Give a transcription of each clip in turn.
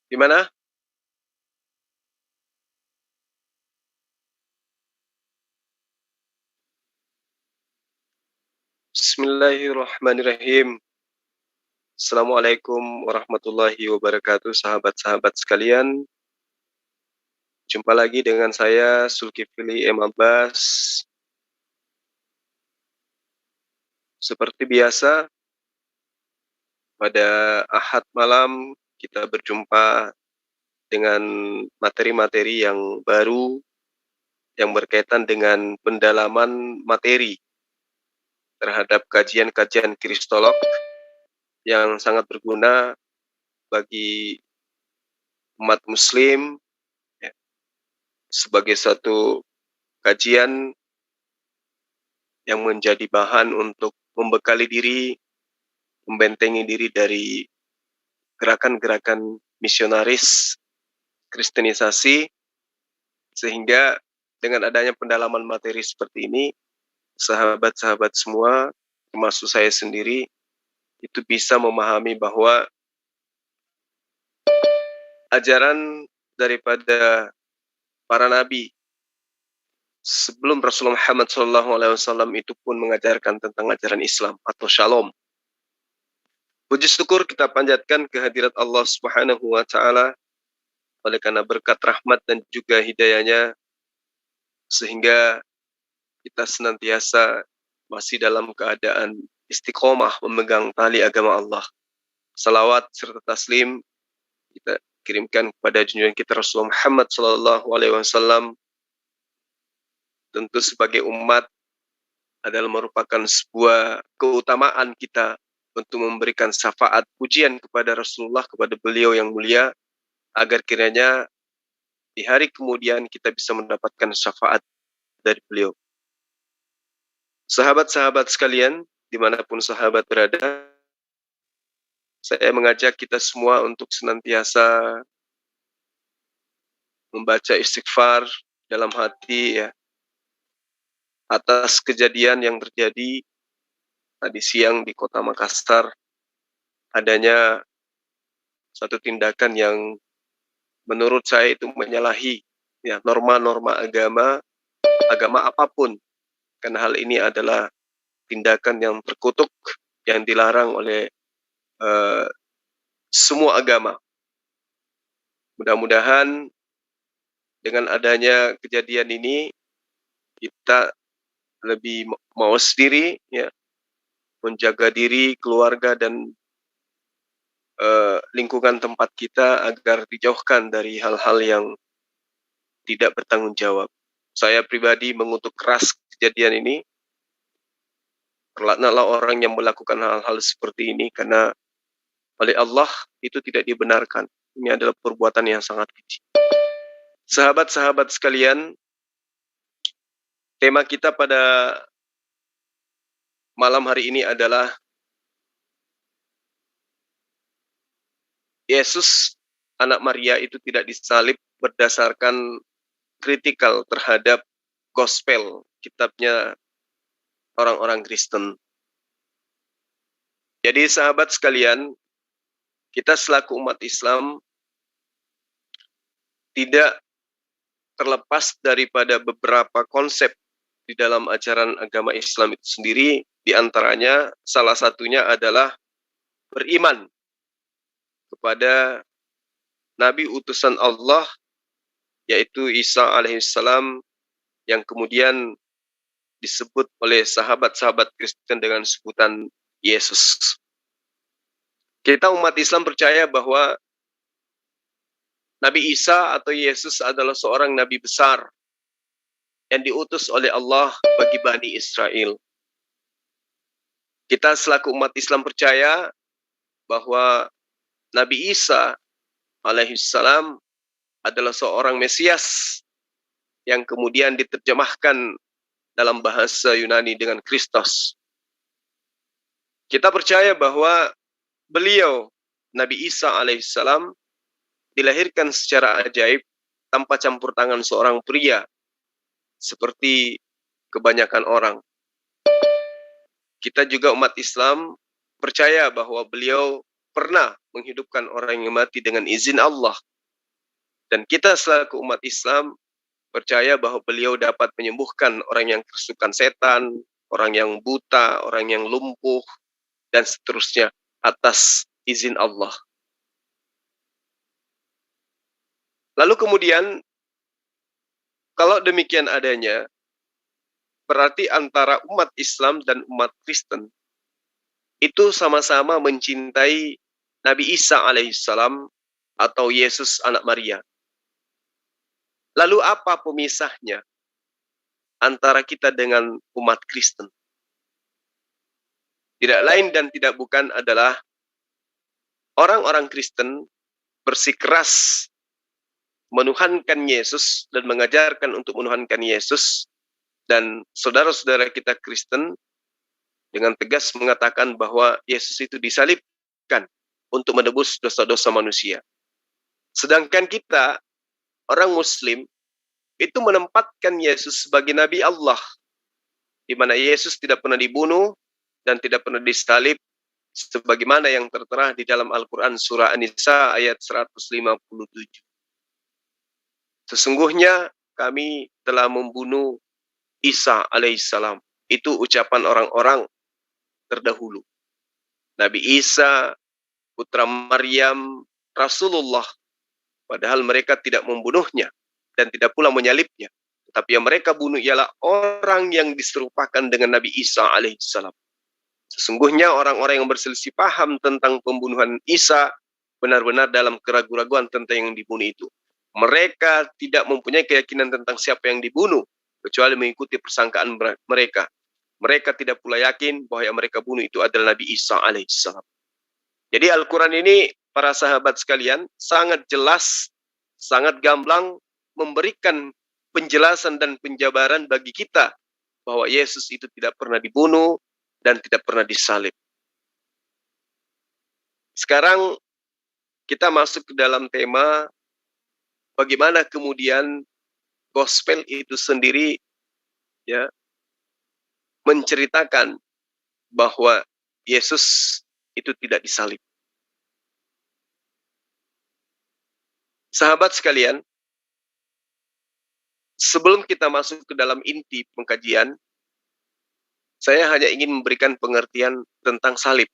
Gimana? Bismillahirrahmanirrahim. Assalamualaikum warahmatullahi wabarakatuh, sahabat-sahabat sekalian. Jumpa lagi dengan saya, Zulkifli M. Abbas. Seperti biasa, pada Ahad malam kita berjumpa dengan materi-materi yang baru yang berkaitan dengan pendalaman materi terhadap kajian-kajian kristolog yang sangat berguna bagi umat muslim, ya, sebagai satu kajian yang menjadi bahan untuk membekali diri, membentengi diri dari gerakan-gerakan misionaris, kristenisasi, sehingga dengan adanya pendalaman materi seperti ini, sahabat-sahabat semua, termasuk saya sendiri, itu bisa memahami bahwa ajaran daripada para nabi sebelum Rasulullah Muhammad SAW itu pun mengajarkan tentang ajaran Islam atau Shalom. Puji syukur kita panjatkan kehadirat Allah Subhanahu wa Ta'ala oleh karena berkat rahmat dan juga hidayahnya, sehingga kita senantiasa masih dalam keadaan istiqomah memegang tali agama Allah. Salawat serta taslim kita kirimkan kepada junjungan kita Rasulullah Muhammad SAW. Tentu sebagai umat adalah merupakan sebuah keutamaan kita untuk memberikan syafaat pujian kepada Rasulullah, kepada beliau yang mulia, agar kiranya di hari kemudian kita bisa mendapatkan syafaat dari beliau. Sahabat-sahabat sekalian, dimanapun sahabat berada, saya mengajak kita semua untuk senantiasa membaca istighfar dalam hati, ya, atas kejadian yang terjadi tadi siang di kota Makassar. Adanya satu tindakan yang menurut saya itu menyalahi, ya, norma-norma agama apapun, karena hal ini adalah tindakan yang terkutuk, yang dilarang oleh semua agama. Mudah-mudahan dengan adanya kejadian ini kita lebih mawas diri, ya, menjaga diri, keluarga, dan lingkungan tempat kita agar dijauhkan dari hal-hal yang tidak bertanggung jawab. Saya pribadi mengutuk keras kejadian ini. Terlaknatlah orang yang melakukan hal-hal seperti ini, karena oleh Allah itu tidak dibenarkan. Ini adalah perbuatan yang sangat keji. Sahabat-sahabat sekalian, tema kita pada malam hari ini adalah Yesus anak Maria itu tidak disalib berdasarkan kritikal terhadap gospel, kitabnya orang-orang Kristen. Jadi sahabat sekalian, kita selaku umat Islam tidak terlepas daripada beberapa konsep di dalam ajaran agama Islam itu sendiri. Di antaranya salah satunya adalah beriman kepada Nabi utusan Allah, yaitu Isa alaihissalam, yang kemudian disebut oleh sahabat-sahabat Kristen dengan sebutan Yesus. Kita umat Islam percaya bahwa Nabi Isa atau Yesus adalah seorang nabi besar yang diutus oleh Allah bagi Bani Israel. Kita selaku umat Islam percaya bahwa Nabi Isa alaihissalam adalah seorang Mesias yang kemudian diterjemahkan dalam bahasa Yunani dengan Kristus. Kita percaya bahwa beliau, Nabi Isa alaihissalam, dilahirkan secara ajaib tanpa campur tangan seorang pria, seperti kebanyakan orang. Kita juga umat Islam percaya bahwa beliau pernah menghidupkan orang yang mati dengan izin Allah. Dan kita selaku umat Islam percaya bahwa beliau dapat menyembuhkan orang yang kerasukan setan, orang yang buta, orang yang lumpuh, dan seterusnya atas izin Allah. Lalu kemudian, kalau demikian adanya, berarti antara umat Islam dan umat Kristen itu sama-sama mencintai Nabi Isa alaihissalam atau Yesus anak Maria. Lalu apa pemisahnya antara kita dengan umat Kristen? Tidak lain dan tidak bukan adalah orang-orang Kristen bersikeras menuhankan Yesus dan mengajarkan untuk menuhankan Yesus, dan saudara-saudara kita Kristen dengan tegas mengatakan bahwa Yesus itu disalibkan untuk menebus dosa-dosa manusia. Sedangkan kita, orang Muslim, itu menempatkan Yesus sebagai Nabi Allah, di mana Yesus tidak pernah dibunuh dan tidak pernah disalib, sebagaimana yang tertera di dalam Al-Quran surah An-Nisa ayat 157. Sesungguhnya kami telah membunuh Isa alaihissalam. Itu ucapan orang-orang terdahulu. Nabi Isa, putra Maryam, Rasulullah. Padahal mereka tidak membunuhnya dan tidak pula menyalibnya. Tetapi yang mereka bunuh ialah orang yang diserupakan dengan Nabi Isa alaihissalam. Sesungguhnya orang-orang yang berselisih paham tentang pembunuhan Isa benar-benar dalam keraguan-raguan tentang yang dibunuh itu. Mereka tidak mempunyai keyakinan tentang siapa yang dibunuh, kecuali mengikuti persangkaan mereka. Mereka tidak pula yakin bahwa yang mereka bunuh itu adalah Nabi Isa alaihissalam. Jadi Al-Quran ini, para sahabat sekalian, sangat jelas, sangat gamblang memberikan penjelasan dan penjabaran bagi kita bahwa Yesus itu tidak pernah dibunuh dan tidak pernah disalib. Sekarang kita masuk ke dalam tema bagaimana kemudian gospel itu sendiri ya menceritakan bahwa Yesus itu tidak disalib. Sahabat sekalian, sebelum kita masuk ke dalam inti pengkajian, saya hanya ingin memberikan pengertian tentang salib.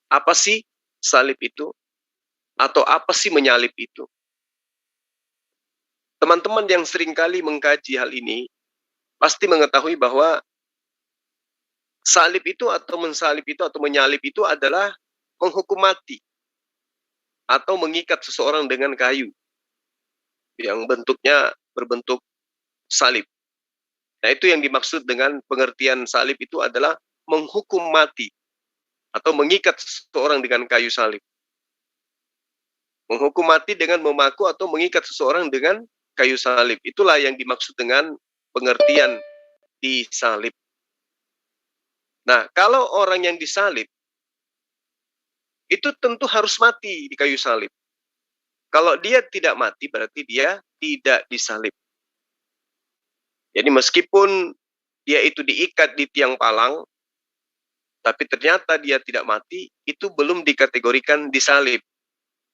Apa sih salib itu? Atau apa sih menyalib itu? Teman-teman yang seringkali mengkaji hal ini pasti mengetahui bahwa salib itu atau mensalib itu atau menyalib itu adalah menghukum mati atau mengikat seseorang dengan kayu yang bentuknya berbentuk salib. Nah, itu yang dimaksud dengan pengertian salib itu adalah menghukum mati atau mengikat seseorang dengan kayu salib. Menghukum mati dengan memaku atau mengikat seseorang dengan kayu salib. Itulah yang dimaksud dengan pengertian disalib. Nah, kalau orang yang disalib, itu tentu harus mati di kayu salib. Kalau dia tidak mati, berarti dia tidak disalib. Jadi meskipun dia itu diikat di tiang palang, tapi ternyata dia tidak mati, itu belum dikategorikan disalib.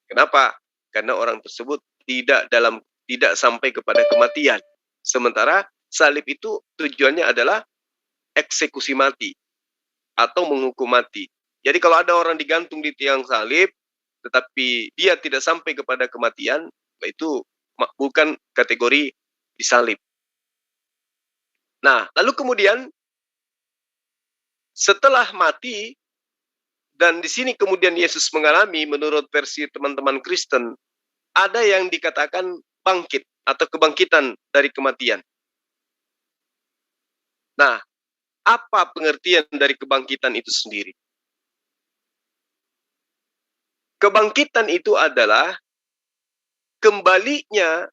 Kenapa? Karena orang tersebut tidak sampai kepada kematian. Sementara salib itu tujuannya adalah eksekusi mati atau menghukum mati. Jadi kalau ada orang digantung di tiang salib, tetapi dia tidak sampai kepada kematian, itu bukan kategori disalib. Nah, lalu kemudian setelah mati, dan di sini kemudian Yesus mengalami, menurut versi teman-teman Kristen, ada yang dikatakan bangkit atau kebangkitan dari kematian. Nah, apa pengertian dari kebangkitan itu sendiri? Kebangkitan itu adalah kembalinya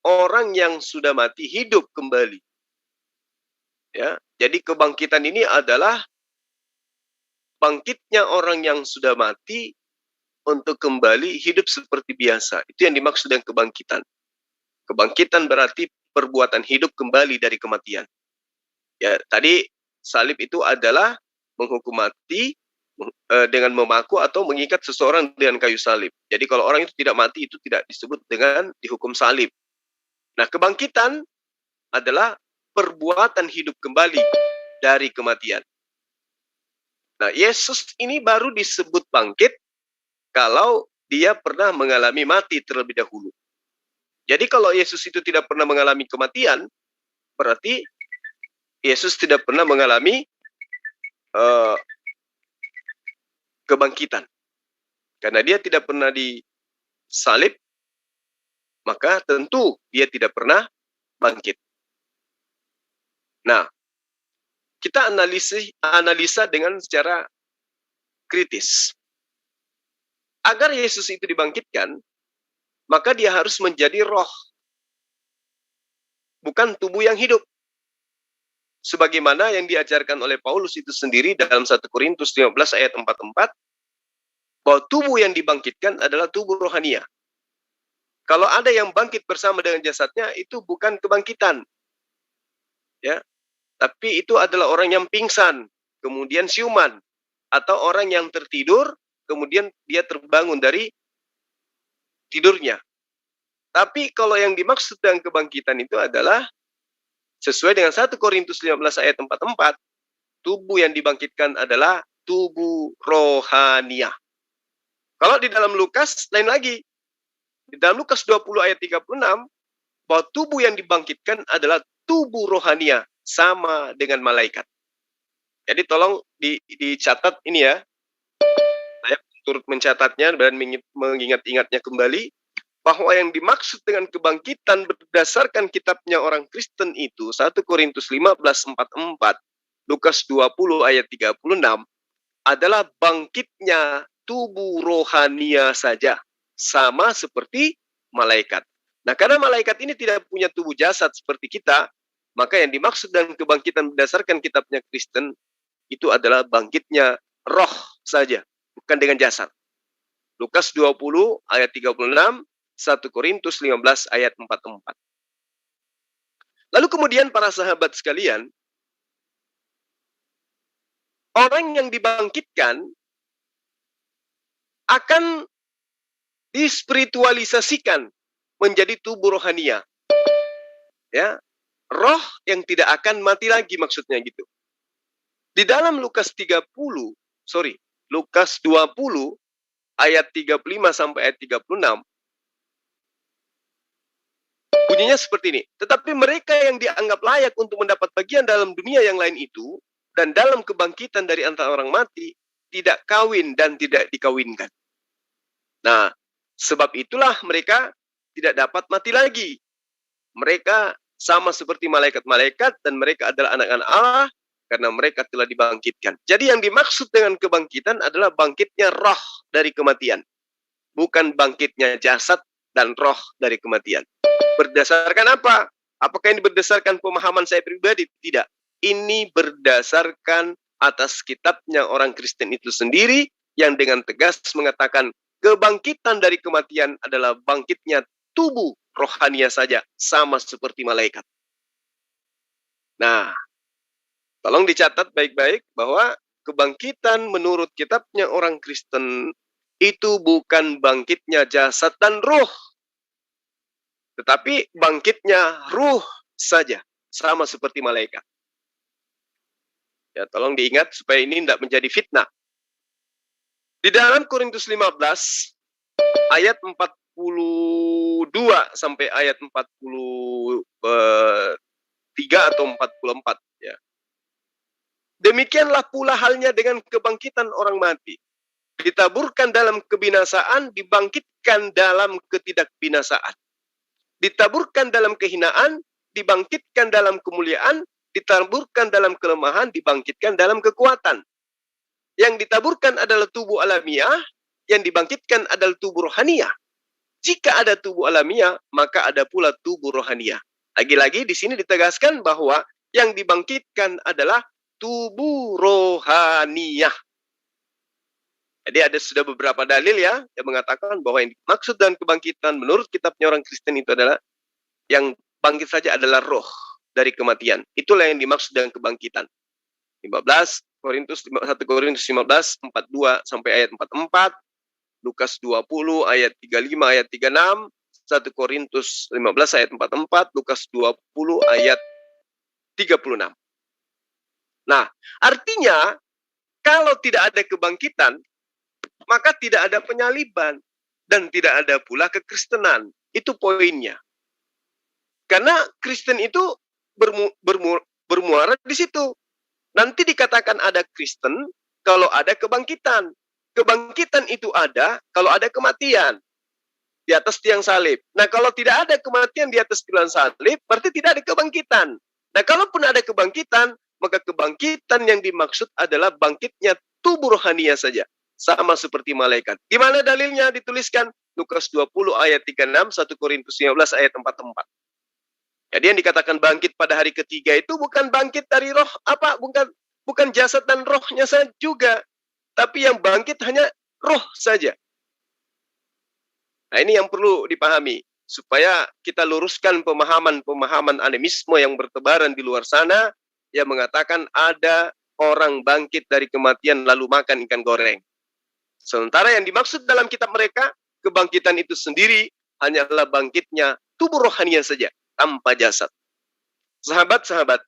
orang yang sudah mati hidup kembali. Ya, jadi kebangkitan ini adalah bangkitnya orang yang sudah mati untuk kembali hidup seperti biasa. Itu yang dimaksud dengan kebangkitan. Kebangkitan berarti perbuatan hidup kembali dari kematian. Ya, tadi salib itu adalah menghukum mati, dengan memaku atau mengikat seseorang dengan kayu salib. Jadi kalau orang itu tidak mati, itu tidak disebut dengan dihukum salib. Nah, kebangkitan adalah perbuatan hidup kembali dari kematian. Nah, Yesus ini baru disebut bangkit kalau dia pernah mengalami mati terlebih dahulu. Jadi kalau Yesus itu tidak pernah mengalami kematian, berarti Yesus tidak pernah mengalami kebangkitan. Karena dia tidak pernah disalib, maka tentu dia tidak pernah bangkit. Nah, kita analisa dengan secara kritis. Agar Yesus itu dibangkitkan, maka dia harus menjadi roh, bukan tubuh yang hidup. Sebagaimana yang diajarkan oleh Paulus itu sendiri dalam 1 Korintus 15 ayat 44, bahwa tubuh yang dibangkitkan adalah tubuh rohania. Kalau ada yang bangkit bersama dengan jasadnya, itu bukan kebangkitan. Ya, tapi itu adalah orang yang pingsan, kemudian siuman, atau orang yang tertidur, kemudian dia terbangun dari tidurnya. Tapi kalau yang dimaksud dengan kebangkitan itu adalah sesuai dengan 1 Korintus 15 ayat 44, tubuh yang dibangkitkan adalah tubuh rohania. Kalau di dalam Lukas, lain lagi. Di dalam Lukas 20 ayat 36, bahwa tubuh yang dibangkitkan adalah tubuh rohania, sama dengan malaikat. Jadi tolong dicatat ini ya. Saya turut mencatatnya dan mengingat-ingatnya kembali, bahwa yang dimaksud dengan kebangkitan berdasarkan kitabnya orang Kristen itu 1 Korintus 15:44, Lukas 20 ayat 36 adalah bangkitnya tubuh rohania saja, sama seperti malaikat. Nah, karena malaikat ini tidak punya tubuh jasad seperti kita, maka yang dimaksud dengan kebangkitan berdasarkan kitabnya Kristen itu adalah bangkitnya roh saja, bukan dengan jasad. Lukas 20 ayat 36, 1 Korintus 15 ayat 44. Lalu kemudian para sahabat sekalian, orang yang dibangkitkan akan dispiritualisasikan menjadi tubuh rohania. Ya, roh yang tidak akan mati lagi maksudnya gitu. Di dalam Lukas 20 ayat 35 sampai ayat 36, bunyinya seperti ini. Tetapi mereka yang dianggap layak untuk mendapat bagian dalam dunia yang lain itu, dan dalam kebangkitan dari antara orang mati, tidak kawin dan tidak dikawinkan. Nah, sebab itulah mereka tidak dapat mati lagi. Mereka sama seperti malaikat-malaikat, dan mereka adalah anak-anak Allah, karena mereka telah dibangkitkan. Jadi yang dimaksud dengan kebangkitan adalah bangkitnya roh dari kematian. Bukan bangkitnya jasad dan roh dari kematian. Berdasarkan apa? Apakah ini berdasarkan pemahaman saya pribadi? Tidak. Ini berdasarkan atas kitabnya orang Kristen itu sendiri, yang dengan tegas mengatakan kebangkitan dari kematian adalah bangkitnya tubuh rohania saja, sama seperti malaikat. Nah, tolong dicatat baik-baik bahwa kebangkitan menurut kitabnya orang Kristen itu bukan bangkitnya jasad dan ruh, tetapi bangkitnya ruh saja, sama seperti malaikat. Ya, tolong diingat supaya ini tidak menjadi fitnah. Di dalam Korintus 15 ayat 42 sampai ayat 43 atau 44 ya. Demikianlah pula halnya dengan kebangkitan orang mati. Ditaburkan dalam kebinasaan, dibangkitkan dalam ketidakbinasaan. Ditaburkan dalam kehinaan, dibangkitkan dalam kemuliaan. Ditaburkan dalam kelemahan, dibangkitkan dalam kekuatan. Yang ditaburkan adalah tubuh alamiah, yang dibangkitkan adalah tubuh rohaniah. Jika ada tubuh alamiah, maka ada pula tubuh rohaniah. Lagi-lagi di sini ditegaskan bahwa yang dibangkitkan adalah tubuh rohaniah. Jadi ada sudah beberapa dalil ya yang mengatakan bahwa yang dimaksud dengan kebangkitan menurut kitabnya orang Kristen itu adalah yang bangkit saja adalah roh dari kematian. Itulah yang dimaksud dengan kebangkitan. 15, 1 Korintus 15, 42 sampai ayat 44, Lukas 20 ayat 35 ayat 36, 1 Korintus 15 ayat 44, Lukas 20 ayat 36. Nah, artinya kalau tidak ada kebangkitan, maka tidak ada penyaliban dan tidak ada pula kekristenan. Itu poinnya. Karena Kristen itu bermuara di situ. Nanti dikatakan ada Kristen kalau ada kebangkitan. Kebangkitan itu ada kalau ada kematian di atas tiang salib. Nah, kalau tidak ada kematian di atas tiang salib, berarti tidak ada kebangkitan. Nah, kalaupun ada kebangkitan, maka kebangkitan yang dimaksud adalah bangkitnya tubuh rohania saja. Sama seperti malaikat. Di mana dalilnya dituliskan? Lukas 20 ayat 36, 1 Korintus 15 ayat 44. Jadi yang dikatakan bangkit pada hari ketiga itu bukan bangkit dari roh apa, bukan jasad dan rohnya saja juga, tapi yang bangkit hanya roh saja. Nah, ini yang perlu dipahami supaya kita luruskan pemahaman animisme yang bertebaran di luar sana yang mengatakan ada orang bangkit dari kematian lalu makan ikan goreng. Sementara yang dimaksud dalam kitab mereka, kebangkitan itu sendiri hanyalah bangkitnya tubuh rohania saja, tanpa jasad. Sahabat-sahabat,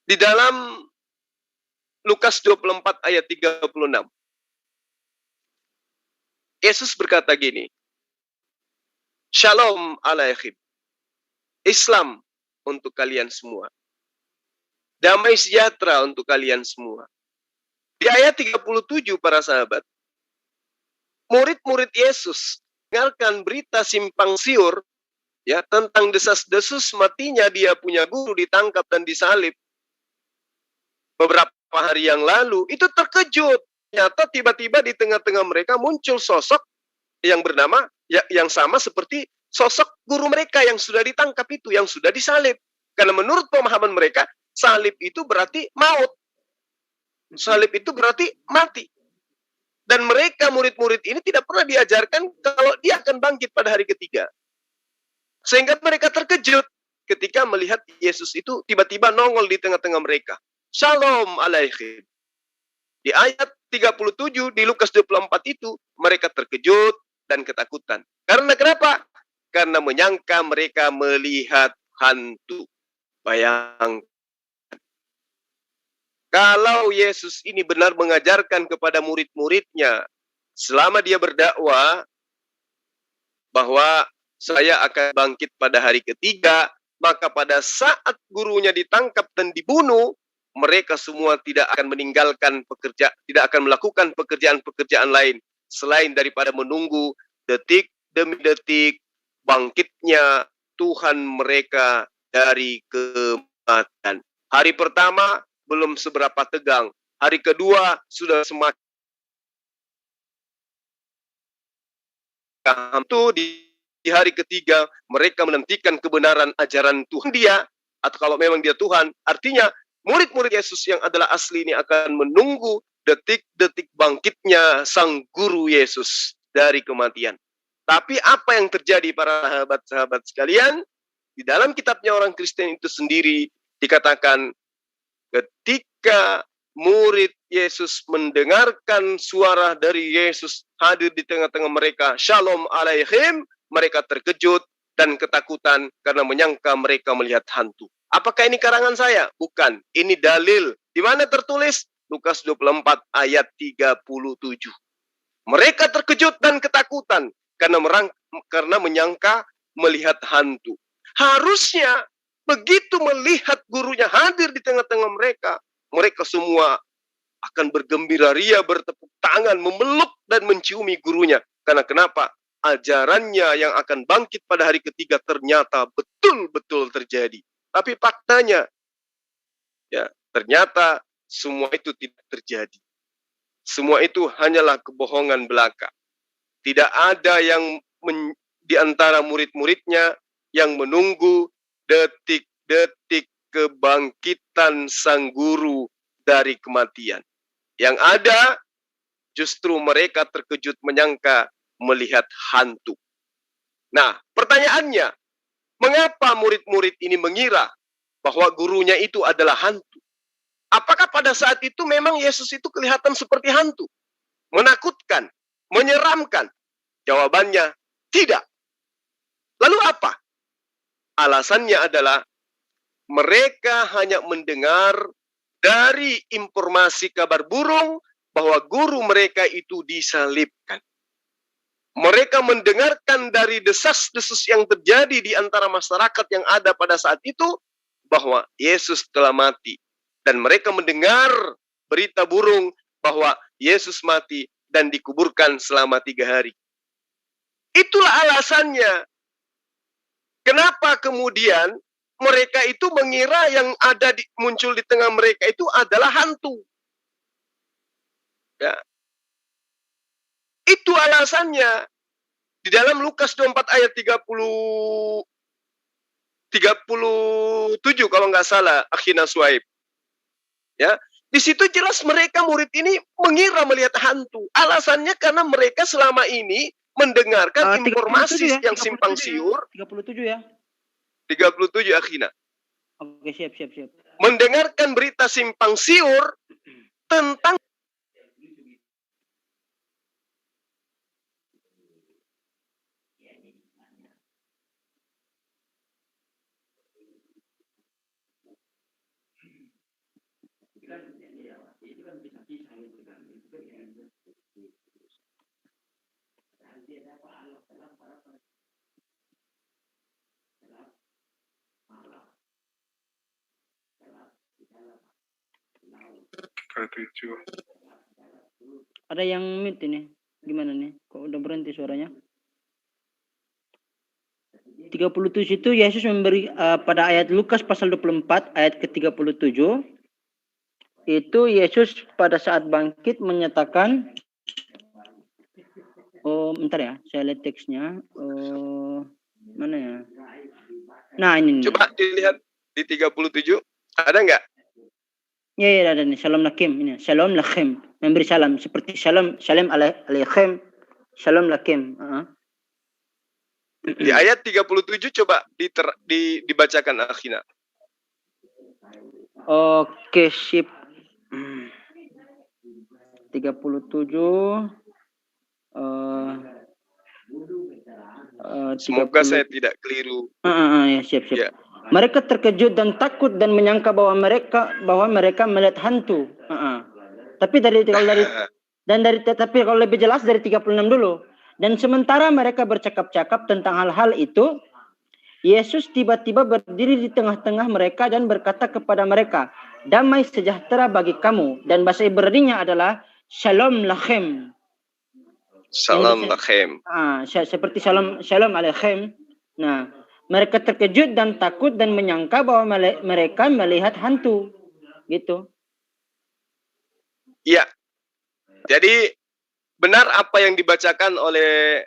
di dalam Lukas 24 ayat 36, Yesus berkata gini, Shalom alaikum, Islam untuk kalian semua. Damai sejahtera untuk kalian semua. Di ayat 37 para sahabat, murid-murid Yesus mendengarkan berita simpang siur ya tentang desas-desus matinya dia punya guru ditangkap dan disalib beberapa hari yang lalu. Itu terkejut. Ternyata tiba-tiba di tengah-tengah mereka muncul sosok yang bernama yang sama seperti sosok guru mereka yang sudah ditangkap itu, yang sudah disalib. Karena menurut pemahaman mereka, salib itu berarti maut. Salib itu berarti mati. Dan mereka murid-murid ini tidak pernah diajarkan kalau dia akan bangkit pada hari ketiga. Sehingga mereka terkejut ketika melihat Yesus itu tiba-tiba nongol di tengah-tengah mereka. Shalom alaikum. Di ayat 37 di Lukas 24 itu mereka terkejut dan ketakutan. Karena kenapa? Karena menyangka mereka melihat hantu. Bayangkan. Kalau Yesus ini benar mengajarkan kepada murid-muridnya selama dia berdakwah bahwa saya akan bangkit pada hari ketiga, maka pada saat gurunya ditangkap dan dibunuh, mereka semua tidak akan tidak akan melakukan pekerjaan-pekerjaan lain selain daripada menunggu detik demi detik bangkitnya Tuhan mereka dari kematian. Hari pertama belum seberapa tegang. Hari kedua sudah semakin itu di hari ketiga mereka menantikan kebenaran ajaran Tuhan dia, atau kalau memang dia Tuhan, artinya murid-murid Yesus yang adalah asli ini akan menunggu detik-detik bangkitnya sang guru Yesus dari kematian. Tapi apa yang terjadi para sahabat-sahabat sekalian? Di dalam kitabnya orang Kristen itu sendiri dikatakan ketika murid Yesus mendengarkan suara dari Yesus hadir di tengah-tengah mereka, Shalom alaikum, mereka terkejut dan ketakutan karena menyangka mereka melihat hantu. Apakah ini karangan saya? Bukan. Ini dalil. Di mana tertulis? Lukas 24 ayat 37. Mereka terkejut dan ketakutan karena menyangka melihat hantu. Harusnya begitu melihat gurunya hadir di tengah-tengah mereka, mereka semua akan bergembira ria, bertepuk tangan, memeluk dan menciumi gurunya. Karena kenapa? Ajarannya yang akan bangkit pada hari ketiga ternyata betul-betul terjadi. Tapi faktanya, ya ternyata semua itu tidak terjadi. Semua itu hanyalah kebohongan belaka. Tidak ada yang di antara murid-muridnya yang menunggu detik-detik kebangkitan sang guru dari kematian. Yang ada justru mereka terkejut menyangka melihat hantu. Nah, pertanyaannya, mengapa murid-murid ini mengira bahwa gurunya itu adalah hantu? Apakah pada saat itu memang Yesus itu kelihatan seperti hantu? Menakutkan? Menyeramkan? Jawabannya, tidak. Lalu apa? Alasannya adalah mereka hanya mendengar dari informasi kabar burung bahwa guru mereka itu disalibkan. Mereka mendengarkan dari desas-desus yang terjadi di antara masyarakat yang ada pada saat itu bahwa Yesus telah mati. Dan mereka mendengar berita burung bahwa Yesus mati dan dikuburkan selama 3 hari. Itulah alasannya. Kenapa kemudian mereka itu mengira yang ada muncul di tengah mereka itu adalah hantu. Ya. Itu alasannya. Di dalam Lukas 24 ayat 37 kalau nggak salah, Akhina Suhaib. Ya, di situ jelas mereka murid ini mengira melihat hantu. Alasannya karena mereka selama ini mendengarkan informasi yang simpang siur. 37 ya. 37 Akhina. Oke, siap. Mendengarkan berita simpang siur tentang Ada yang mute ini. Gimana nih? Kok udah berhenti suaranya? 37 itu Yesus memberi pada ayat Lukas pasal 24 ayat ke-37 itu Yesus pada saat bangkit menyatakan bentar ya, saya lihat teksnya. Mana ya? Nah, ini nih. Coba dilihat di 37 ada nggak? Ya, ada nih. Shalom lakim ini. Shalom lakim. Memberi salam seperti shalom alaikum. Shalom lakim. Di ayat 37 coba dibacakan Akhina. Oke, sip. 37 Semoga saya tidak keliru. Ya, siap. Ya. Mereka terkejut dan takut dan menyangka bahwa mereka melihat hantu. Tapi kalau lebih jelas dari 36 dulu. Dan sementara mereka bercakap-cakap tentang hal-hal itu, Yesus tiba-tiba berdiri di tengah-tengah mereka dan berkata kepada mereka, "Damai sejahtera bagi kamu." Dan bahasa Ibrani-nya adalah Shalom lachem. Salam lachem. Seperti shalom alaikum. Nah, mereka terkejut dan takut dan menyangka bahwa mereka melihat hantu. Gitu. Iya. Jadi benar apa yang dibacakan oleh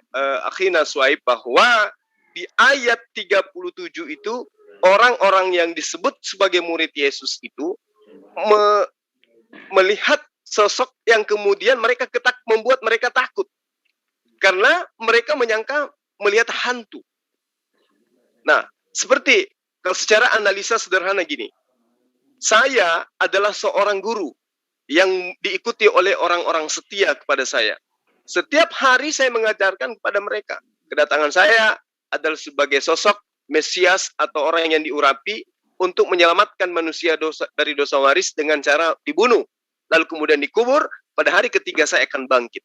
Akhina Suhaib bahwa di ayat 37 itu orang-orang yang disebut sebagai murid Yesus itu melihat sosok yang kemudian membuat mereka takut. Karena mereka menyangka melihat hantu. Nah, seperti secara analisa sederhana gini. Saya adalah seorang guru yang diikuti oleh orang-orang setia kepada saya. Setiap hari saya mengajarkan kepada mereka. Kedatangan saya adalah sebagai sosok Mesias atau orang yang diurapi untuk menyelamatkan manusia dari dosa waris dengan cara dibunuh. Lalu kemudian dikubur, pada hari ketiga saya akan bangkit.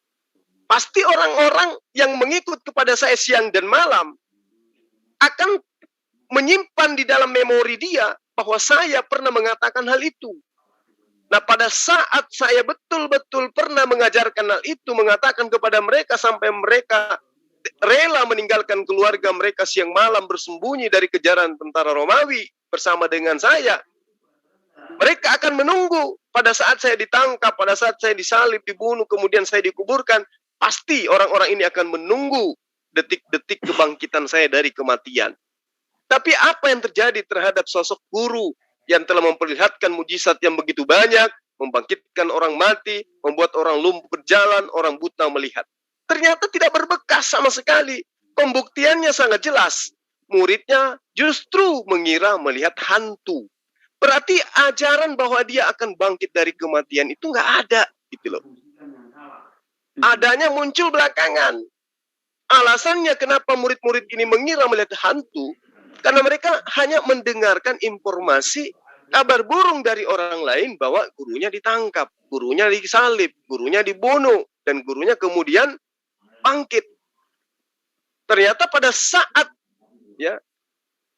Pasti orang-orang yang mengikut kepada saya siang dan malam akan menyimpan di dalam memori dia bahwa saya pernah mengatakan hal itu. Nah, pada saat saya betul-betul pernah mengajarkan hal itu, mengatakan kepada mereka sampai mereka rela meninggalkan keluarga mereka siang malam bersembunyi dari kejaran tentara Romawi bersama dengan saya. Mereka akan menunggu pada saat saya ditangkap, pada saat saya disalib, dibunuh, kemudian saya dikuburkan. Pasti orang-orang ini akan menunggu detik-detik kebangkitan saya dari kematian. Tapi apa yang terjadi terhadap sosok guru yang telah memperlihatkan mujizat yang begitu banyak, membangkitkan orang mati, membuat orang lumpuh berjalan, orang buta melihat. Ternyata tidak berbekas sama sekali. Pembuktiannya sangat jelas. Muridnya justru mengira melihat hantu. Berarti ajaran bahwa dia akan bangkit dari kematian itu nggak ada, gitu loh. Adanya muncul belakangan. Alasannya kenapa murid-murid ini mengira melihat hantu, karena mereka hanya mendengarkan informasi kabar burung dari orang lain bahwa gurunya ditangkap, gurunya disalib, gurunya dibunuh, dan gurunya kemudian bangkit. Ternyata pada saat ya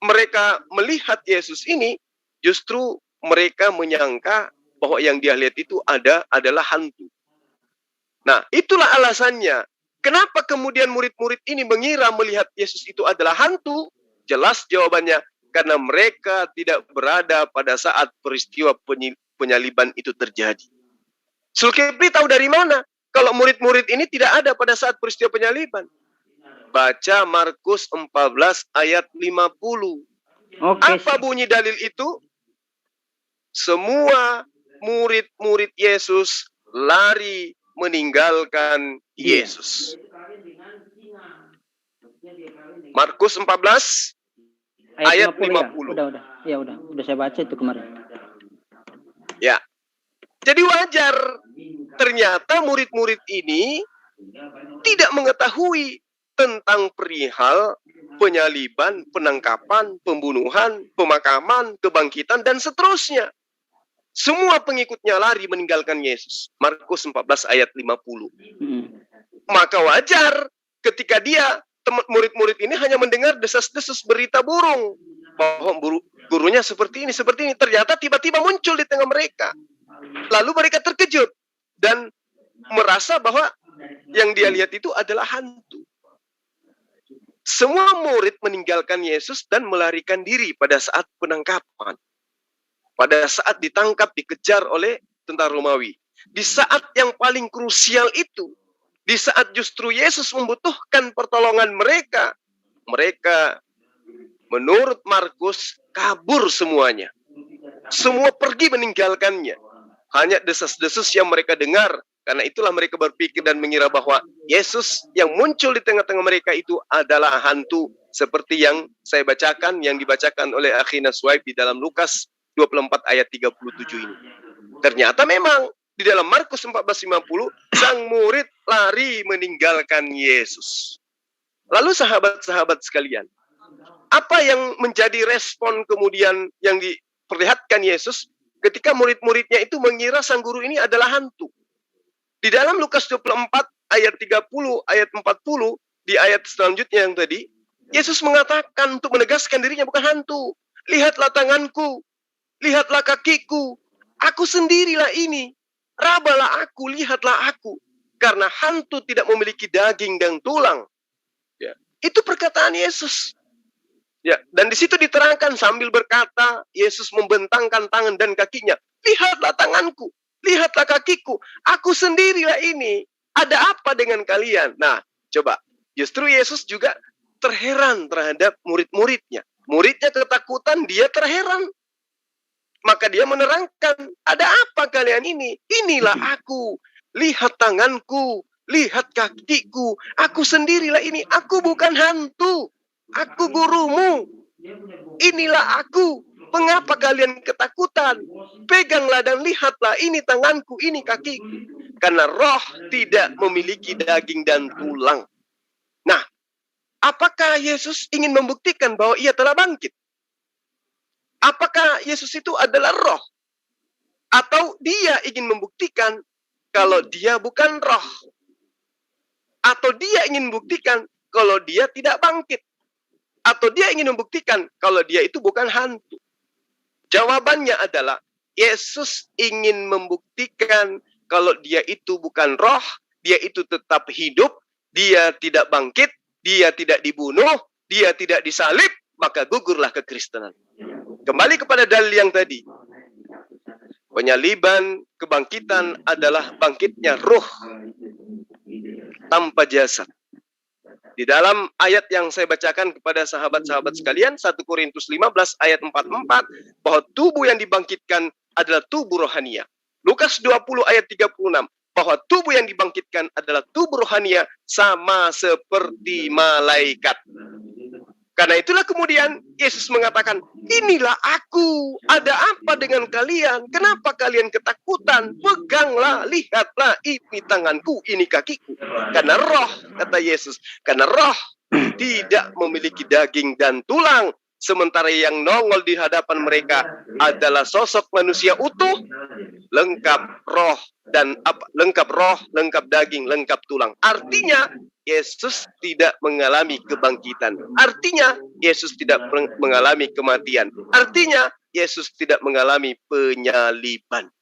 mereka melihat Yesus ini, justru mereka menyangka bahwa yang dia lihat itu adalah hantu. Nah, itulah alasannya. Kenapa kemudian murid-murid ini mengira melihat Yesus itu adalah hantu? Jelas jawabannya, karena mereka tidak berada pada saat peristiwa penyaliban itu terjadi. Zulkifli tahu dari mana kalau murid-murid ini tidak ada pada saat peristiwa penyaliban? Baca Markus 14 ayat 50. Apa bunyi dalil itu? Semua murid-murid Yesus lari meninggalkan Yesus. Markus 14 ayat 50. Udah saya baca itu kemarin. Ya. Jadi wajar. Ternyata murid-murid ini tidak mengetahui tentang perihal penyaliban, penangkapan, pembunuhan, pemakaman, kebangkitan, dan seterusnya. Semua pengikutnya lari meninggalkan Yesus. Markus 14 ayat 50. Maka wajar ketika murid-murid ini hanya mendengar desas-desus berita burung. Bahwa gurunya seperti ini. Ternyata tiba-tiba muncul di tengah mereka. Lalu mereka terkejut. Dan merasa bahwa yang dia lihat itu adalah hantu. Semua murid meninggalkan Yesus dan melarikan diri pada saat penangkapan. Pada saat ditangkap, dikejar oleh tentara Romawi. Di saat yang paling krusial itu, di saat justru Yesus membutuhkan pertolongan mereka, menurut Markus, kabur semuanya. Semua pergi meninggalkannya. Hanya desas-desus yang mereka dengar. Karena itulah mereka berpikir dan mengira bahwa Yesus yang muncul di tengah-tengah mereka itu adalah hantu. Seperti yang saya bacakan, yang dibacakan oleh Akhina Suhaib di dalam Lukas 24 ayat 37 ini. Ternyata memang di dalam Markus 14:50, sang murid lari meninggalkan Yesus. Lalu sahabat-sahabat sekalian, apa yang menjadi respon kemudian yang diperlihatkan Yesus ketika murid-muridnya itu mengira sang guru ini adalah hantu? Di dalam Lukas 24 ayat 30, ayat 40, di ayat selanjutnya yang tadi, Yesus mengatakan untuk menegaskan dirinya bukan hantu. Lihatlah tanganku, lihatlah kakiku, aku sendirilah ini. Rabalah aku, lihatlah aku. Karena hantu tidak memiliki daging dan tulang. Ya, itu perkataan Yesus. Ya, dan di situ diterangkan sambil berkata, Yesus membentangkan tangan dan kakinya. Lihatlah tanganku. Lihatlah kakiku, aku sendirilah ini. Ada apa dengan kalian? Nah, coba. Justru Yesus juga terheran terhadap murid-muridnya. Muridnya ketakutan, dia terheran. Maka dia menerangkan, ada apa kalian ini? Inilah aku. Lihat tanganku, lihat kakiku. Aku sendirilah ini. Aku bukan hantu. Aku gurumu. Inilah aku. Mengapa kalian ketakutan? Peganglah dan lihatlah, ini tanganku, ini kakiku. Karena roh tidak memiliki daging dan tulang. Nah, apakah Yesus ingin membuktikan bahwa ia telah bangkit? Apakah Yesus itu adalah roh? Atau dia ingin membuktikan kalau dia bukan roh? Atau dia ingin membuktikan kalau dia tidak bangkit? Atau dia ingin membuktikan kalau dia itu bukan hantu? Jawabannya adalah Yesus ingin membuktikan kalau dia itu bukan roh, dia itu tetap hidup, dia tidak bangkit, dia tidak dibunuh, dia tidak disalib, maka gugurlah kekristenan. Kembali kepada dalil yang tadi. Penyaliban, kebangkitan adalah bangkitnya ruh tanpa jasad. Di dalam ayat yang saya bacakan kepada sahabat-sahabat sekalian, 1 Korintus 15 ayat 44, bahwa tubuh yang dibangkitkan adalah tubuh rohania. Lukas 20 ayat 36, bahwa tubuh yang dibangkitkan adalah tubuh rohania sama seperti malaikat. Karena itulah kemudian Yesus mengatakan, inilah aku, ada apa dengan kalian? Kenapa kalian ketakutan? Peganglah, lihatlah, ini tanganku, ini kakiku. Karena roh, kata Yesus, karena roh tidak memiliki daging dan tulang. Sementara yang nongol di hadapan mereka adalah sosok manusia utuh, lengkap roh dan lengkap roh, lengkap daging, lengkap tulang. Artinya Yesus tidak mengalami kebangkitan. Artinya Yesus tidak mengalami kematian. Artinya Yesus tidak mengalami penyaliban.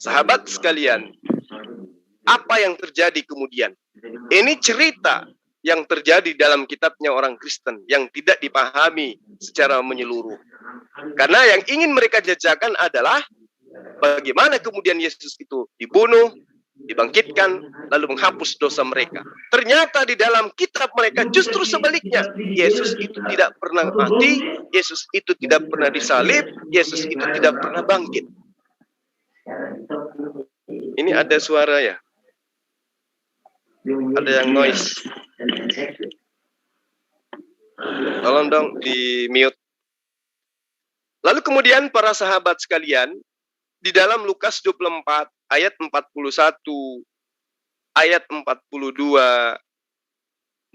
Sahabat sekalian, apa yang terjadi kemudian? Ini cerita yang terjadi dalam kitabnya orang Kristen yang tidak dipahami secara menyeluruh. Karena yang ingin mereka jajakan adalah bagaimana kemudian Yesus itu dibunuh, dibangkitkan, lalu menghapus dosa mereka. Ternyata di dalam kitab mereka justru sebaliknya. Yesus itu tidak pernah mati, Yesus itu tidak pernah disalib, Yesus itu tidak pernah bangkit. Ini ada suara ya? Ada yang noise. Tolong dong di mute. Lalu kemudian para sahabat sekalian, di dalam Lukas 24 ayat 41, ayat 42,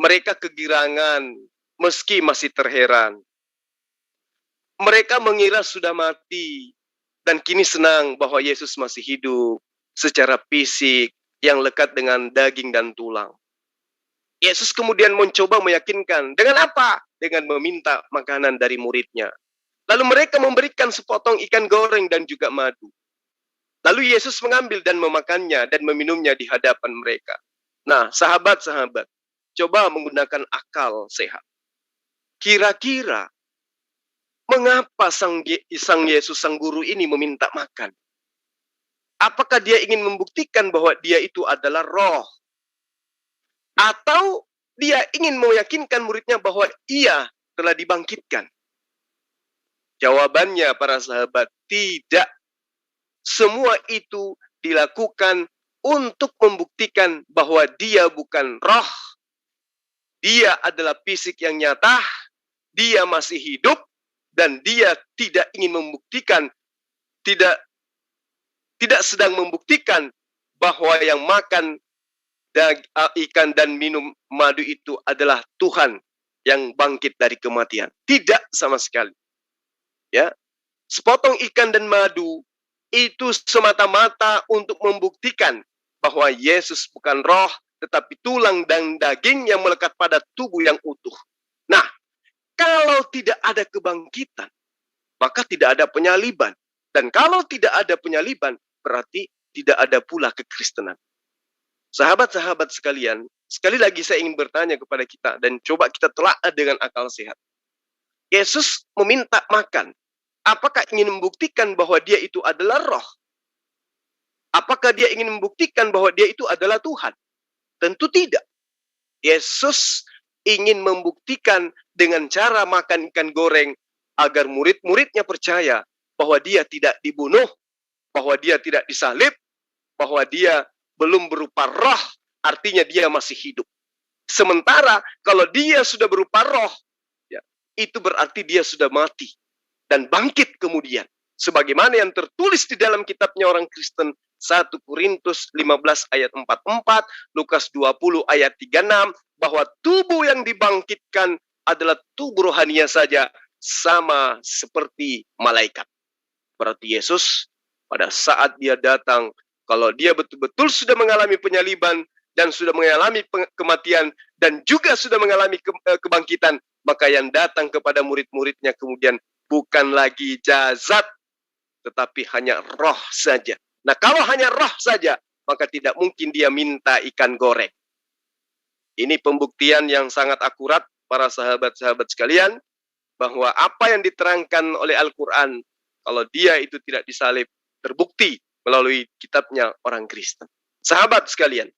mereka kegirangan meski masih terheran. Mereka mengira sudah mati dan kini senang bahwa Yesus masih hidup secara fisik yang lekat dengan daging dan tulang. Yesus kemudian mencoba meyakinkan. Dengan apa? Dengan meminta makanan dari muridnya. Lalu mereka memberikan sepotong ikan goreng dan juga madu. Lalu Yesus mengambil dan memakannya dan meminumnya di hadapan mereka. Nah, sahabat-sahabat, coba menggunakan akal sehat. Kira-kira, mengapa sang Yesus, sang guru ini meminta makan? Apakah dia ingin membuktikan bahwa dia itu adalah roh? Atau dia ingin meyakinkan muridnya bahwa ia telah dibangkitkan? Jawabannya para sahabat, tidak. Semua itu dilakukan untuk membuktikan bahwa dia bukan roh. Dia adalah fisik yang nyata, dia masih hidup, dan dia tidak ingin membuktikan, tidak sedang membuktikan bahwa yang makan ikan dan minum madu itu adalah Tuhan yang bangkit dari kematian. Tidak sama sekali. Ya, sepotong ikan dan madu itu semata-mata untuk membuktikan bahwa Yesus bukan roh, tetapi tulang dan daging yang melekat pada tubuh yang utuh. Nah, kalau tidak ada kebangkitan, maka tidak ada penyaliban. Dan kalau tidak ada penyaliban, berarti tidak ada pula kekristenan. Sahabat-sahabat sekalian, sekali lagi saya ingin bertanya kepada kita, dan coba kita telaah dengan akal sehat. Yesus meminta makan. Apakah ingin membuktikan bahwa dia itu adalah roh? Apakah dia ingin membuktikan bahwa dia itu adalah Tuhan? Tentu tidak. Yesus ingin membuktikan dengan cara makan ikan goreng agar murid-muridnya percaya bahwa dia tidak dibunuh, bahwa dia tidak disalib, bahwa dia belum berupa roh, artinya dia masih hidup. Sementara kalau dia sudah berupa roh, ya, itu berarti dia sudah mati dan bangkit kemudian. Sebagaimana yang tertulis di dalam kitabnya orang Kristen, 1 Korintus 15 ayat 44, Lukas 20 ayat 36, bahwa tubuh yang dibangkitkan adalah tubuh rohania saja, sama seperti malaikat. Berarti Yesus pada saat dia datang, kalau dia betul-betul sudah mengalami penyaliban dan sudah mengalami kematian dan juga sudah mengalami kebangkitan, maka yang datang kepada murid-muridnya kemudian bukan lagi jasad, tetapi hanya roh saja. Nah, kalau hanya roh saja, maka tidak mungkin dia minta ikan goreng. Ini pembuktian yang sangat akurat para sahabat-sahabat sekalian, bahwa apa yang diterangkan oleh Al-Quran, kalau dia itu tidak disalib, terbukti melalui kitabnya orang Kristen. Sahabat sekalian,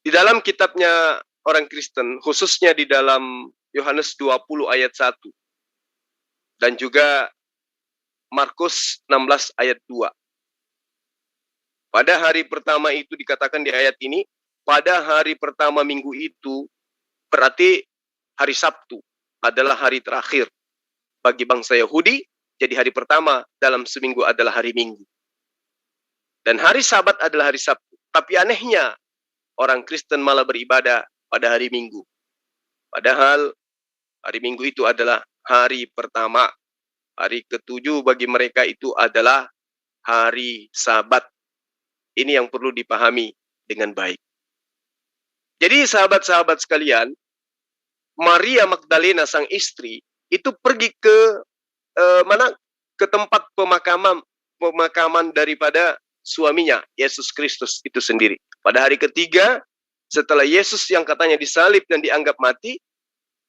di dalam kitabnya orang Kristen, khususnya di dalam Yohanes 20 ayat 1, dan juga Markus 16 ayat 2. Pada hari pertama itu dikatakan di ayat ini, pada hari pertama minggu itu, berarti hari Sabtu adalah hari terakhir bagi bangsa Yahudi, jadi hari pertama dalam seminggu adalah hari Minggu. Dan hari Sabat adalah hari Sabtu. Tapi anehnya, orang Kristen malah beribadah pada hari Minggu. Padahal hari Minggu itu adalah hari pertama. Hari ketujuh bagi mereka itu adalah hari Sabat. Ini yang perlu dipahami dengan baik. Jadi sahabat-sahabat sekalian, Maria Magdalena sang istri itu pergi ke ke tempat pemakaman daripada suaminya, Yesus Kristus itu sendiri. Pada hari ketiga, setelah Yesus yang katanya disalib dan dianggap mati,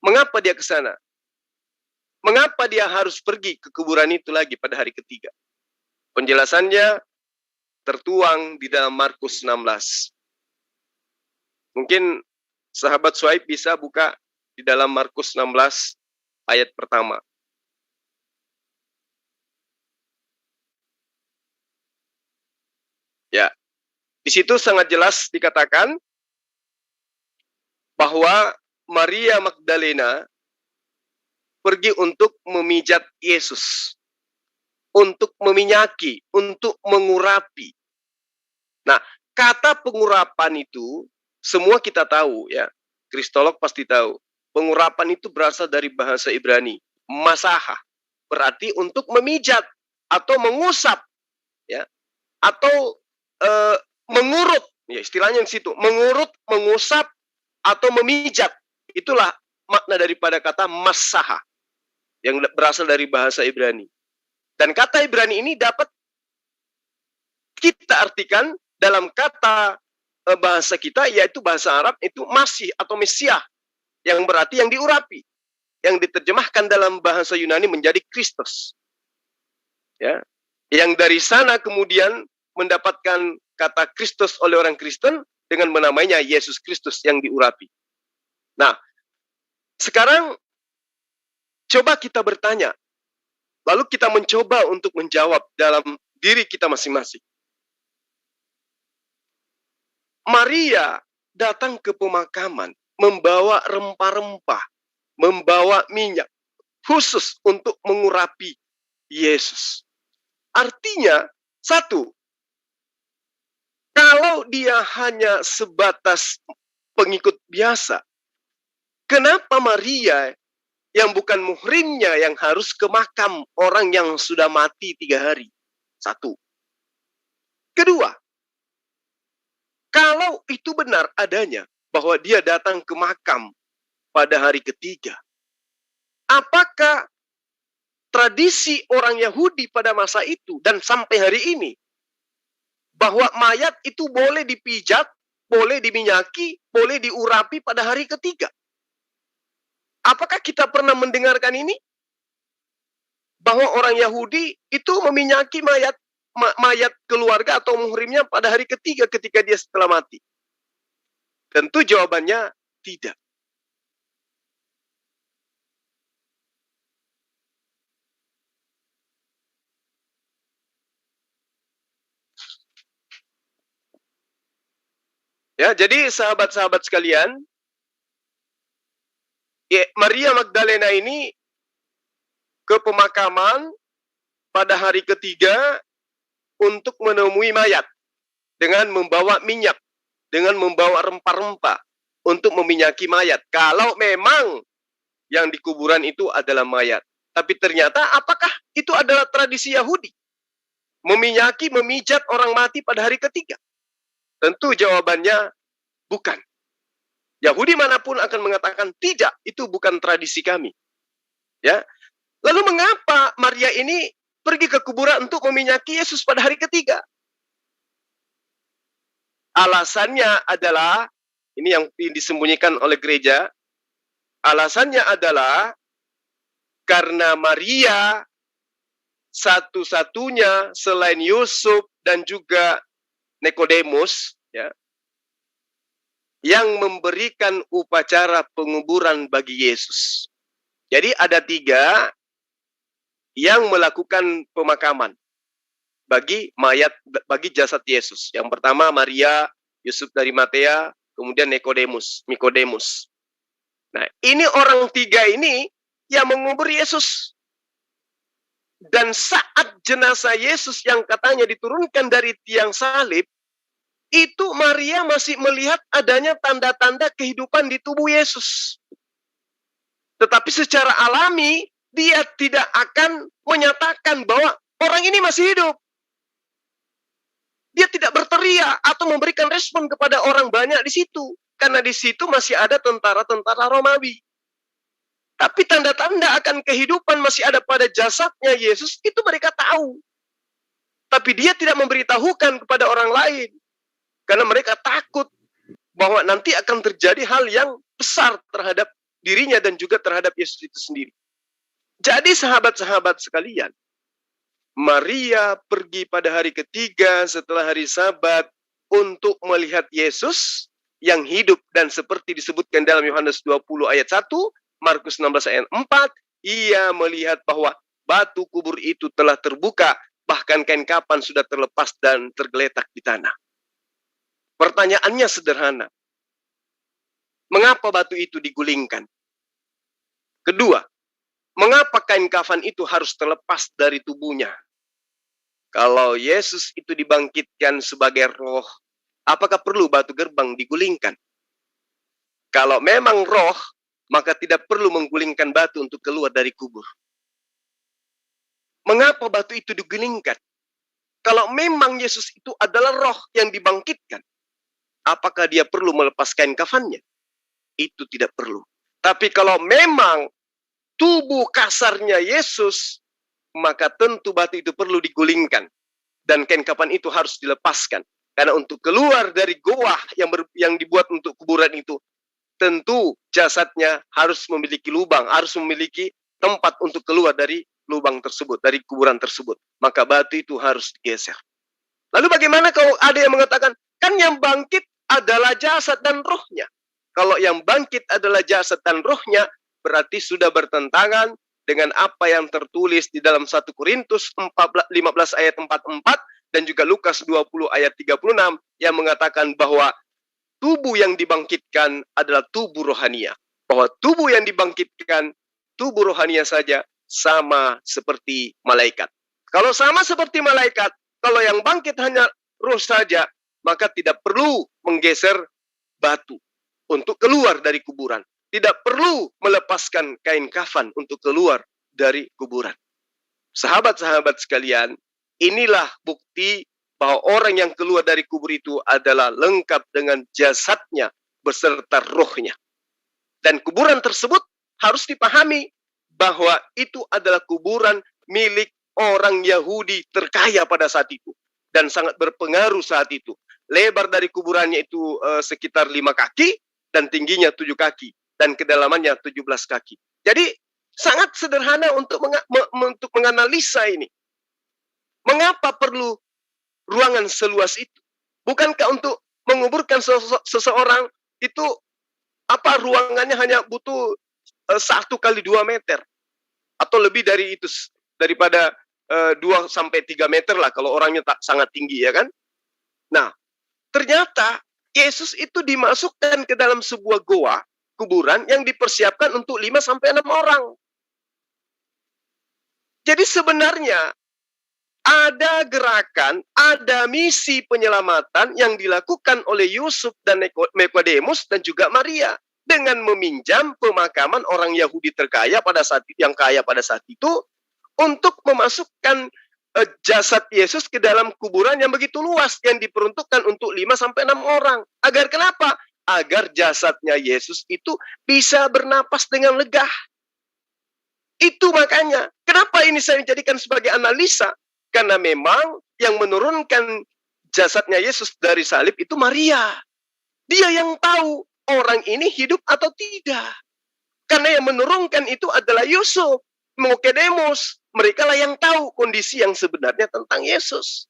mengapa dia ke sana? Mengapa dia harus pergi ke kuburan itu lagi pada hari ketiga? Penjelasannya tertuang di dalam Markus 16. Mungkin sahabat Suhaib bisa buka di dalam Markus 16 ayat pertama. Ya, di situ sangat jelas dikatakan bahwa Maria Magdalena pergi untuk memijat Yesus, untuk meminyaki, untuk mengurapi. Nah, kata pengurapan itu semua kita tahu ya. Kristolog pasti tahu. Pengurapan itu berasal dari bahasa Ibrani, masaha. Berarti untuk memijat atau mengusap ya. Atau mengurut, ya istilahnya di situ, mengurut, mengusap atau memijat. Itulah makna daripada kata masaha yang berasal dari bahasa Ibrani. Dan kata Ibrani ini dapat kita artikan dalam kata bahasa kita, yaitu bahasa Arab, itu masih atau mesiah, yang berarti yang diurapi, yang diterjemahkan dalam bahasa Yunani menjadi Kristus. Ya, yang dari sana kemudian mendapatkan kata Kristus oleh orang Kristen dengan menamainya Yesus Kristus yang diurapi. Nah, sekarang coba kita bertanya, lalu kita mencoba untuk menjawab dalam diri kita masing-masing. Maria datang ke pemakaman membawa rempah-rempah, membawa minyak khusus untuk mengurapi Yesus. Artinya, satu, kalau dia hanya sebatas pengikut biasa, kenapa Maria yang bukan muhrimnya yang harus ke makam orang yang sudah mati 3 hari? Satu. Kedua, kalau itu benar adanya, bahwa dia datang ke makam pada hari ketiga, apakah tradisi orang Yahudi pada masa itu dan sampai hari ini, bahwa mayat itu boleh dipijat, boleh diminyaki, boleh diurapi pada hari ketiga? Apakah kita pernah mendengarkan ini? Bahwa orang Yahudi itu meminyaki mayat keluarga atau muhrimnya pada hari ketiga ketika dia setelah mati? Tentu jawabannya tidak. Ya, jadi sahabat-sahabat sekalian, Maria Magdalena ini ke pemakaman pada hari ketiga untuk menemui mayat dengan membawa minyak, dengan membawa rempah-rempah untuk meminyaki mayat. Kalau memang yang di kuburan itu adalah mayat. Tapi ternyata apakah itu adalah tradisi Yahudi? Meminyaki, memijat orang mati pada hari ketiga? Tentu jawabannya bukan. Yahudi manapun akan mengatakan tidak, itu bukan tradisi kami. Ya. Lalu mengapa Maria ini pergi ke kuburan untuk meminyaki Yesus pada hari ketiga? Alasannya adalah, ini yang disembunyikan oleh gereja, alasannya adalah karena Maria satu-satunya selain Yusuf dan juga Nikodemus, ya, yang memberikan upacara penguburan bagi Yesus. Jadi ada 3 yang melakukan pemakaman bagi mayat, bagi jasad Yesus. Yang pertama Maria, Yusuf dari Matea, kemudian Nikodemus. Nah, ini orang tiga ini yang mengubur Yesus. Dan saat jenazah Yesus yang katanya diturunkan dari tiang salib, itu Maria masih melihat adanya tanda-tanda kehidupan di tubuh Yesus. Tetapi secara alami, dia tidak akan menyatakan bahwa orang ini masih hidup. Dia tidak berteriak atau memberikan respon kepada orang banyak di situ. Karena di situ masih ada tentara-tentara Romawi. Tapi tanda-tanda akan kehidupan masih ada pada jasadnya Yesus, itu mereka tahu. Tapi dia tidak memberitahukan kepada orang lain. Karena mereka takut bahwa nanti akan terjadi hal yang besar terhadap dirinya dan juga terhadap Yesus itu sendiri. Jadi sahabat-sahabat sekalian, Maria pergi pada hari ketiga setelah hari Sabat untuk melihat Yesus yang hidup, dan seperti disebutkan dalam Yohanes 20 ayat 1, Markus 16 ayat 4, ia melihat bahwa batu kubur itu telah terbuka, bahkan kain kafan sudah terlepas dan tergeletak di tanah. Pertanyaannya sederhana. Mengapa batu itu digulingkan? Kedua, mengapa kain kafan itu harus terlepas dari tubuhnya? Kalau Yesus itu dibangkitkan sebagai roh, apakah perlu batu gerbang digulingkan? Kalau memang roh, maka tidak perlu menggulingkan batu untuk keluar dari kubur. Mengapa batu itu digulingkan? Kalau memang Yesus itu adalah roh yang dibangkitkan, apakah dia perlu melepas kain kafannya? Itu tidak perlu. Tapi kalau memang tubuh kasarnya Yesus, maka tentu batu itu perlu digulingkan. Dan kain kafan itu harus dilepaskan. Karena untuk keluar dari goa yang dibuat untuk kuburan itu, tentu jasadnya harus memiliki lubang, harus memiliki tempat untuk keluar dari lubang tersebut, dari kuburan tersebut. Maka batu itu harus digeser. Lalu bagaimana kalau ada yang mengatakan, kan yang bangkit adalah jasad dan rohnya. Kalau yang bangkit adalah jasad dan rohnya, berarti sudah bertentangan dengan apa yang tertulis di dalam 1 Korintus 15 ayat 44 dan juga Lukas 20 ayat 36 yang mengatakan bahwa tubuh yang dibangkitkan adalah tubuh rohania. Bahwa tubuh yang dibangkitkan, tubuh rohania saja sama seperti malaikat. Kalau sama seperti malaikat, kalau yang bangkit hanya roh saja, maka tidak perlu menggeser batu untuk keluar dari kuburan. Tidak perlu melepaskan kain kafan untuk keluar dari kuburan. Sahabat-sahabat sekalian, inilah bukti bahwa orang yang keluar dari kubur itu adalah lengkap dengan jasadnya beserta rohnya. Dan kuburan tersebut harus dipahami bahwa itu adalah kuburan milik orang Yahudi terkaya pada saat itu. Dan sangat berpengaruh saat itu. Lebar dari kuburannya itu sekitar 5 kaki dan tingginya 7 kaki. Dan kedalamannya 17 kaki. Jadi sangat sederhana untuk menganalisa ini. Mengapa perlu ruangan seluas itu? Bukankah untuk menguburkan seseorang itu ruangannya hanya butuh 1 kali 2 meter atau lebih dari itu, daripada 2 sampai 3 meter lah kalau orangnya tak sangat tinggi, ya kan? Nah, ternyata Yesus itu dimasukkan ke dalam sebuah goa kuburan yang dipersiapkan untuk 5 sampai 6 orang. Jadi sebenarnya ada gerakan, ada misi penyelamatan yang dilakukan oleh Yusuf dan Nikodemus dan juga Maria dengan meminjam pemakaman orang Yahudi terkaya pada saat itu untuk memasukkan jasad Yesus ke dalam kuburan yang begitu luas yang diperuntukkan untuk 5 sampai 6 orang. Agar kenapa? Agar jasadnya Yesus itu bisa bernapas dengan lega. Itu makanya. Kenapa ini saya jadikan sebagai analisa? Karena memang yang menurunkan jasadnya Yesus dari salib itu Maria. Dia yang tahu orang ini hidup atau tidak. Karena yang menurunkan itu adalah Yusuf, Nikodemus. Mereka lah yang tahu kondisi yang sebenarnya tentang Yesus.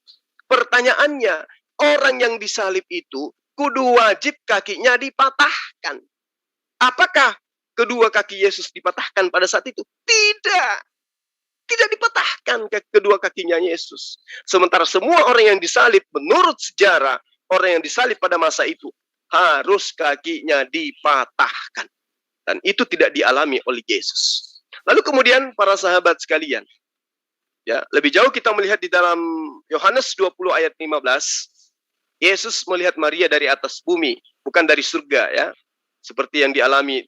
Pertanyaannya, orang yang disalib itu kudu wajib kakinya dipatahkan. Apakah kedua kaki Yesus dipatahkan pada saat itu? Tidak. Tidak dipatahkan kedua kakinya Yesus. Sementara semua orang yang disalib menurut sejarah, orang yang disalib pada masa itu harus kakinya dipatahkan. Dan itu tidak dialami oleh Yesus. Lalu kemudian para sahabat sekalian, ya, lebih jauh kita melihat di dalam Yohanes 20 ayat 15, Yesus melihat Maria dari atas bumi, bukan dari surga, ya. Seperti yang dialami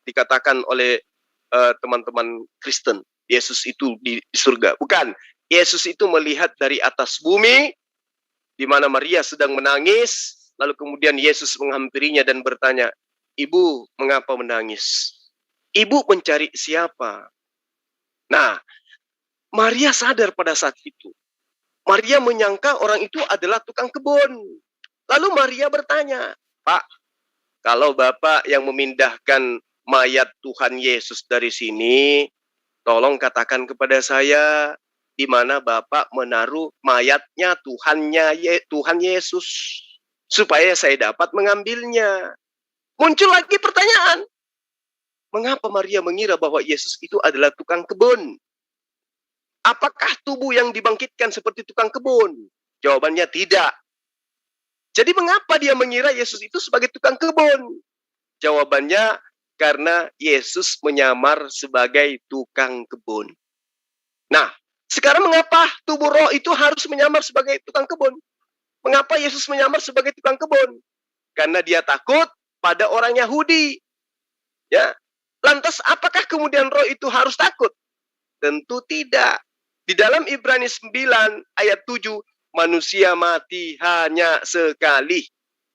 dikatakan oleh teman-teman Kristen, Yesus itu di surga. Bukan. Yesus itu melihat dari atas bumi, di mana Maria sedang menangis, lalu kemudian Yesus menghampirinya dan bertanya, "Ibu, mengapa menangis? Ibu mencari siapa?" Nah, Maria sadar pada saat itu. Maria menyangka orang itu adalah tukang kebun. Lalu Maria bertanya, "Pak, kalau Bapak yang memindahkan mayat Tuhan Yesus dari sini, tolong katakan kepada saya di mana Bapak menaruh mayatnya Tuhan Yesus, supaya saya dapat mengambilnya." Muncul lagi pertanyaan, mengapa Maria mengira bahwa Yesus itu adalah tukang kebun? Apakah tubuh yang dibangkitkan seperti tukang kebun? Jawabannya tidak. Jadi mengapa dia mengira Yesus itu sebagai tukang kebun? Jawabannya karena Yesus menyamar sebagai tukang kebun. Nah, sekarang mengapa tubuh roh itu harus menyamar sebagai tukang kebun? Mengapa Yesus menyamar sebagai tukang kebun? Karena dia takut pada orang Yahudi. Ya. Lantas apakah kemudian roh itu harus takut? Tentu tidak. Di dalam Ibrani 9 ayat 7, manusia mati hanya sekali.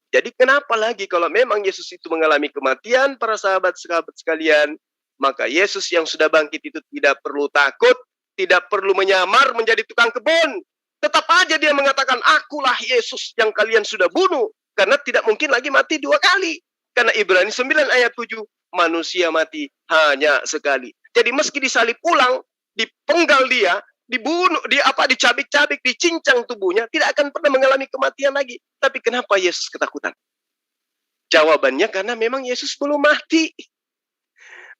Jadi kenapa lagi kalau memang Yesus itu mengalami kematian, para sahabat-sahabat sekalian, maka Yesus yang sudah bangkit itu tidak perlu takut, tidak perlu menyamar menjadi tukang kebun. Tetap aja dia mengatakan, "Akulah Yesus yang kalian sudah bunuh." Karena tidak mungkin lagi mati dua kali. Karena Ibrani 9 ayat 7, manusia mati hanya sekali. Jadi meski disalib ulang, dipenggal dia, dibunuh, dicabik-cabik, dicincang tubuhnya, tidak akan pernah mengalami kematian lagi. Tapi kenapa Yesus ketakutan? Jawabannya karena memang Yesus belum mati.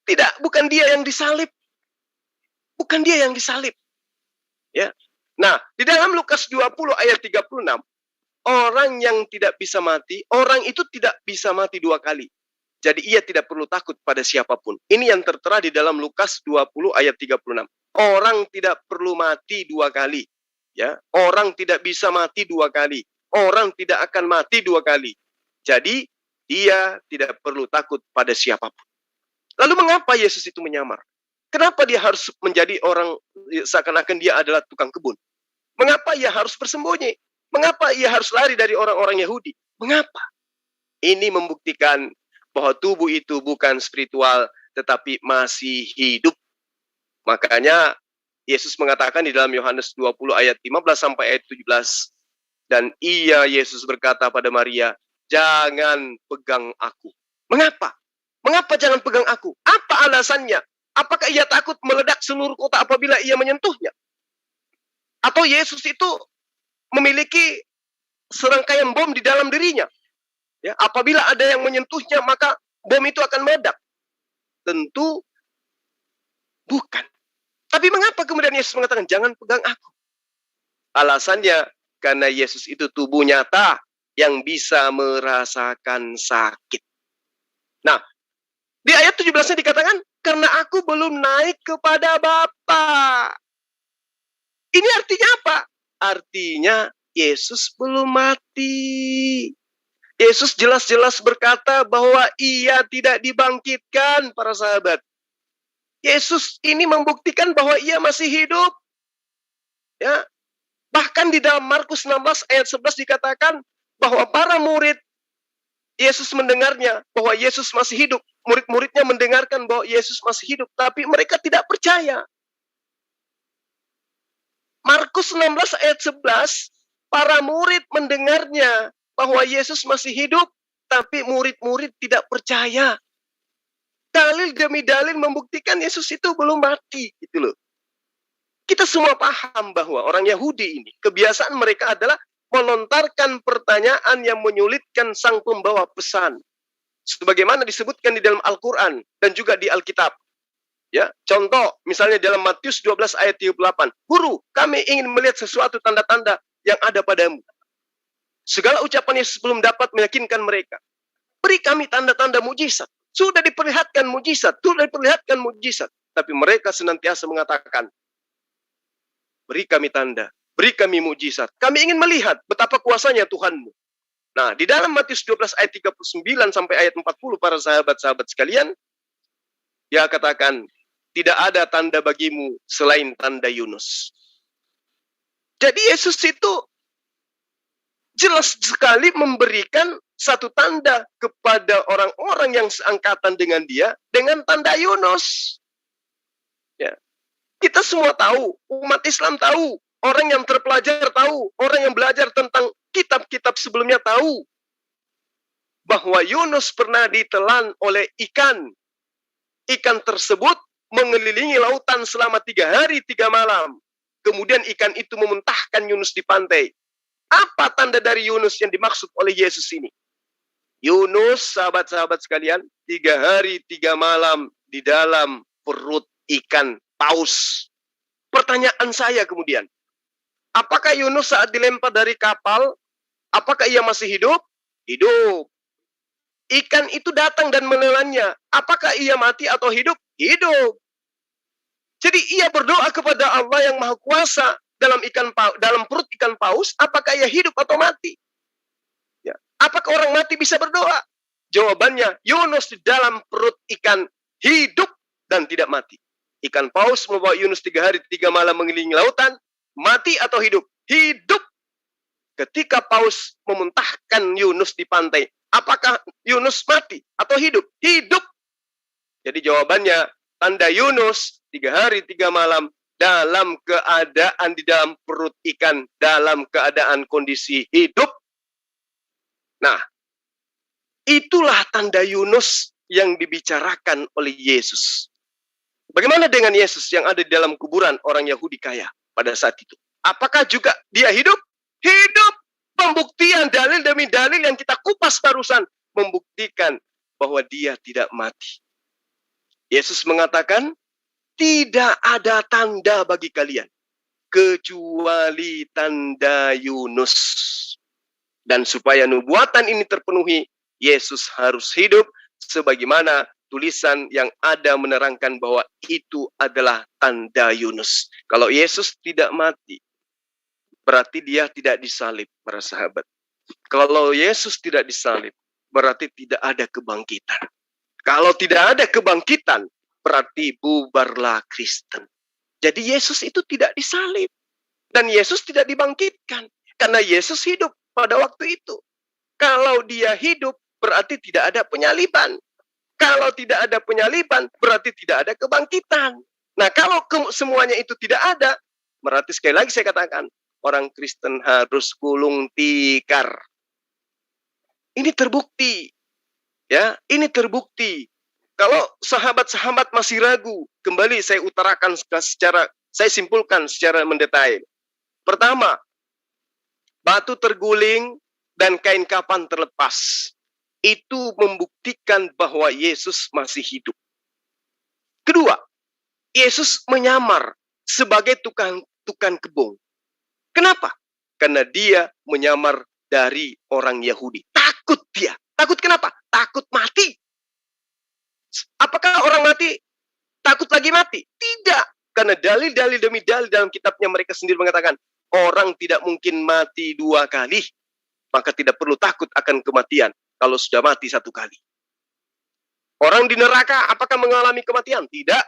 Tidak, bukan dia yang disalib. Bukan dia yang disalib. Ya. Nah, di dalam Lukas 20 ayat 36, orang yang tidak bisa mati, orang itu tidak bisa mati dua kali. Jadi ia tidak perlu takut pada siapapun. Ini yang tertera di dalam Lukas 20 ayat 36. Orang tidak perlu mati dua kali. Ya, orang tidak bisa mati dua kali. Orang tidak akan mati dua kali. Jadi dia tidak perlu takut pada siapapun. Lalu mengapa Yesus itu menyamar? Kenapa dia harus menjadi orang seakan-akan dia adalah tukang kebun? Mengapa ia harus bersembunyi? Mengapa ia harus lari dari orang-orang Yahudi? Mengapa? Ini membuktikan bahwa tubuh itu bukan spiritual, tetapi masih hidup. Makanya Yesus mengatakan di dalam Yohanes 20 ayat 15 sampai ayat 17, dan Yesus berkata pada Maria, "Jangan pegang aku." Mengapa? Mengapa jangan pegang aku? Apa alasannya? Apakah ia takut meledak seluruh kota apabila ia menyentuhnya? Atau Yesus itu memiliki serangkaian bom di dalam dirinya? Ya, apabila ada yang menyentuhnya, maka bom itu akan meledak. Tentu bukan. Tapi mengapa kemudian Yesus mengatakan, "Jangan pegang aku"? Alasannya, karena Yesus itu tubuh nyata yang bisa merasakan sakit. Nah, di ayat 17-nya dikatakan, "Karena aku belum naik kepada Bapa." Ini artinya apa? Artinya Yesus belum mati. Yesus jelas-jelas berkata bahwa ia tidak dibangkitkan, para sahabat. Yesus ini membuktikan bahwa ia masih hidup. Ya. Bahkan di dalam Markus 16 ayat 11 dikatakan bahwa para murid Yesus mendengarnya bahwa Yesus masih hidup. Murid-muridnya mendengarkan bahwa Yesus masih hidup, tapi mereka tidak percaya. Markus 16 ayat 11, para murid mendengarnya bahwa Yesus masih hidup, tapi murid-murid tidak percaya. Dalil demi dalil membuktikan Yesus itu belum mati, gitu loh. Kita semua paham bahwa orang Yahudi ini, kebiasaan mereka adalah melontarkan pertanyaan yang menyulitkan sang pembawa pesan. Sebagaimana disebutkan di dalam Al-Quran dan juga di Alkitab. Ya, contoh misalnya dalam Matius 12 ayat 38, "Guru, kami ingin melihat sesuatu tanda-tanda yang ada padamu." Segala ucapan Yesus belum dapat meyakinkan mereka. "Beri kami tanda-tanda mujizat." Sudah diperlihatkan mujizat, tapi mereka senantiasa mengatakan, beri kami tanda, beri kami mujizat. Kami ingin melihat betapa kuasanya Tuhanmu. Nah, di dalam Matius 12 ayat 39 sampai ayat 40, para sahabat-sahabat sekalian, dia katakan, tidak ada tanda bagimu selain tanda Yunus. Jadi Yesus itu jelas sekali memberikan satu tanda kepada orang-orang yang seangkatan dengan dia dengan tanda Yunus. Ya. Kita semua tahu, umat Islam tahu, orang yang terpelajar tahu, orang yang belajar tentang kitab-kitab sebelumnya tahu bahwa Yunus pernah ditelan oleh ikan. Ikan tersebut mengelilingi lautan selama 3 hari 3 malam. Kemudian ikan itu memuntahkan Yunus di pantai. Apa tanda dari Yunus yang dimaksud oleh Yesus ini? Yunus, sahabat-sahabat sekalian, 3 hari 3 malam di dalam perut ikan paus. Pertanyaan saya kemudian, apakah Yunus saat dilempar dari kapal, apakah ia masih hidup? Hidup. Ikan itu datang dan menelannya. Apakah ia mati atau hidup? Hidup. Jadi ia berdoa kepada Allah yang Maha Kuasa dalam perut ikan paus, apakah ia hidup atau mati? Ya. Apakah orang mati bisa berdoa? Jawabannya, Yunus di dalam perut ikan hidup dan tidak mati. Ikan paus membawa Yunus 3 hari 3 malam mengelilingi lautan, mati atau hidup? Hidup. Ketika paus memuntahkan Yunus di pantai, apakah Yunus mati atau hidup? Hidup. Jadi jawabannya, tanda Yunus 3 hari 3 malam dalam keadaan di dalam perut ikan, dalam keadaan kondisi hidup. Nah, itulah tanda Yunus yang dibicarakan oleh Yesus. Bagaimana dengan Yesus yang ada di dalam kuburan orang Yahudi kaya pada saat itu? Apakah juga dia hidup? Hidup. Pembuktian dalil demi dalil yang kita kupas barusan membuktikan bahwa dia tidak mati. Yesus mengatakan, tidak ada tanda bagi kalian kecuali tanda Yunus. Dan supaya nubuatan ini terpenuhi, Yesus harus hidup sebagaimana tulisan yang ada menerangkan bahwa itu adalah tanda Yunus. Kalau Yesus tidak mati, berarti dia tidak disalib, para sahabat. Kalau Yesus tidak disalib, berarti tidak ada kebangkitan. Kalau tidak ada kebangkitan, berarti bubarlah Kristen. Jadi Yesus itu tidak disalib. Dan Yesus tidak dibangkitkan. Karena Yesus hidup pada waktu itu. Kalau dia hidup, berarti tidak ada penyaliban. Kalau tidak ada penyaliban, berarti tidak ada kebangkitan. Nah, kalau semuanya itu tidak ada, berarti sekali lagi saya katakan, orang Kristen harus gulung tikar. Ini terbukti. Ya, ini terbukti. Kalau sahabat-sahabat masih ragu, kembali saya utarakan saya simpulkan secara mendetail. Pertama, batu terguling dan kain kafan terlepas. Itu membuktikan bahwa Yesus masih hidup. Kedua, Yesus menyamar sebagai tukang kebun. Kenapa? Karena dia menyamar dari orang Yahudi. Takut dia. Takut kenapa? Takut mati. Apakah orang mati takut lagi mati? Tidak. Karena dalil-dalil demi dalil dalam kitabnya mereka sendiri mengatakan, orang tidak mungkin mati 2 kali. Maka tidak perlu takut akan kematian kalau sudah mati 1 kali. Orang di neraka apakah mengalami kematian? Tidak.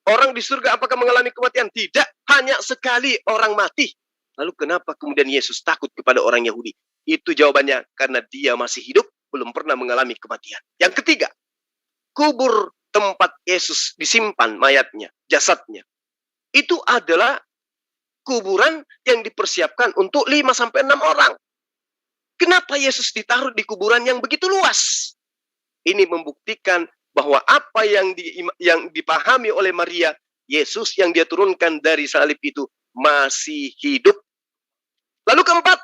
Orang di surga apakah mengalami kematian? Tidak. Hanya sekali orang mati. Lalu kenapa kemudian Yesus takut kepada orang Yahudi? Itu jawabannya, karena dia masih hidup, belum pernah mengalami kematian. Yang ketiga, kubur tempat Yesus disimpan mayatnya, jasadnya. Itu adalah kuburan yang dipersiapkan untuk 5-6 orang. Kenapa Yesus ditaruh di kuburan yang begitu luas? Ini membuktikan bahwa apa yang dipahami oleh Maria, Yesus yang dia turunkan dari salib itu masih hidup. Lalu keempat,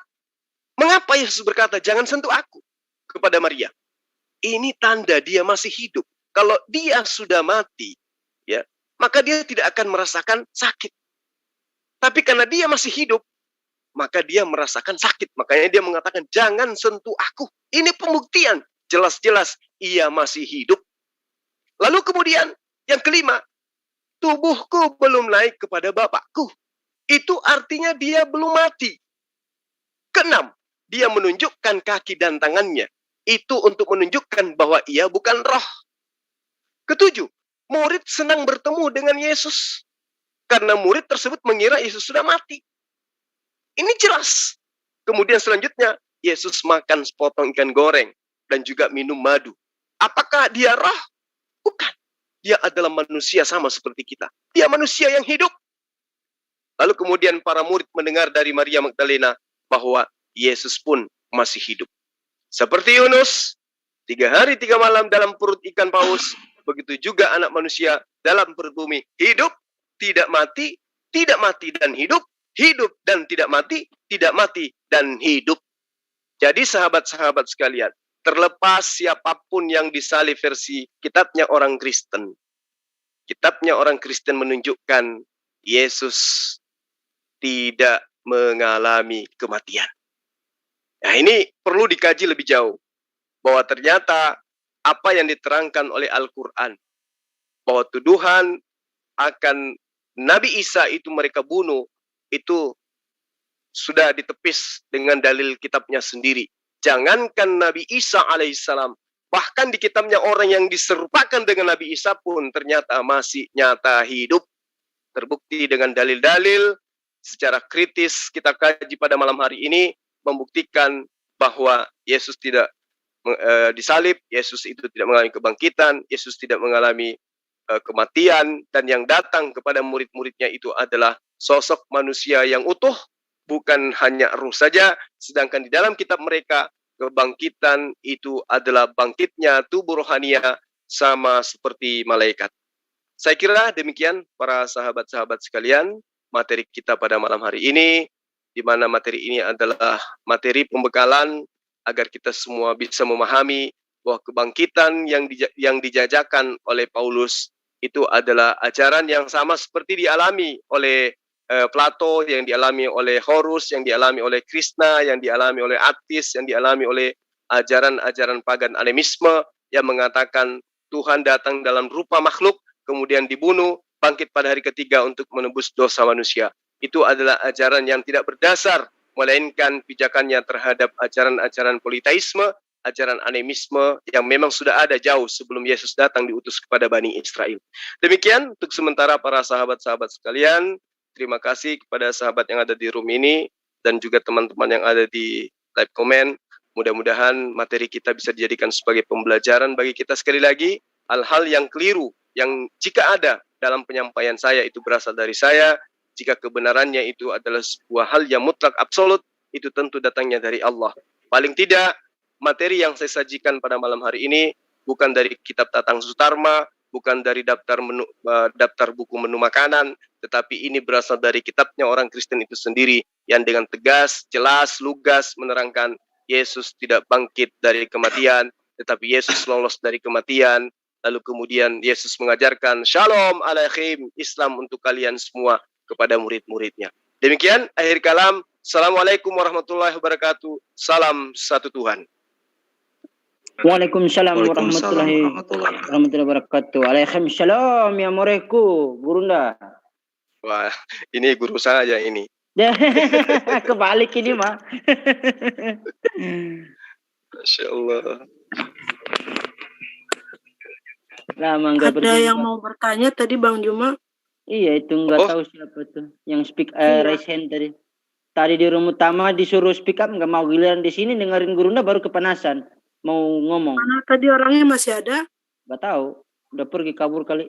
mengapa Yesus berkata, jangan sentuh aku kepada Maria? Ini tanda dia masih hidup. Kalau dia sudah mati, ya, maka dia tidak akan merasakan sakit. Tapi karena dia masih hidup, maka dia merasakan sakit. Makanya dia mengatakan, jangan sentuh aku. Ini pembuktian. Jelas-jelas ia masih hidup. Lalu kemudian yang kelima, tubuhku belum naik kepada Bapakku. Itu artinya dia belum mati. Keenam, dia menunjukkan kaki dan tangannya. Itu untuk menunjukkan bahwa ia bukan roh. Ketujuh, murid senang bertemu dengan Yesus. Karena murid tersebut mengira Yesus sudah mati. Ini jelas. Kemudian selanjutnya, Yesus makan sepotong ikan goreng dan juga minum madu. Apakah dia roh? Bukan. Dia adalah manusia sama seperti kita. Dia manusia yang hidup. Lalu kemudian para murid mendengar dari Maria Magdalena bahwa Yesus pun masih hidup. Seperti Yunus, 3 hari 3 malam dalam perut ikan paus, begitu juga anak manusia dalam perut bumi. Hidup, tidak mati dan hidup, hidup dan tidak mati dan hidup. Jadi sahabat-sahabat sekalian, terlepas siapapun yang disalib versi kitabnya orang Kristen. Kitabnya orang Kristen menunjukkan Yesus tidak mengalami kematian. Nah, ini perlu dikaji lebih jauh. Bahwa ternyata apa yang diterangkan oleh Al-Quran, bahwa tuduhan akan Nabi Isa itu mereka bunuh, itu sudah ditepis dengan dalil kitabnya sendiri. Jangankan Nabi Isa alaihissalam, bahkan di kitabnya orang yang diserupakan dengan Nabi Isa pun ternyata masih nyata hidup. Terbukti dengan dalil-dalil secara kritis kita kaji pada malam hari ini, membuktikan bahwa Yesus tidak disalib, Yesus itu tidak mengalami kebangkitan, Yesus tidak mengalami kematian, dan yang datang kepada murid-muridnya itu adalah sosok manusia yang utuh, bukan hanya ruh saja, sedangkan di dalam kitab mereka, kebangkitan itu adalah bangkitnya tubuh rohania sama seperti malaikat. Saya kira demikian para sahabat-sahabat sekalian, materi kita pada malam hari ini, di mana materi ini adalah materi pembekalan agar kita semua bisa memahami bahwa kebangkitan yang dijajakan oleh Paulus itu adalah ajaran yang sama seperti dialami oleh Plato, yang dialami oleh Horus, yang dialami oleh Krishna, yang dialami oleh Atis, yang dialami oleh ajaran-ajaran pagan animisme yang mengatakan Tuhan datang dalam rupa makhluk, kemudian dibunuh, bangkit pada hari ketiga untuk menebus dosa manusia. Itu adalah ajaran yang tidak berdasar, melainkan pijakannya terhadap ajaran-ajaran politeisme, ajaran animisme yang memang sudah ada jauh sebelum Yesus datang diutus kepada Bani Israel. Demikian untuk sementara para sahabat-sahabat sekalian. Terima kasih kepada sahabat yang ada di room ini dan juga teman-teman yang ada di live comment. Mudah-mudahan materi kita bisa dijadikan sebagai pembelajaran bagi kita. Sekali lagi, hal-hal yang keliru yang jika ada dalam penyampaian saya itu berasal dari saya. Jika kebenarannya itu adalah sebuah hal yang mutlak absolut, itu tentu datangnya dari Allah. Paling tidak, materi yang saya sajikan pada malam hari ini bukan dari kitab Tatang Sutarma, bukan dari daftar buku menu makanan, tetapi ini berasal dari kitabnya orang Kristen itu sendiri yang dengan tegas, jelas, lugas menerangkan Yesus tidak bangkit dari kematian, tetapi Yesus lolos dari kematian. Lalu kemudian Yesus mengajarkan Shalom Aleichem, Islam untuk kalian semua, kepada murid-muridnya. Demikian akhir kalam. Assalamualaikum warahmatullahi wabarakatuh. Salam satu Tuhan. Waalaikumsalam warahmatullahi wabarakatuh. Waalaikumsalam ya mureku, Gurunda. Wah, ini guru saya ini. Kebalik ini mah. Masya Allah. Lama ada yang mau bertanya tadi Bang Juma? Iya, itu nggak tahu siapa tuh yang speak raise hand tadi. Tadi di room utama disuruh speak up, nggak mau, giliran di sini dengerin Gurunda baru kepanasan mau ngomong. Mana tadi orangnya masih ada? Nggak tahu, udah pergi kabur kali.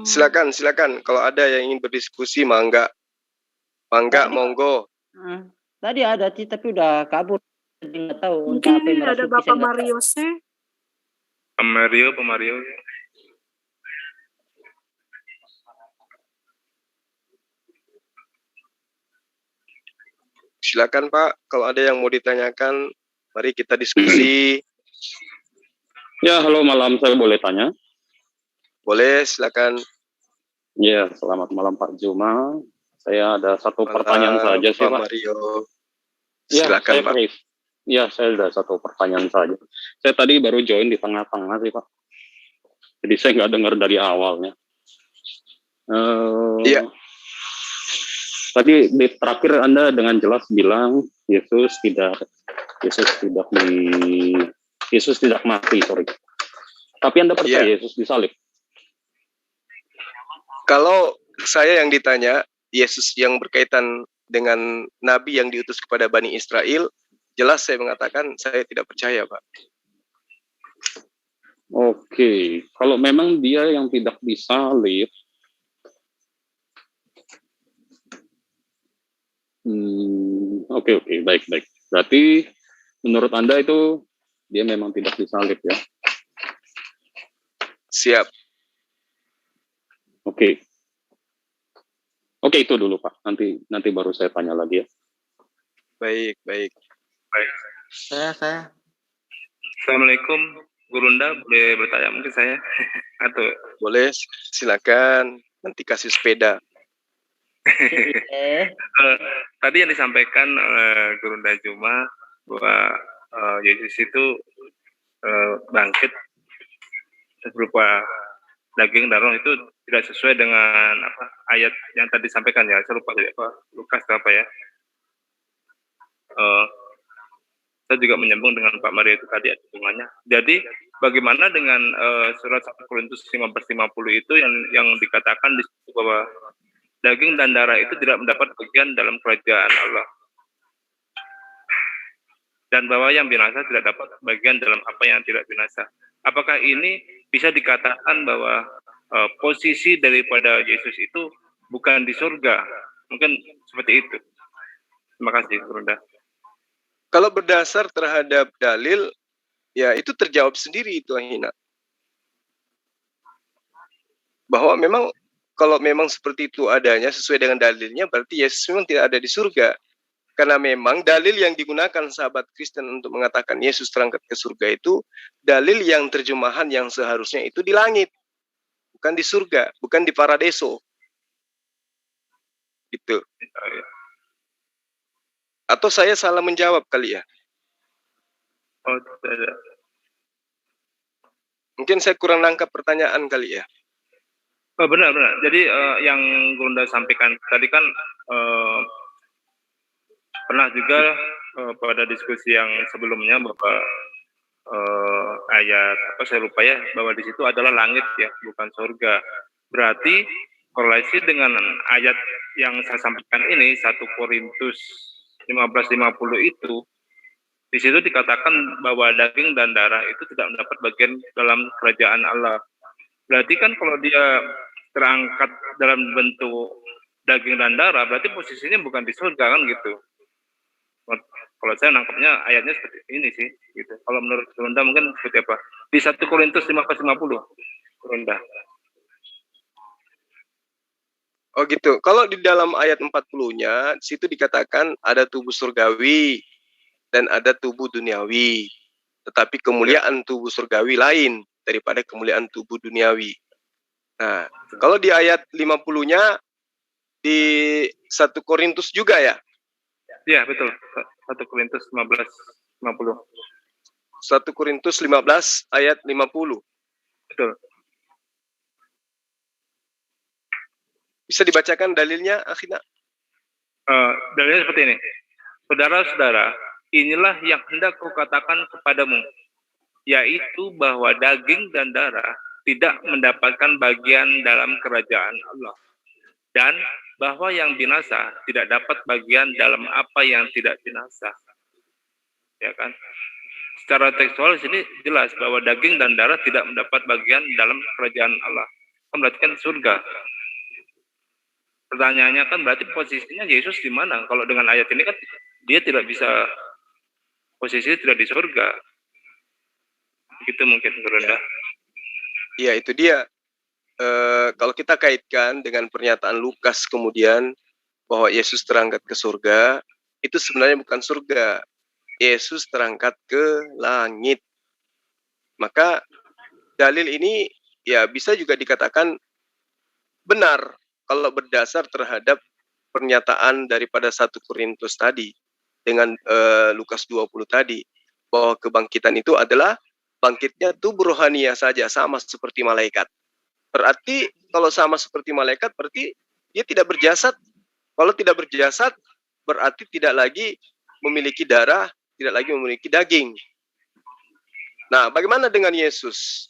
Silakan kalau ada yang ingin berdiskusi mangga monggo. Tadi ada sih tapi udah kabur, jadi nggak tahu. Mungkin ada Bapak Mario sih. Pemario. Silakan Pak, kalau ada yang mau ditanyakan, mari kita diskusi. Ya, halo malam, saya boleh tanya? Boleh, silakan. Ya, selamat malam Pak Juma. Saya ada satu pertanyaan saja sih Pak. Mario. Silakan ya, Pak. Ya, saya ada satu pertanyaan saja. Saya tadi baru join di tengah-tengah sih Pak. Jadi saya nggak dengar dari awalnya. Iya. Tadi di terakhir Anda dengan jelas bilang Yesus tidak mati, sorry. Tapi Anda percaya Yesus disalib? Kalau saya yang ditanya, Yesus yang berkaitan dengan Nabi yang diutus kepada Bani Israel, jelas saya mengatakan saya tidak percaya, Pak. Oke, kalau memang dia yang tidak disalib, oke, baik. Berarti menurut Anda itu dia memang tidak disalib ya? Siap. Oke, itu dulu Pak. Nanti baru saya tanya lagi ya. Baik. Saya. Assalamualaikum, Gurunda, boleh bertanya mungkin saya? Atau boleh, silakan. Nanti kasih sepeda. Tadi yang disampaikan Gurunda Juma bahwa Yesus itu bangkit berupa daging dan roh, itu tidak sesuai dengan ayat yang tadi disampaikan ya. Saya lupa tadi Lukas atau apa ya. Saya juga menyambung dengan Pak Maria itu tadi ada hubungannya. Jadi bagaimana dengan surat 1 Korintus 15:50 itu yang dikatakan di situ bahwa daging dan darah itu tidak mendapat bagian dalam kerajaan Allah. Dan bahwa yang binasa tidak dapat bagian dalam apa yang tidak binasa. Apakah ini bisa dikatakan bahwa posisi daripada Yesus itu bukan di surga? Mungkin seperti itu. Terima kasih, Gurunda. Kalau berdasar terhadap dalil, ya itu terjawab sendiri itu, Ahina. Bahwa memang kalau memang seperti itu adanya sesuai dengan dalilnya, berarti Yesus memang tidak ada di surga. Karena memang dalil yang digunakan sahabat Kristen untuk mengatakan Yesus terangkat ke surga itu dalil yang terjemahan yang seharusnya itu di langit, bukan di surga, bukan di paradiso. Gitu. Atau saya salah menjawab kali ya? Oh, tidak. Mungkin saya kurang nangkap pertanyaan kali ya? Oh, benar. Jadi yang Gurunda sampaikan tadi kan pernah juga pada diskusi yang sebelumnya bahwa ayat saya lupa ya, bahwa di situ adalah langit ya, bukan surga. Berarti korelasi dengan ayat yang saya sampaikan ini 1 Korintus 15:50 itu, di situ dikatakan bahwa daging dan darah itu tidak mendapat bagian dalam kerajaan Allah. Berarti kan kalau dia terangkat dalam bentuk daging dan darah, berarti posisinya bukan di surga kan gitu. Kalau saya nangkapnya ayatnya seperti ini sih, gitu. Kalau menurut Gurunda mungkin seperti apa? Di 1 Korintus 15:50, Gurunda. Oh gitu. Kalau di dalam ayat 40-nya, situ dikatakan ada tubuh surgawi dan ada tubuh duniawi. Tetapi kemuliaan tubuh surgawi lain daripada kemuliaan tubuh duniawi. Nah, kalau di ayat 50-nya di 1 Korintus juga ya? Iya, betul. 1 Korintus 15:50. 1 Korintus 15 ayat 50. Betul. Bisa dibacakan dalilnya, Akhina? Dalilnya seperti ini. Saudara-saudara, inilah yang hendak kukatakan kepadamu, yaitu bahwa daging dan darah tidak mendapatkan bagian dalam kerajaan Allah. Dan bahwa yang binasa tidak dapat bagian dalam apa yang tidak binasa. Ya kan? Secara tekstual di sini jelas bahwa daging dan darah tidak mendapat bagian dalam kerajaan Allah. Kan berarti kan surga. Pertanyaannya kan berarti posisinya Yesus di mana? Kalau dengan ayat ini kan dia tidak bisa, posisinya tidak di surga. Itu mungkin Gurunda. Iya, itu dia. Kalau kita kaitkan dengan pernyataan Lukas kemudian bahwa Yesus terangkat ke surga, itu sebenarnya bukan surga. Yesus terangkat ke langit. Maka dalil ini ya bisa juga dikatakan benar kalau berdasar terhadap pernyataan daripada 1 Korintus tadi dengan Lukas 20 tadi, bahwa kebangkitan itu adalah bangkitnya tubuh rohania saja, sama seperti malaikat. Berarti kalau sama seperti malaikat, berarti dia tidak berjasad. Kalau tidak berjasad, berarti tidak lagi memiliki darah, tidak lagi memiliki daging. Nah, bagaimana dengan Yesus?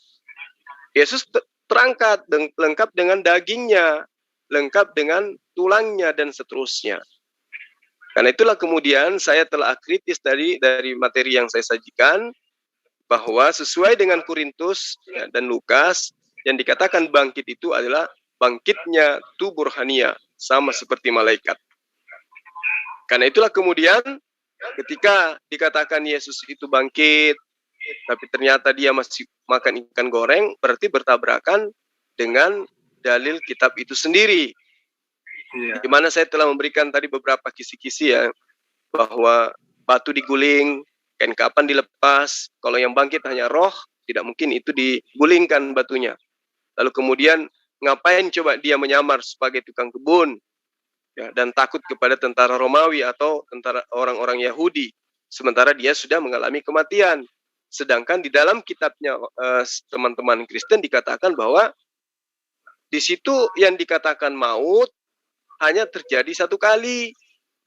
Yesus terangkat, lengkap dengan dagingnya, lengkap dengan tulangnya, dan seterusnya. Karena itulah kemudian saya telah kritis dari materi yang saya sajikan, bahwa sesuai dengan Korintus dan Lukas, yang dikatakan bangkit itu adalah bangkitnya tubuh rohania, sama seperti malaikat. Karena itulah kemudian ketika dikatakan Yesus itu bangkit, tapi ternyata dia masih makan ikan goreng, berarti bertabrakan dengan dalil kitab itu sendiri. Di mana saya telah memberikan tadi beberapa kisi-kisi ya, bahwa batu diguling, kain kapan dilepas, kalau yang bangkit hanya roh, tidak mungkin itu digulingkan batunya. Lalu kemudian ngapain coba dia menyamar sebagai tukang kebun, ya, dan takut kepada tentara Romawi atau tentara orang-orang Yahudi, sementara dia sudah mengalami kematian. Sedangkan di dalam kitabnya teman-teman Kristen dikatakan bahwa di situ yang dikatakan maut hanya terjadi satu kali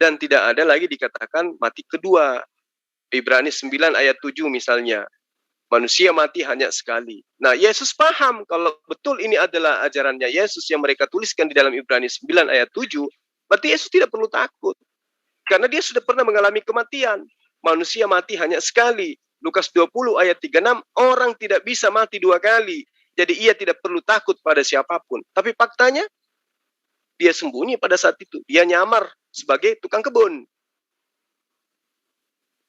dan tidak ada lagi dikatakan mati kedua. Ibrani 9 ayat 7 misalnya. Manusia mati hanya sekali. Nah, Yesus paham kalau betul ini adalah ajarannya Yesus yang mereka tuliskan di dalam Ibrani 9 ayat 7, berarti Yesus tidak perlu takut. Karena dia sudah pernah mengalami kematian. Manusia mati hanya sekali. Lukas 20 ayat 36, orang tidak bisa mati dua kali. Jadi ia tidak perlu takut pada siapapun. Tapi faktanya, dia sembunyi pada saat itu. Dia nyamar sebagai tukang kebun.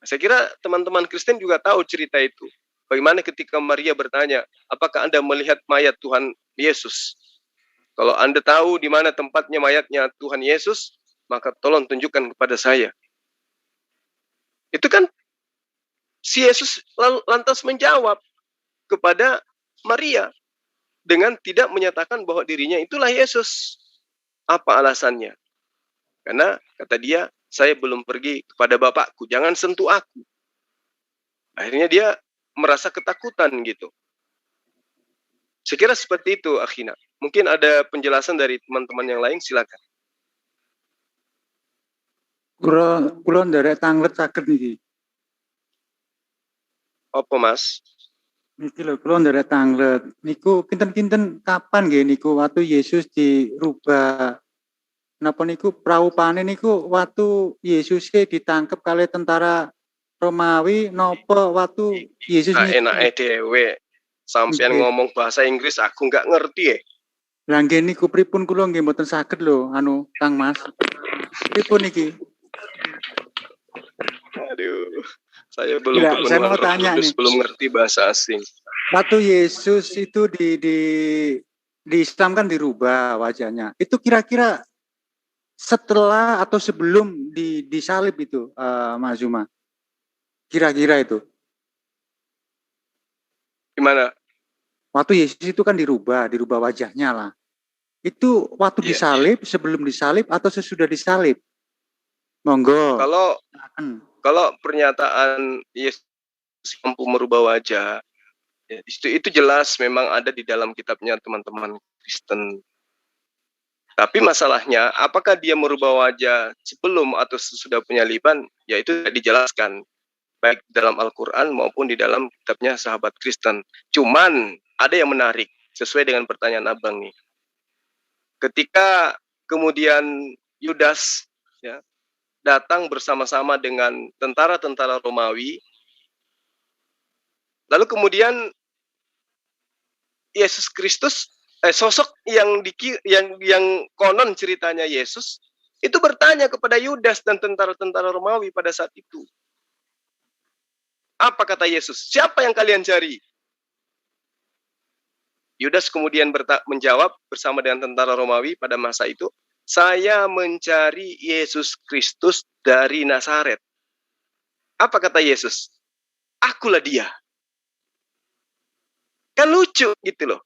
Saya kira teman-teman Kristen juga tahu cerita itu. Bagaimana ketika Maria bertanya, apakah Anda melihat mayat Tuhan Yesus? Kalau Anda tahu di mana tempatnya mayatnya Tuhan Yesus, maka tolong tunjukkan kepada saya. Itu kan si Yesus lantas menjawab kepada Maria dengan tidak menyatakan bahwa dirinya itulah Yesus. Apa alasannya? Karena kata dia, saya belum pergi kepada Bapakku, jangan sentuh aku. Akhirnya dia merasa ketakutan gitu. Saya kira seperti itu, Akhina. Mungkin ada penjelasan dari teman-teman yang lain, silakan. Kulon dari tanglet sakit nih. Apa Mas? Niki lho, kulon dari tanglet. Niku kinten-kinten kapan nggih niku waktu Yesus dirubah? Napa niku praupane niku waktu Yesus ditangkap kali tentara Romawi nopo waktu Yesus enake dhewe. Sampeyan ngomong bahasa Inggris aku nggak ngerti ya. Lah nggih niku pripun kula nggih mboten saged lho anu Kang Mas. Pripun niki? Aduh, saya belum belum ngerti bahasa asing. Waktu Yesus itu di Islam kan dirubah wajahnya. Itu kira-kira setelah atau sebelum disalib itu, Mas Zuma? Kira-kira itu? Gimana? Waktu Yesus itu kan dirubah wajahnya lah. Itu waktu disalib, sebelum disalib atau sesudah disalib? Monggo. Kalau pernyataan Yesus mampu merubah wajah, ya, itu jelas memang ada di dalam kitabnya teman-teman Kristen. Tapi masalahnya, apakah dia merubah wajah sebelum atau sesudah penyaliban? Ya itu tidak dijelaskan, baik dalam Al-Quran maupun di dalam kitabnya sahabat Kristen. Cuman ada yang menarik sesuai dengan pertanyaan Abang nih. Ketika kemudian Yudas ya, datang bersama-sama dengan tentara-tentara Romawi, lalu kemudian Yesus Kristus, sosok yang konon ceritanya Yesus itu bertanya kepada Yudas dan tentara-tentara Romawi pada saat itu. Apa kata Yesus? Siapa yang kalian cari? Yudas kemudian menjawab bersama dengan tentara Romawi pada masa itu, saya mencari Yesus Kristus dari Nazaret. Apa kata Yesus? Akulah dia. Kan lucu gitu loh.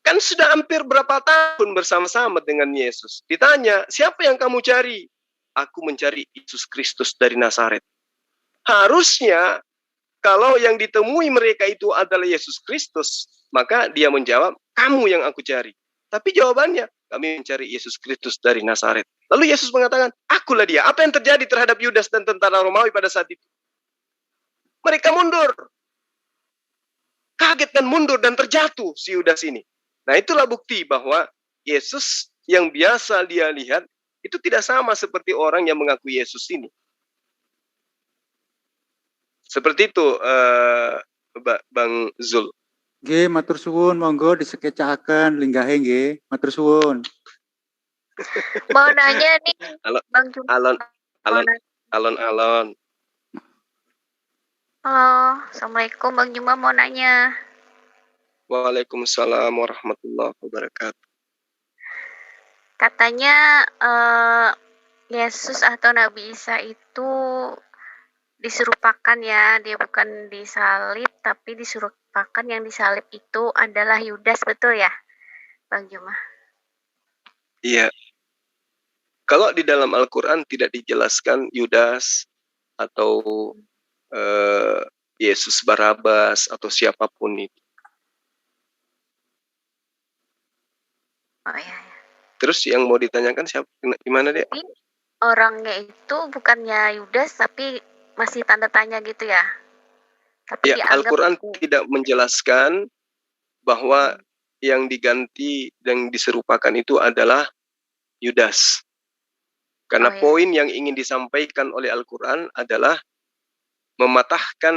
Kan sudah hampir berapa tahun bersama-sama dengan Yesus. Ditanya, siapa yang kamu cari? Aku mencari Yesus Kristus dari Nazaret. Harusnya kalau yang ditemui mereka itu adalah Yesus Kristus, maka dia menjawab, kamu yang aku cari. Tapi jawabannya, kami mencari Yesus Kristus dari Nazaret. Lalu Yesus mengatakan, akulah dia. Apa yang terjadi terhadap Yudas dan tentara Romawi pada saat itu? Mereka mundur. Kaget dan mundur dan terjatuh si Yudas ini. Nah, itulah bukti bahwa Yesus yang biasa dia lihat itu tidak sama seperti orang yang mengaku Yesus ini. Seperti itu, Bang Zul. Nggih, matur suwun, monggo disekecaken linggahe nggih. Matur suwun. Mau nanya nih, Bang Juma. Alon. Halo, Assalamualaikum Bang Juma, mau nanya. Waalaikumsalam warahmatullahi wabarakatuh. Katanya Yesus atau Nabi Isa itu diserupakan ya, dia bukan disalib tapi diserupakan, yang disalib itu adalah Yudas, betul ya Bang Juma? Iya. Kalau di dalam Al-Quran tidak dijelaskan Yudas atau Yesus Barabas atau siapapun itu. Oh iya. Terus yang mau ditanyakan siapa? Gimana dia? Orangnya itu bukannya Yudas tapi masih tanda tanya gitu ya? Tapi ya, Al-Quran tidak menjelaskan bahwa yang diganti dan diserupakan itu adalah Yudas. Karena poin yang ingin disampaikan oleh Al-Quran adalah mematahkan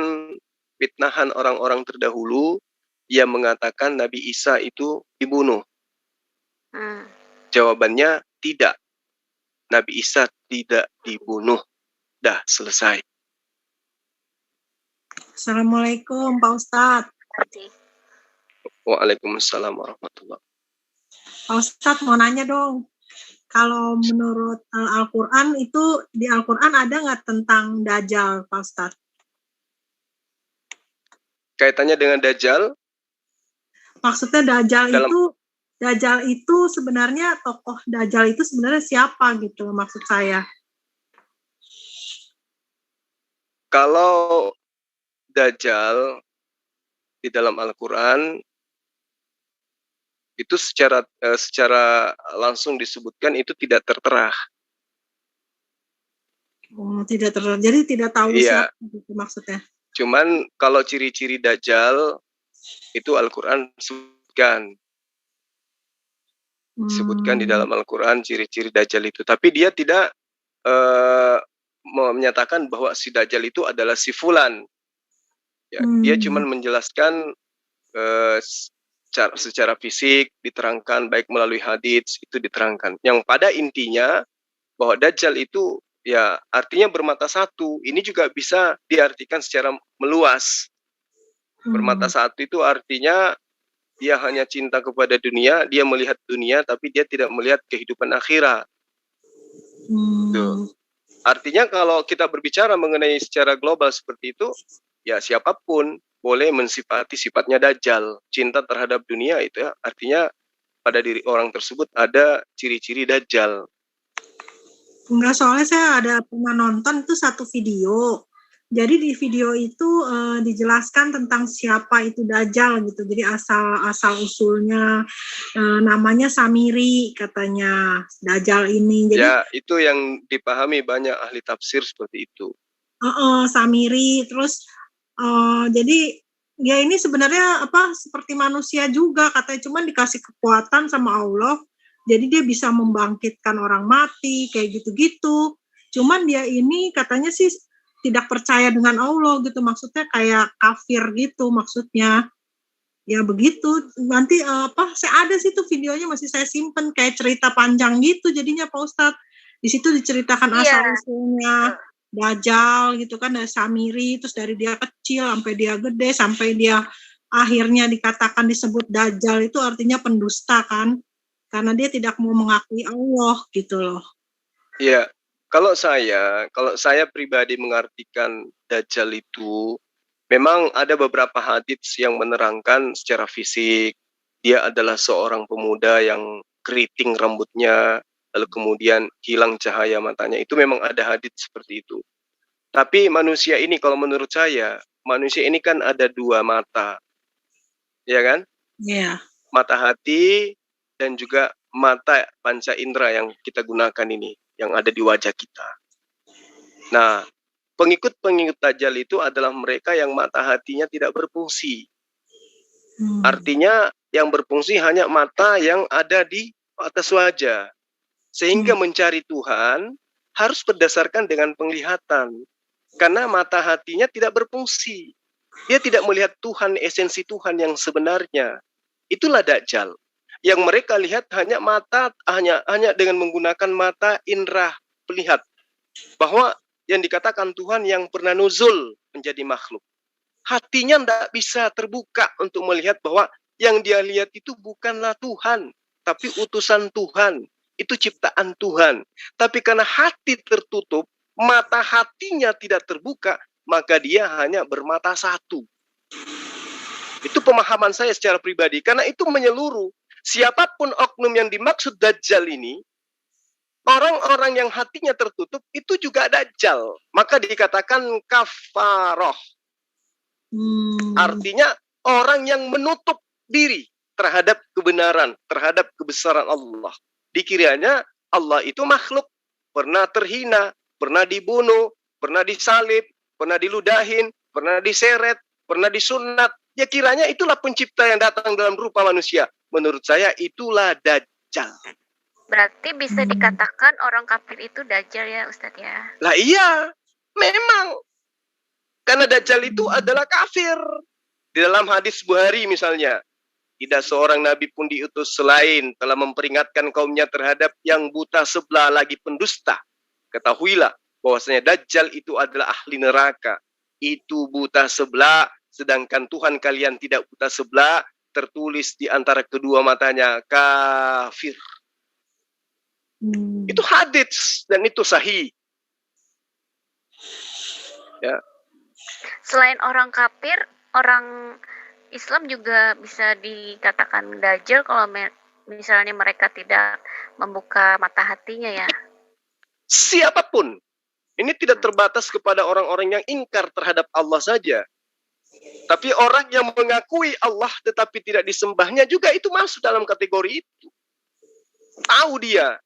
fitnahan orang-orang terdahulu yang mengatakan Nabi Isa itu dibunuh. Jawabannya tidak. Nabi Isa tidak dibunuh. Dah, selesai. Assalamualaikum Pak Ustadz. Waalaikumsalam warahmatullahi wabarakatuh. Pak Ustadz mau nanya dong. Kalau menurut Al-Quran itu, di Al-Quran ada nggak tentang Dajjal, Pak Ustadz? Kaitannya dengan Dajjal? Maksudnya Dajjal itu sebenarnya, tokoh Dajjal itu sebenarnya siapa gitu maksud saya. Kalau Dajjal di dalam Al-Quran itu secara langsung disebutkan itu tidak tertera. Tidak tertera. Jadi tidak tahu siapa gitu maksudnya. Cuman kalau ciri-ciri Dajjal itu Al-Quran sebutkan. Sebutkan di dalam Al-Quran ciri-ciri Dajjal itu. Tapi dia tidak menyatakan bahwa si Dajjal itu adalah si Fulan. Ya, dia cuma menjelaskan secara fisik diterangkan, baik melalui hadits itu diterangkan. Yang pada intinya bahwa Dajjal itu ya artinya bermata satu. Ini juga bisa diartikan secara meluas. Bermata satu itu artinya dia hanya cinta kepada dunia, dia melihat dunia tapi dia tidak melihat kehidupan akhirat. Artinya kalau kita berbicara mengenai secara global seperti itu, ya siapapun boleh mensifati sifatnya Dajjal. Cinta terhadap dunia itu ya, artinya pada diri orang tersebut ada ciri-ciri Dajjal. Enggak, soalnya saya ada pernah nonton itu satu video. Jadi di video itu dijelaskan tentang siapa itu Dajjal gitu. Jadi asal usulnya namanya Samiri katanya Dajjal ini. Jadi, ya itu yang dipahami banyak ahli tafsir seperti itu. Samiri terus jadi dia ini sebenarnya seperti manusia juga katanya, cuman dikasih kekuatan sama Allah. Jadi dia bisa membangkitkan orang mati kayak gitu-gitu. Cuman dia ini katanya sih tidak percaya dengan Allah gitu, maksudnya kayak kafir gitu maksudnya. Ya begitu. Nanti saya ada sih tuh videonya, masih saya simpen kayak cerita panjang gitu jadinya Pak Ustadz. Di situ diceritakan asal-usulnya Dajjal gitu kan, dari Samiri, terus dari dia kecil sampai dia gede, sampai dia akhirnya dikatakan disebut Dajjal, itu artinya pendusta kan, karena dia tidak mau mengakui Allah gitu loh. Iya, kalau saya pribadi mengartikan Dajjal itu, memang ada beberapa hadits yang menerangkan secara fisik, dia adalah seorang pemuda yang keriting rambutnya, lalu kemudian hilang cahaya matanya. Itu memang ada hadits seperti itu. Tapi manusia ini kalau menurut saya, manusia ini kan ada dua mata. Ya kan? Iya. Mata hati dan juga mata panca indera yang kita gunakan ini, yang ada di wajah kita. Nah, pengikut-pengikut Dajjal itu adalah mereka yang mata hatinya tidak berfungsi. Artinya yang berfungsi hanya mata yang ada di atas wajah. Sehingga mencari Tuhan harus berdasarkan dengan penglihatan. Karena mata hatinya tidak berfungsi. Dia tidak melihat Tuhan, esensi Tuhan yang sebenarnya. Itulah Dajjal. Yang mereka lihat hanya dengan menggunakan mata indera melihat. Bahwa yang dikatakan Tuhan yang pernah nuzul menjadi makhluk. Hatinya tidak bisa terbuka untuk melihat bahwa yang dia lihat itu bukanlah Tuhan, tapi utusan Tuhan. Itu ciptaan Tuhan. Tapi karena hati tertutup, mata hatinya tidak terbuka, maka dia hanya bermata satu. Itu pemahaman saya secara pribadi. Karena itu menyeluruh. Siapapun oknum yang dimaksud Dajjal ini, orang-orang yang hatinya tertutup, itu juga Dajjal. Maka dikatakan kafaroh. Artinya orang yang menutup diri terhadap kebenaran, terhadap kebesaran Allah. Dikiranya Allah itu makhluk, pernah terhina, pernah dibunuh, pernah disalib, pernah diludahin, pernah diseret, pernah disunat. Ya kiranya itulah pencipta yang datang dalam rupa manusia. Menurut saya itulah Dajjal. Berarti bisa dikatakan orang kafir itu Dajjal ya Ustadz ya? Lah iya, memang. Karena Dajjal itu adalah kafir. Di dalam hadis Bukhari misalnya, tidak seorang nabi pun diutus selain telah memperingatkan kaumnya terhadap yang buta sebelah lagi pendusta. Ketahuilah bahwasanya Dajjal itu adalah ahli neraka. Itu buta sebelah, sedangkan Tuhan kalian tidak buta sebelah, tertulis di antara kedua matanya kafir. Itu hadits dan itu sahih. Ya. Selain orang kafir, orang Islam juga bisa dikatakan Dajjal kalau misalnya mereka tidak membuka mata hatinya ya. Siapapun. Ini tidak terbatas kepada orang-orang yang ingkar terhadap Allah saja. Tapi orang yang mengakui Allah tetapi tidak disembahnya juga itu masuk dalam kategori itu. Tahu dia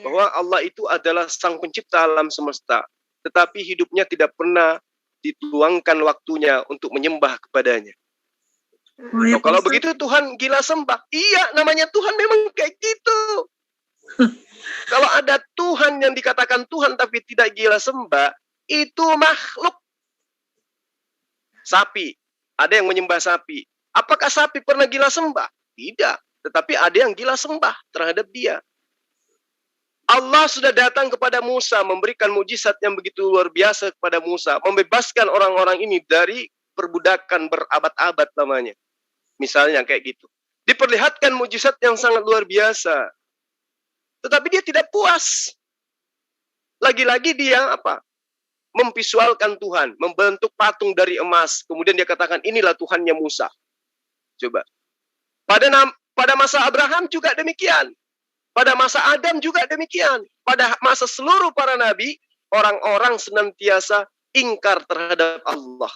bahwa Allah itu adalah sang pencipta alam semesta. Tetapi hidupnya tidak pernah dituangkan waktunya untuk menyembah kepadanya. Kalau begitu Tuhan gila sembah. Iya, namanya Tuhan memang kayak gitu. Kalau ada Tuhan yang dikatakan Tuhan tapi tidak gila sembah, itu makhluk. Sapi, ada yang menyembah sapi. Apakah sapi pernah gila sembah? Tidak, tetapi ada yang gila sembah terhadap dia. Allah sudah datang kepada Musa, memberikan mujizat yang begitu luar biasa kepada Musa, membebaskan orang-orang ini dari perbudakan berabad-abad namanya. Misalnya kayak gitu. Diperlihatkan mujizat yang sangat luar biasa. Tetapi dia tidak puas. Lagi-lagi dia apa? Memvisualkan Tuhan, membentuk patung dari emas. Kemudian dia katakan, inilah Tuhannya Musa. Coba. Pada masa Abraham juga demikian. Pada masa Adam juga demikian. Pada masa seluruh para nabi, orang-orang senantiasa ingkar terhadap Allah.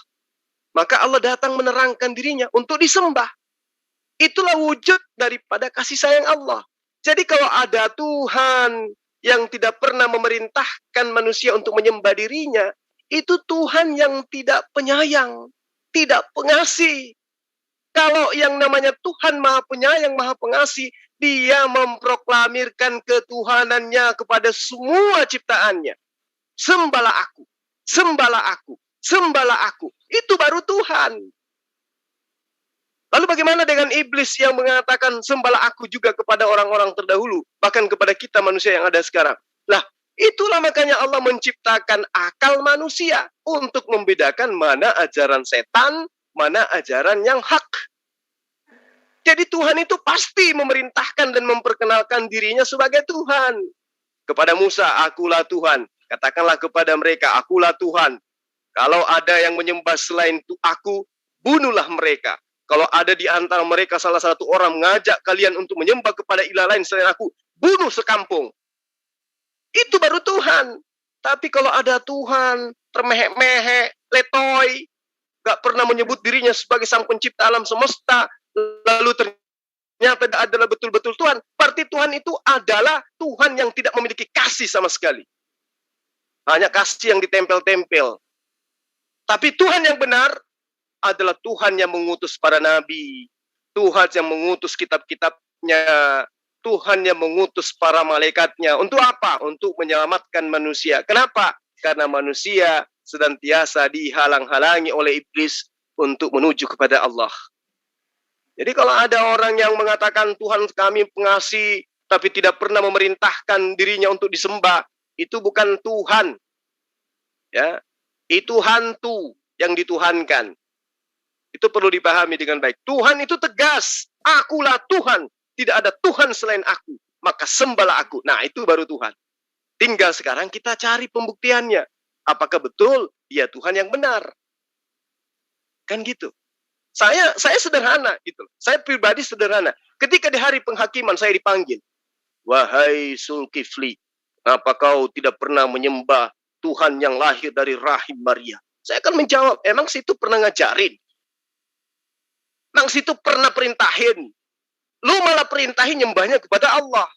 Maka Allah datang menerangkan dirinya untuk disembah. Itulah wujud daripada kasih sayang Allah. Jadi kalau ada Tuhan yang tidak pernah memerintahkan manusia untuk menyembah dirinya, itu Tuhan yang tidak penyayang, tidak pengasih. Kalau yang namanya Tuhan Maha Penyayang, Maha Pengasih, dia memproklamirkan ketuhanannya kepada semua ciptaannya. Sembahlah aku, sembahlah aku, sembahlah aku. Itu baru Tuhan. Lalu bagaimana dengan iblis yang mengatakan sembahlah aku juga kepada orang-orang terdahulu, bahkan kepada kita manusia yang ada sekarang? Lah, itulah makanya Allah menciptakan akal manusia untuk membedakan mana ajaran setan, mana ajaran yang hak. Jadi Tuhan itu pasti memerintahkan dan memperkenalkan dirinya sebagai Tuhan. Kepada Musa, akulah Tuhan. Katakanlah kepada mereka, akulah Tuhan. Kalau ada yang menyembah selain aku, bunuhlah mereka. Kalau ada di antara mereka salah satu orang mengajak kalian untuk menyembah kepada ilah lain selain aku, bunuh sekampung. Itu baru Tuhan. Tapi kalau ada Tuhan termehek-mehek, letoy, gak pernah menyebut dirinya sebagai sang pencipta alam semesta, lalu ternyata adalah betul-betul Tuhan. Berarti Tuhan itu adalah Tuhan yang tidak memiliki kasih sama sekali. Hanya kasih yang ditempel-tempel. Tapi Tuhan yang benar adalah Tuhan yang mengutus para nabi, Tuhan yang mengutus kitab-kitabnya, Tuhan yang mengutus para malaikatnya. Untuk apa? Untuk menyelamatkan manusia. Kenapa? Karena manusia senantiasa dihalang-halangi oleh iblis untuk menuju kepada Allah. Jadi kalau ada orang yang mengatakan Tuhan kami pengasih, tapi tidak pernah memerintahkan dirinya untuk disembah, itu bukan Tuhan. Ya, itu hantu yang dituhankan. Itu perlu dipahami dengan baik. Tuhan itu tegas. Akulah Tuhan. Tidak ada Tuhan selain aku. Maka sembahlah aku. Nah, itu baru Tuhan. Tinggal sekarang kita cari pembuktiannya. Apakah betul dia Tuhan yang benar? Kan gitu. Saya sederhana gitu. Saya pribadi sederhana. Ketika di hari penghakiman saya dipanggil, wahai Zulkifli, apa kau tidak pernah menyembah Tuhan yang lahir dari rahim Maria? Saya akan menjawab, emang situ pernah ngajarin? Emang situ pernah perintahin? Lu malah perintahin nyembahnya kepada Allah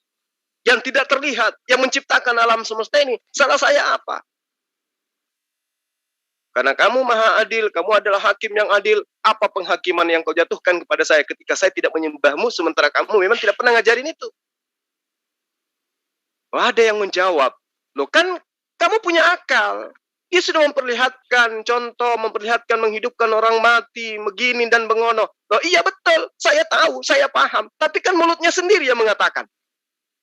yang tidak terlihat, yang menciptakan alam semesta ini. Salah saya apa? Karena kamu maha adil, kamu adalah hakim yang adil. Apa penghakiman yang kau jatuhkan kepada saya ketika saya tidak menyembahmu, sementara kamu memang tidak pernah ngajarin itu? Wah, ada yang menjawab, loh kan kamu punya akal. Dia sudah memperlihatkan contoh, memperlihatkan menghidupkan orang mati, begini dan bengono. Loh iya betul, saya tahu, saya paham. Tapi kan mulutnya sendiri yang mengatakan.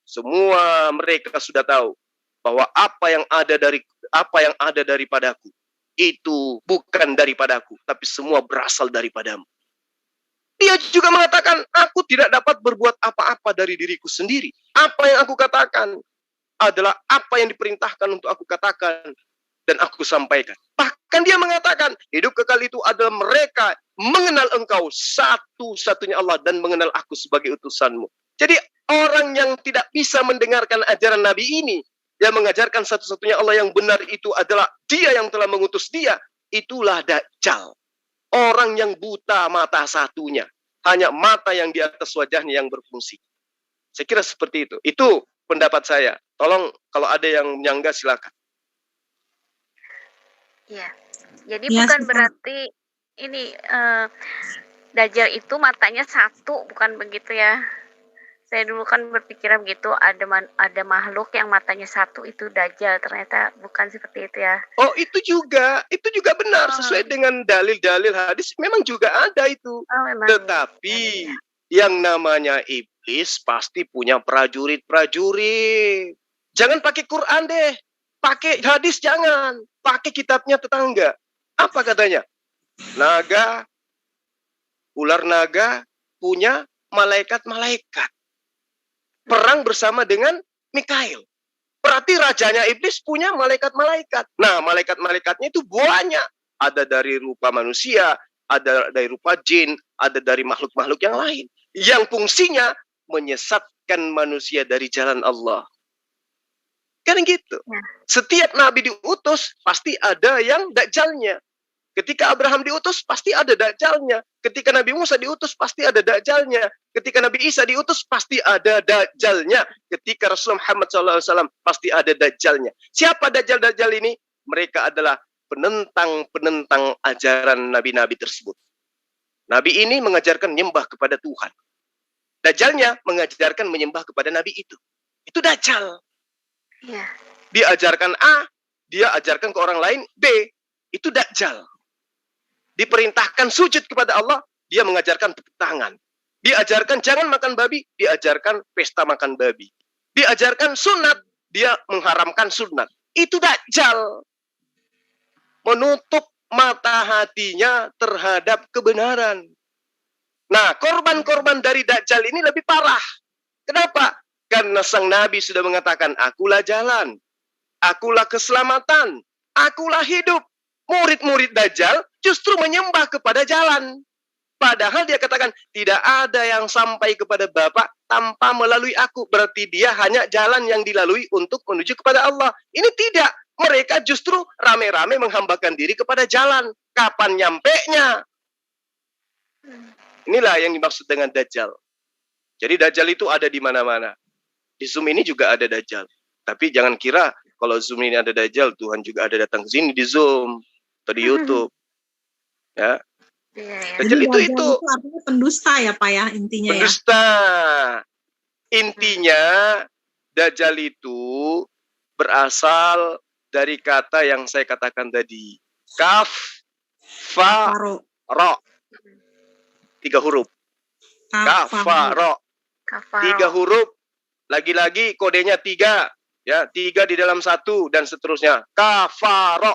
Semua mereka sudah tahu bahwa apa yang ada daripadaku itu bukan daripadaku, tapi semua berasal daripadamu. Dia juga mengatakan, aku tidak dapat berbuat apa-apa dari diriku sendiri. Apa yang aku katakan adalah apa yang diperintahkan untuk aku katakan dan aku sampaikan. Bahkan dia mengatakan, hidup kekal itu adalah mereka mengenal engkau satu-satunya Allah dan mengenal aku sebagai utusanmu. Jadi orang yang tidak bisa mendengarkan ajaran Nabi ini, yang mengajarkan satu-satunya Allah yang benar itu adalah dia yang telah mengutus dia, itulah Dajjal. Orang yang buta mata satunya, hanya mata yang di atas wajahnya yang berfungsi. Saya kira seperti itu. Itu pendapat saya. Tolong kalau ada yang menyangga silakan. Ya, jadi bukan berarti ini Dajjal itu matanya satu, bukan begitu ya? Saya dulu kan berpikiran begitu, ada makhluk yang matanya satu itu Dajjal, ternyata bukan seperti itu ya. Oh, itu juga benar sesuai dengan dalil-dalil hadis, memang juga ada itu. Memang. Tetapi yang namanya iblis pasti punya prajurit-prajurit. Jangan pakai Quran deh. Pakai hadis jangan, pakai kitabnya tetangga. Apa katanya? Ular naga punya malaikat-malaikat. Perang bersama dengan Mikail. Berarti rajanya iblis punya malaikat-malaikat. Nah, malaikat-malaikatnya itu banyak. Ada dari rupa manusia, ada dari rupa jin, ada dari makhluk-makhluk yang lain. Yang fungsinya menyesatkan manusia dari jalan Allah. Kan gitu. Setiap nabi diutus pasti ada yang dajjalnya. Ketika Abraham diutus pasti ada dajjalnya. Ketika Nabi Musa diutus pasti ada dajjalnya. Ketika Nabi Isa diutus pasti ada dajjalnya. Ketika Rasulullah Muhammad SAW pasti ada dajjalnya. Siapa dajjal-dajjal ini? Mereka adalah penentang ajaran nabi-nabi tersebut. Nabi ini mengajarkan menyembah kepada Tuhan. Dajjalnya mengajarkan menyembah kepada nabi itu. Itu dajjal. Ya. Dia ajarkan A, dia ajarkan ke orang lain B. Itu dajjal. Diperintahkan sujud kepada Allah, dia mengajarkan tepuk tangan. Diajarkan jangan makan babi, diajarkan pesta makan babi. Diajarkan sunat, dia mengharamkan sunat. Itu dajjal. Menutup mata hatinya terhadap kebenaran. Nah, korban-korban dari dajjal ini lebih parah. Kenapa? Karena sang Nabi sudah mengatakan, akulah jalan, akulah keselamatan, akulah hidup. Murid-murid Dajjal justru menyembah kepada jalan. Padahal dia katakan, tidak ada yang sampai kepada Bapa tanpa melalui aku. Berarti dia hanya jalan yang dilalui untuk menuju kepada Allah. Ini tidak. mereka justru rame-rame menghambakan diri kepada jalan. Kapan nyampenya? Inilah yang dimaksud dengan Dajjal. Jadi Dajjal itu ada di mana-mana. Di Zoom ini juga ada Dajjal. Tapi jangan kira kalau Zoom ini ada Dajjal, Tuhan juga ada datang ke sini di Zoom atau di YouTube. Ya. Dajjal itu artinya pendusta ya Pak ya, intinya pendusta. Intinya Dajjal itu berasal dari kata yang saya katakan tadi. Kaf, fa, ro. 3 huruf. Kafaro. 3 huruf. Lagi-lagi kodenya 3. Ya, 3 di dalam 1 dan seterusnya. Kafaro.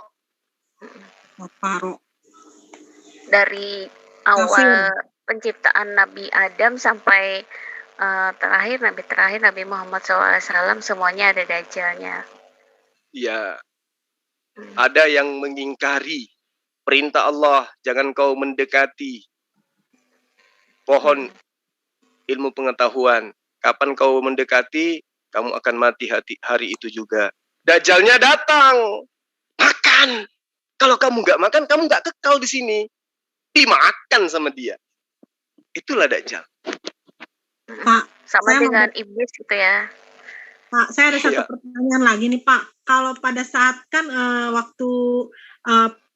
Kafaro. Dari awal penciptaan Nabi Adam sampai Nabi terakhir Nabi Muhammad SAW, semuanya ada Dajjalnya. Ya. Ada yang mengingkari perintah Allah, jangan kau mendekati pohon ilmu pengetahuan. Kapan kau mendekati, kamu akan mati hari itu juga. Dajjalnya datang, makan. Kalau kamu nggak makan, kamu nggak kekal di sini. Dimakan sama dia. Itulah Dajjal. Pak, sama dengan iblis gitu ya. Pak, saya ada satu pertanyaan lagi nih Pak. Kalau pada saat kan waktu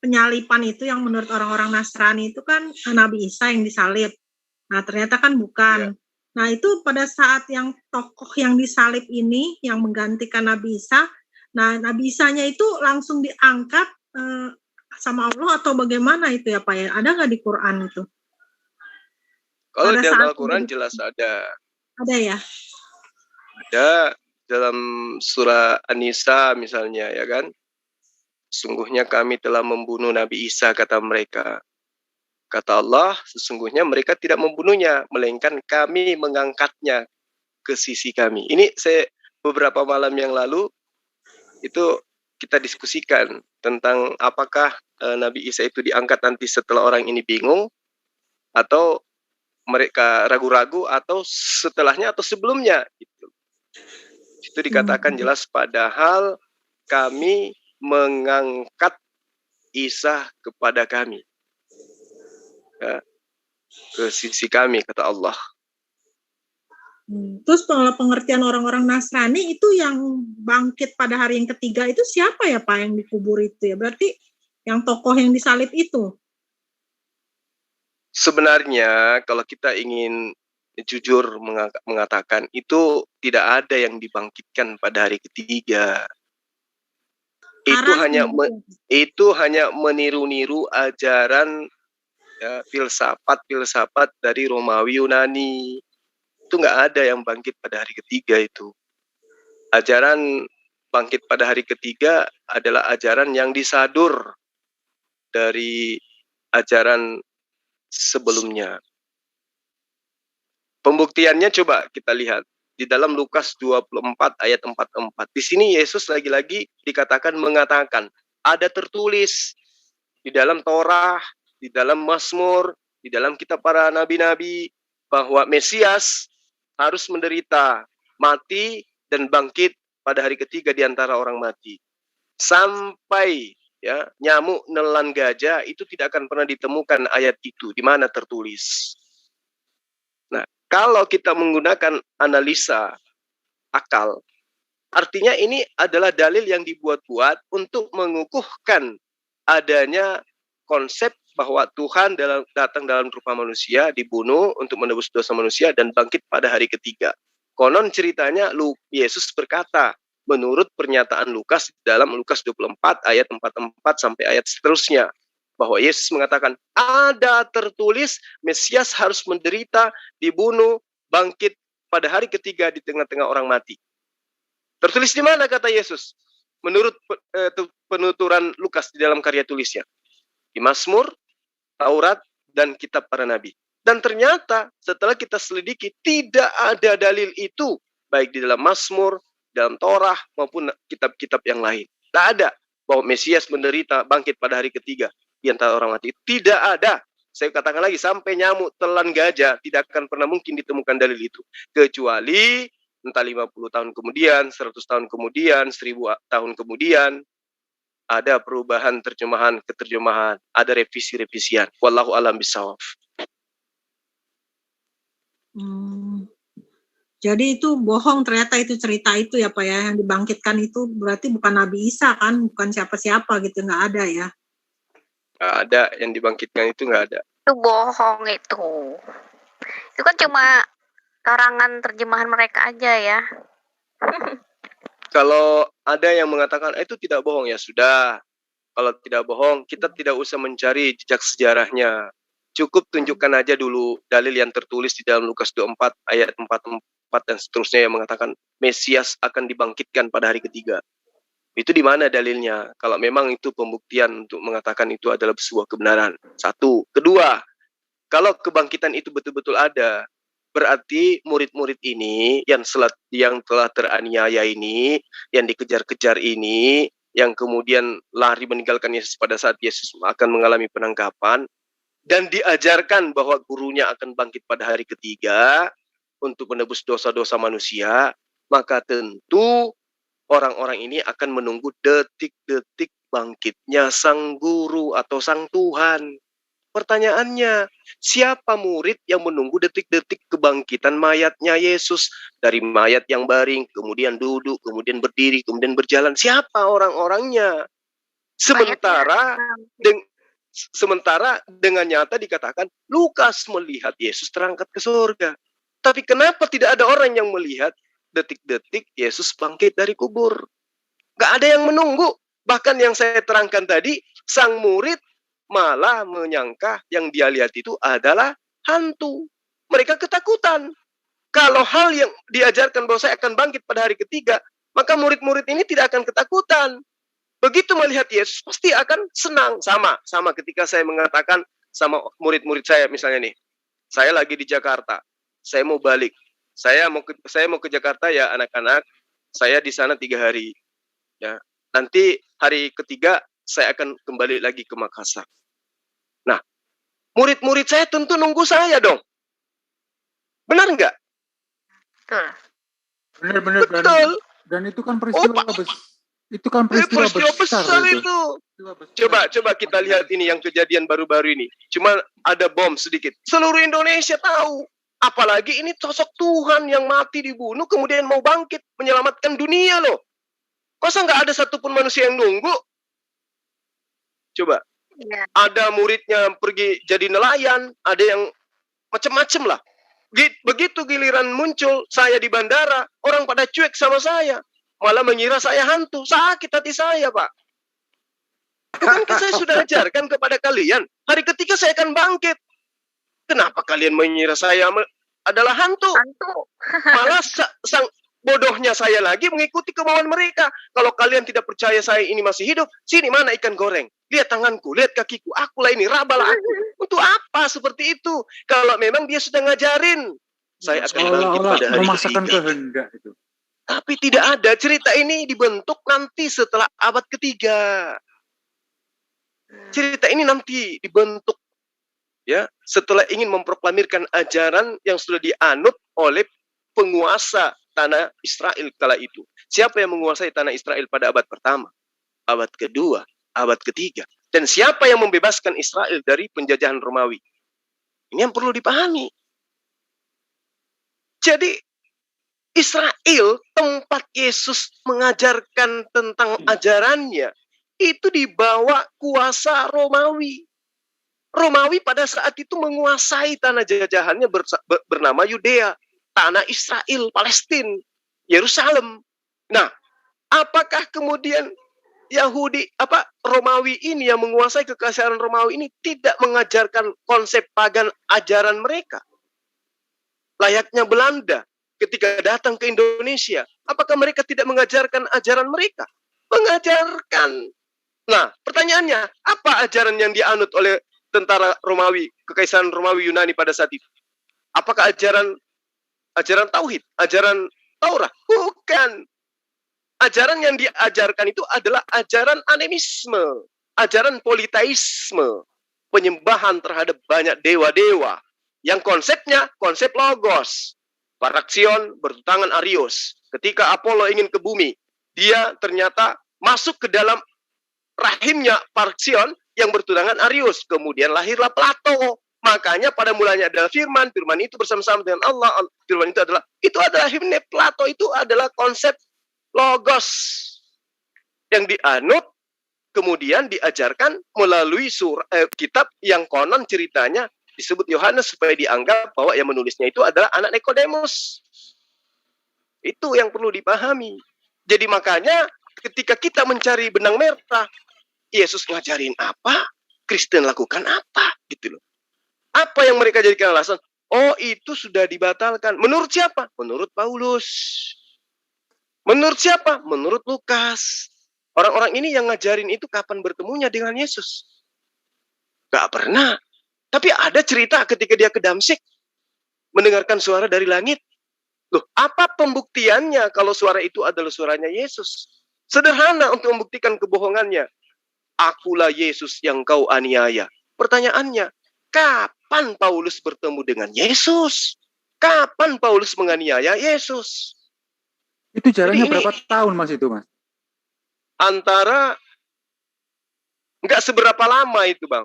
penyalipan itu yang menurut orang-orang Nasrani itu kan Nabi Isa yang disalib. Nah, ternyata kan bukan. Nah, itu pada saat yang tokoh yang disalib ini yang menggantikan Nabi Isa, nah Nabi Isanya itu langsung diangkat sama Allah atau bagaimana itu ya Pak ya? Ada nggak di Quran itu? Kalau dalam Al-Quran jelas ada. Ada ya? Ada dalam surah An-Nisa misalnya, ya kan? Sesungguhnya kami telah membunuh Nabi Isa, kata mereka. Kata Allah, sesungguhnya mereka tidak membunuhnya, melainkan kami mengangkatnya ke sisi kami. Ini saya beberapa malam yang lalu itu kita diskusikan tentang apakah Nabi Isa itu diangkat nanti setelah orang ini bingung, atau mereka ragu-ragu, atau setelahnya atau sebelumnya. Itu dikatakan jelas, padahal kami mengangkat Isa kepada kami. Ya, ke sisi kami, kata Allah. Terus kalau pengertian orang-orang Nasrani itu yang bangkit pada hari yang ketiga itu siapa ya Pak yang dikubur itu ya? Berarti yang tokoh yang disalib itu? Sebenarnya kalau kita ingin jujur mengatakan itu tidak ada yang dibangkitkan pada hari ketiga. Itu hanya meniru-niru ajaran ya, filsafat dari Romawi Yunani. Itu nggak ada yang bangkit pada hari ketiga itu. Ajaran bangkit pada hari ketiga adalah ajaran yang disadur dari ajaran sebelumnya. Pembuktiannya coba kita lihat di dalam Lukas 24 ayat 44. Di sini Yesus lagi-lagi mengatakan ada tertulis di dalam Torah, di dalam Mazmur, di dalam kitab para nabi-nabi bahwa Mesias harus menderita, mati dan bangkit pada hari ketiga di antara orang mati. Sampai ya nyamuk nelan gajah itu tidak akan pernah ditemukan ayat itu di mana tertulis. Nah, kalau kita menggunakan analisa akal, artinya ini adalah dalil yang dibuat-buat untuk mengukuhkan adanya konsep bahwa Tuhan datang dalam rupa manusia, dibunuh untuk menebus dosa manusia dan bangkit pada hari ketiga. Konon ceritanya Yesus berkata, menurut pernyataan Lukas dalam Lukas 24 ayat 44 sampai ayat seterusnya, bahwa Yesus mengatakan ada tertulis Mesias harus menderita, dibunuh, bangkit pada hari ketiga di tengah-tengah orang mati. Tertulis di mana kata Yesus? Menurut penuturan Lukas di dalam karya tulisnya. Di Mazmur, Taurat, dan kitab para nabi. Dan ternyata setelah kita selidiki tidak ada dalil itu baik di dalam Mazmur, dalam Torah maupun kitab-kitab yang lain. Tidak ada bahwa Mesias menderita bangkit pada hari ketiga di antara orang mati. Tidak ada. Saya katakan lagi, sampai nyamuk telan gajah tidak akan pernah mungkin ditemukan dalil itu. Kecuali entah 50 tahun kemudian, 100 tahun kemudian, 1000 tahun kemudian, ada perubahan terjemahan ke terjemahan, ada revisi-revisian. Wallahu a'lam bishawab. Jadi itu bohong ternyata itu cerita itu ya Pak ya, yang dibangkitkan itu berarti bukan Nabi Isa kan, bukan siapa-siapa gitu, nggak ada ya? Nggak ada, yang dibangkitkan itu nggak ada. Itu bohong itu. Itu kan cuma karangan terjemahan mereka aja ya. Kalau ada yang mengatakan itu tidak bohong, ya sudah. Kalau tidak bohong, kita tidak usah mencari jejak sejarahnya. Cukup tunjukkan aja dulu dalil yang tertulis di dalam Lukas 24 ayat 44 dan seterusnya yang mengatakan Mesias akan dibangkitkan pada hari ketiga. Itu di mana dalilnya? Kalau memang itu pembuktian untuk mengatakan itu adalah sebuah kebenaran. Satu. Kedua, kalau kebangkitan itu betul-betul ada, berarti murid-murid ini yang telah teraniaya ini, yang dikejar-kejar ini, yang kemudian lari meninggalkan Yesus pada saat Yesus akan mengalami penangkapan, dan diajarkan bahwa gurunya akan bangkit pada hari ketiga untuk menebus dosa-dosa manusia, maka tentu orang-orang ini akan menunggu detik-detik bangkitnya sang guru atau sang Tuhan. Pertanyaannya, siapa murid yang menunggu detik-detik kebangkitan mayatnya Yesus? Dari mayat yang baring, kemudian duduk, kemudian berdiri, kemudian berjalan. Siapa orang-orangnya? Sementara dengan nyata dikatakan, Lukas melihat Yesus terangkat ke surga. Tapi kenapa tidak ada orang yang melihat detik-detik Yesus bangkit dari kubur? Gak ada yang menunggu. Bahkan yang saya terangkan tadi, sang murid malah menyangka yang dia lihat itu adalah hantu. Mereka ketakutan. Kalau hal yang diajarkan bahwa saya akan bangkit pada hari ketiga, maka murid-murid ini tidak akan ketakutan. Begitu melihat Yesus, pasti akan senang. Sama ketika saya mengatakan sama murid-murid saya, misalnya nih, saya lagi di Jakarta, saya mau balik. Saya mau ke Jakarta ya anak-anak, saya di sana 3 hari. Ya, nanti hari ketiga saya akan kembali lagi ke Makassar. Nah, murid-murid saya tentu nunggu saya dong. Benar nggak? Benar. Betul. Dan itu kan peristiwa besar itu. Coba kita lihat ini yang kejadian baru-baru ini. Cuma ada bom sedikit. Seluruh Indonesia tahu. Apalagi ini sosok Tuhan yang mati dibunuh kemudian mau bangkit menyelamatkan dunia loh. Masa nggak ada satupun manusia yang nunggu? Coba. Ya. Ada muridnya pergi jadi nelayan, ada yang macam-macam lah. Begitu giliran muncul saya di bandara, orang pada cuek sama saya. Malah mengira saya hantu. Sakit hati saya, Pak. Bukankah saya sudah ajarkan kepada kalian, hari ketiga saya akan bangkit. Kenapa kalian mengira saya adalah hantu? Malah sang bodohnya saya lagi mengikuti kemauan mereka. Kalau kalian tidak percaya saya ini masih hidup, sini mana ikan goreng. Lihat tanganku, lihat kakiku. Akulah ini, rabalah aku. Untuk apa seperti itu? Kalau memang dia sudah ngajarin, saya akan bangkit pada hari memaksakan ketiga. Kehendak itu. Tapi tidak ada. Cerita ini dibentuk nanti setelah abad ketiga. Cerita ini nanti dibentuk ya setelah ingin memproklamirkan ajaran yang sudah dianut oleh penguasa tanah Israel kala itu. Siapa yang menguasai tanah Israel pada abad pertama, abad kedua, abad ketiga, dan siapa yang membebaskan Israel dari penjajahan Romawi? Ini yang perlu dipahami. Jadi Israel, tempat Yesus mengajarkan tentang ajarannya, itu di bawah kuasa Romawi. Romawi pada saat itu menguasai tanah jajahannya bernama Yudea, tanah Israel, Palestina, Yerusalem. Nah, apakah kemudian Romawi ini yang menguasai kekaisaran Romawi ini tidak mengajarkan konsep pagan ajaran mereka? Layaknya Belanda ketika datang ke Indonesia, apakah mereka tidak mengajarkan ajaran mereka? Mengajarkan. Nah, pertanyaannya, apa ajaran yang dianut oleh tentara Romawi, kekaisaran Romawi Yunani pada saat itu? Apakah ajaran tauhid, ajaran Taurat? Bukan. Ajaran yang diajarkan itu adalah ajaran animisme, ajaran politeisme, penyembahan terhadap banyak dewa-dewa, yang konsepnya konsep logos. Paraksion bertentangan Arius. Ketika Apollo ingin ke bumi, dia ternyata masuk ke dalam rahimnya Parksion yang bertunangan Arius. Kemudian lahirlah Plato. Makanya pada mulanya adalah firman itu bersama-sama dengan Allah. Firman itu adalah himne. Plato itu adalah konsep logos yang dianut, kemudian diajarkan melalui kitab yang konon ceritanya disebut Yohanes supaya dianggap bahwa yang menulisnya itu adalah anak Nikodemus. Itu yang perlu dipahami. Jadi makanya ketika kita mencari benang merah, Yesus ngajarin apa, Kristen lakukan apa, gitu loh. Apa yang mereka jadikan alasan? Oh, itu sudah dibatalkan. Menurut siapa? Menurut Paulus. Menurut siapa? Menurut Lukas. Orang-orang ini yang ngajarin itu kapan bertemunya dengan Yesus? Gak pernah. Tapi ada cerita ketika dia ke Damsyik, mendengarkan suara dari langit. Loh, apa pembuktiannya kalau suara itu adalah suaranya Yesus? Sederhana untuk membuktikan kebohongannya. Akulah Yesus yang kau aniaya. Pertanyaannya, kapan Paulus bertemu dengan Yesus? Kapan Paulus menganiaya Yesus? Itu jaraknya berapa tahun, Mas, itu, Mas? Nggak seberapa lama itu, Bang.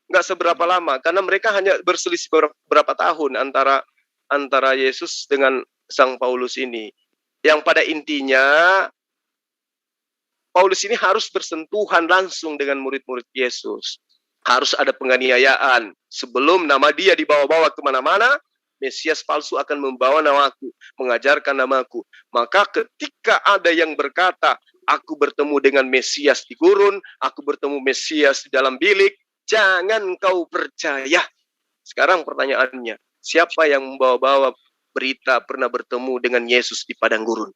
Nggak seberapa lama, karena mereka hanya berselisih beberapa tahun antara Yesus dengan Sang Paulus ini. Yang pada intinya, Paulus ini harus bersentuhan langsung dengan murid-murid Yesus. Harus ada penganiayaan. Sebelum nama dia dibawa-bawa kemana-mana, Mesias palsu akan membawa namaku, mengajarkan namaku. Maka ketika ada yang berkata, aku bertemu dengan Mesias di gurun, aku bertemu Mesias di dalam bilik, jangan kau percaya. Sekarang pertanyaannya, siapa yang membawa-bawa berita pernah bertemu dengan Yesus di padang gurun?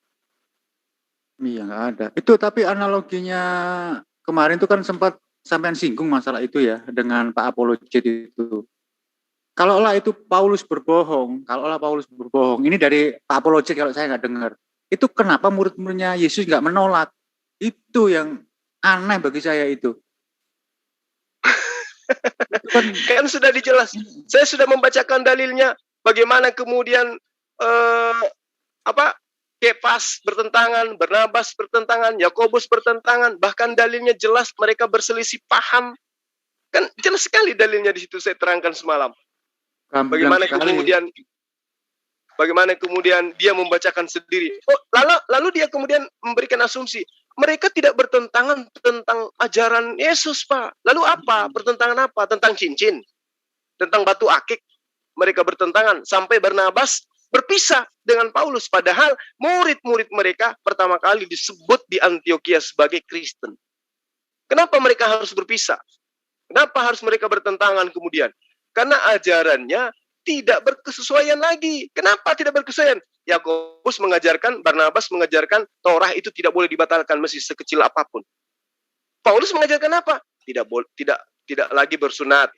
Iya, nggak ada. Itu tapi analoginya kemarin itu kan sempat sampean singgung masalah itu ya, dengan Pak Apologet itu. Kalaulah itu Paulus berbohong, ini dari Pak Apologet kalau saya nggak dengar, itu kenapa murid-muridnya Yesus nggak menolak? Itu yang aneh bagi saya itu. Kan sudah dijelas. Saya sudah membacakan dalilnya. Bagaimana kemudian Kefas bertentangan, Barnabas bertentangan, Yakobus bertentangan. Bahkan dalilnya jelas mereka berselisih paham. Kan jelas sekali dalilnya di situ saya terangkan semalam. Bagaimana kemudian dia membacakan sendiri. Oh, lalu dia kemudian memberikan asumsi. Mereka tidak bertentangan tentang ajaran Yesus, Pak. Lalu apa? Pertentangan apa? Tentang cincin? Tentang batu akik? Mereka bertentangan. Sampai Barnabas berpisah dengan Paulus. Padahal murid-murid mereka pertama kali disebut di Antioquia sebagai Kristen. Kenapa mereka harus berpisah? Kenapa harus mereka bertentangan kemudian? Karena ajarannya tidak berkesesuaian lagi. Kenapa tidak berkesesuaian? Yakobus mengajarkan, Barnabas mengajarkan Torah itu tidak boleh dibatalkan meski sekecil apapun. Paulus mengajarkan apa? Tidak lagi bersunat,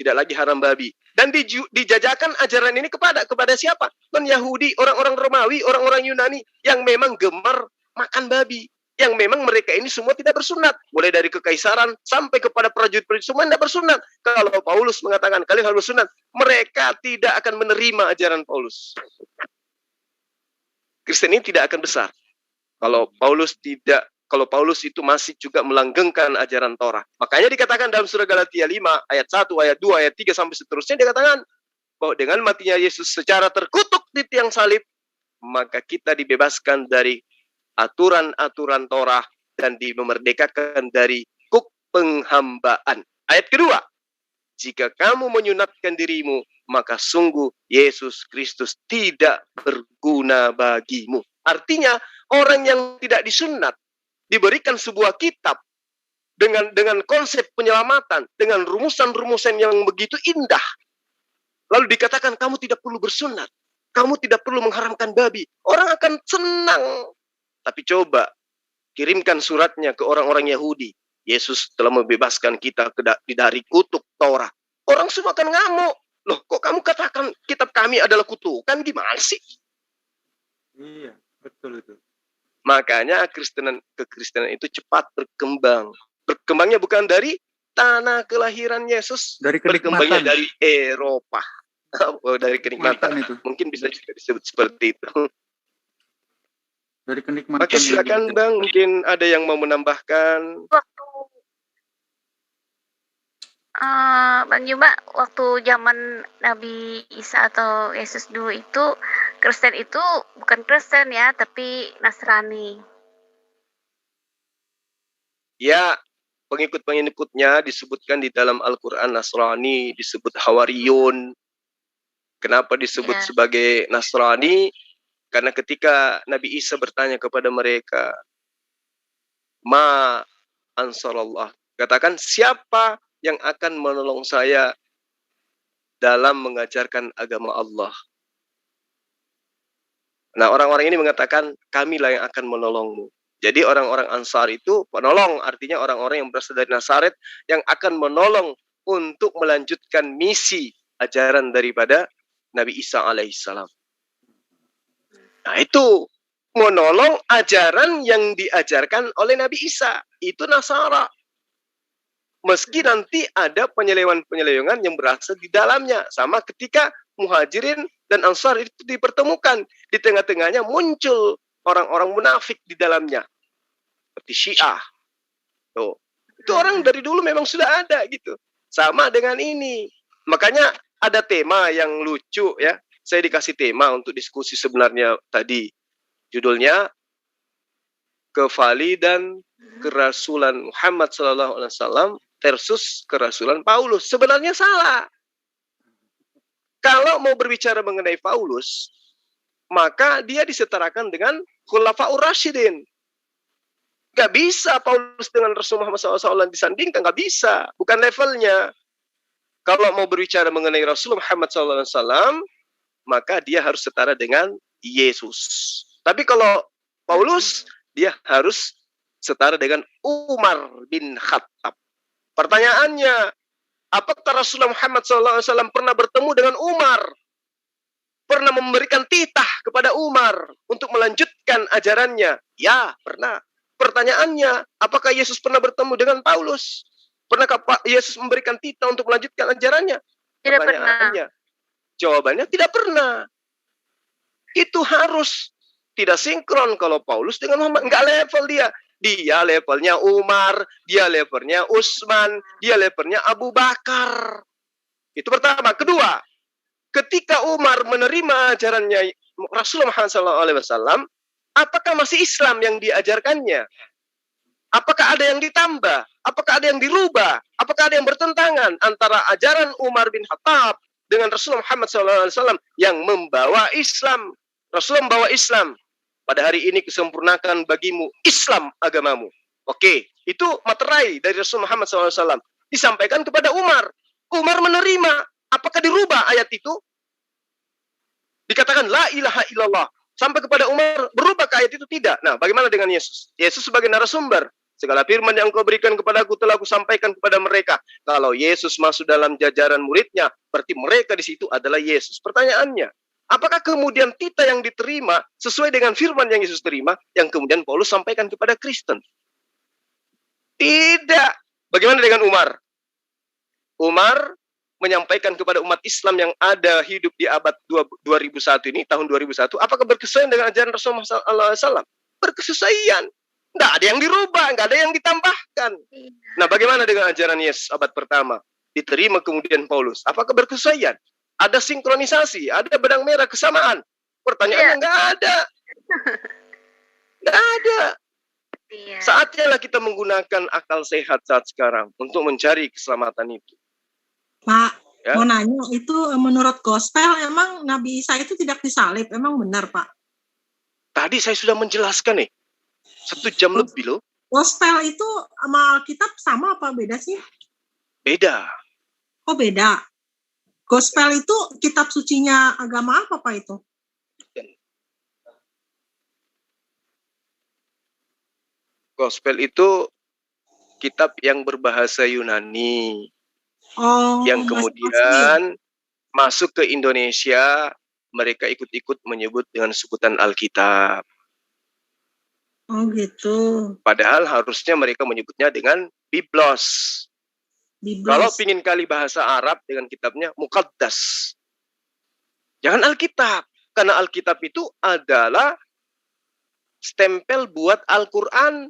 tidak lagi haram babi. Dan dijajakan ajaran ini kepada siapa? Non-Yahudi, orang-orang Romawi, orang-orang Yunani yang memang gemar makan babi. Yang memang mereka ini semua tidak bersunat. Mulai dari kekaisaran sampai kepada prajurit-prajurit semua tidak bersunat. Kalau Paulus mengatakan kalian harus bersunat, mereka tidak akan menerima ajaran Paulus. Kristen ini tidak akan besar. Kalau Paulus itu masih juga melanggengkan ajaran Torah. Makanya dikatakan dalam surah Galatia 5 ayat 1, ayat 2, ayat 3 sampai seterusnya dikatakan bahwa dengan matinya Yesus secara terkutuk di tiang salib, maka kita dibebaskan dari aturan-aturan Torah dan dimerdekakan dari kuk penghambaan. Ayat kedua, jika kamu menyunatkan dirimu, maka sungguh Yesus Kristus tidak berguna bagimu. Artinya, orang yang tidak disunat diberikan sebuah kitab dengan konsep penyelamatan, dengan rumusan-rumusan yang begitu indah. Lalu dikatakan kamu tidak perlu bersunat, kamu tidak perlu mengharamkan babi. Orang akan senang. Tapi coba kirimkan suratnya ke orang-orang Yahudi. Yesus telah membebaskan kita dari kutuk Torah. Orang semua akan ngamuk. Loh, kok kamu katakan kitab kami adalah kutukan? Gimana sih? Iya, betul itu. Makanya kekristenan itu cepat berkembang. Berkembangnya bukan dari tanah kelahiran Yesus, berkembangnya dari Eropa. Dari kenikmatan itu. Mungkin bisa juga disebut seperti itu. Dari kenikmatan. Oke, silakan Bang, mungkin ada yang mau menambahkan. Waktu Bang Juma, waktu zaman Nabi Isa atau Yesus dulu itu, Kristen itu bukan Kristen ya, tapi Nasrani. Ya, pengikut-pengikutnya disebutkan di dalam Al-Quran Nasrani, disebut Hawariyun. Kenapa disebut sebagai Nasrani? Karena ketika Nabi Isa bertanya kepada mereka, Ma ansarallah, katakan siapa yang akan menolong saya dalam mengajarkan agama Allah. Nah, orang-orang ini mengatakan, kamilah yang akan menolongmu. Jadi orang-orang Ansar itu penolong, artinya orang-orang yang berasal dari Nazaret yang akan menolong untuk melanjutkan misi ajaran daripada Nabi Isa alaihissalam. Nah, itu menolong ajaran yang diajarkan oleh Nabi Isa. Itu Nasara. Meski nanti ada penyelewengan yang berasal di dalamnya. Sama ketika Muhajirin dan Ansar itu dipertemukan. Di tengah-tengahnya muncul orang-orang munafik di dalamnya. Seperti Syiah. Tuh. Itu orang dari dulu memang sudah ada gitu. Sama dengan ini. Makanya ada tema yang lucu ya. Saya dikasih tema untuk diskusi sebenarnya tadi. Judulnya Kevalidan Kerasulan Muhammad SAW versus kerasulan Paulus. Sebenarnya salah. Kalau mau berbicara mengenai Paulus, maka dia disetarakan dengan Khulafaur Rasyidin. Gak bisa Paulus dengan Rasulullah Muhammad SAW disandingkan, gak bisa. Bukan levelnya. Kalau mau berbicara mengenai Rasulullah Muhammad SAW, maka dia harus setara dengan Yesus. Tapi kalau Paulus, dia harus setara dengan Umar bin Khattab. Pertanyaannya, apakah Rasulullah Muhammad SAW pernah bertemu dengan Umar? Pernah memberikan titah kepada Umar untuk melanjutkan ajarannya? Ya, pernah. Pertanyaannya, apakah Yesus pernah bertemu dengan Paulus? Pernahkah Yesus memberikan titah untuk melanjutkan ajarannya? Tidak Pertanyaannya, jawabannya tidak pernah. Itu harus tidak sinkron kalau Paulus dengan Muhammad. Enggak level dia. Dia levelnya Umar, dia levelnya Utsman, dia levelnya Abu Bakar. Itu pertama. Kedua, ketika Umar menerima ajarannya Rasulullah Muhammad SAW, apakah masih Islam yang diajarkannya? Apakah ada yang ditambah? Apakah ada yang dirubah? Apakah ada yang bertentangan antara ajaran Umar bin Khattab dengan Rasulullah Muhammad SAW yang membawa Islam? Rasulullah membawa Islam. Pada hari ini kesempurnakan bagimu Islam agamamu. Oke, itu materai dari Rasul Muhammad SAW. Disampaikan kepada Umar. Umar menerima. Apakah dirubah ayat itu? Dikatakan la ilaha illallah. Sampai kepada Umar, berubah ayat itu? Tidak. Nah, bagaimana dengan Yesus? Yesus sebagai narasumber. Segala firman yang kau berikan kepadaku telah aku sampaikan kepada mereka. Kalau Yesus masuk dalam jajaran muridnya, berarti mereka di situ adalah Yesus. Pertanyaannya, apakah kemudian titah yang diterima sesuai dengan firman yang Yesus terima, yang kemudian Paulus sampaikan kepada Kristen? Tidak. Bagaimana dengan Umar? Umar menyampaikan kepada umat Islam yang ada hidup di abad 2001 ini, tahun 2001, apakah berkesesuaian dengan ajaran Rasulullah SAW? Berkesesuaian. Tidak ada yang dirubah, nggak ada yang ditambahkan. Nah, bagaimana dengan ajaran Yesus abad pertama? Diterima kemudian Paulus. Apakah berkesesuaian? Ada sinkronisasi, ada benang merah kesamaan. Pertanyaannya nggak ada. Nggak ada. Saatnya lah kita menggunakan akal sehat saat sekarang untuk mencari keselamatan itu. Pak, ya? Mau nanya, itu menurut gospel emang Nabi Isa itu tidak disalib, emang benar Pak? Tadi saya sudah menjelaskan nih, 1 jam lebih loh. Gospel itu sama Alkitab sama apa beda sih? Beda. Oh beda. Gospel itu kitab sucinya agama apa Pak itu? Gospel itu kitab yang berbahasa Yunani. Yang kemudian masuk ke Indonesia, mereka ikut-ikut menyebut dengan sebutan Alkitab. Oh gitu. Padahal harusnya mereka menyebutnya dengan Biblos. Kalau pingin kali bahasa Arab dengan kitabnya Muqaddas. Jangan Alkitab. Karena Alkitab itu adalah stempel buat Al-Quran,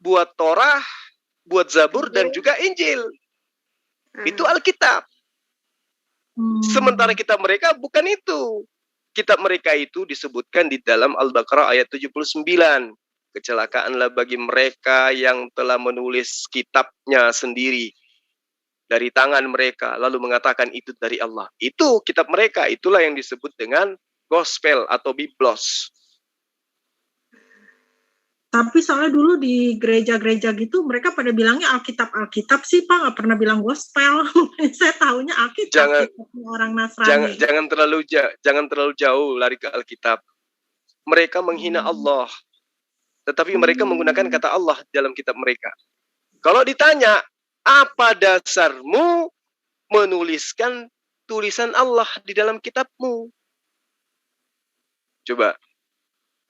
buat Torah, buat Zabur, dan juga Injil. Itu Alkitab. Sementara kitab mereka bukan itu. Kitab mereka itu disebutkan di dalam Al-Baqarah ayat 79. Kecelakaanlah bagi mereka yang telah menulis kitabnya sendiri dari tangan mereka, lalu mengatakan itu dari Allah. Itu kitab mereka, itulah yang disebut dengan gospel atau biblos. Tapi soalnya dulu di gereja-gereja gitu mereka pada bilangnya Alkitab sih Pak, nggak pernah bilang gospel. Saya tahunya Alkitab. Orang Nasrani. Jangan terlalu jauh lari ke Alkitab. Mereka menghina Allah, tetapi mereka menggunakan kata Allah dalam kitab mereka. Kalau ditanya, apa dasarmu menuliskan tulisan Allah di dalam kitabmu? Coba,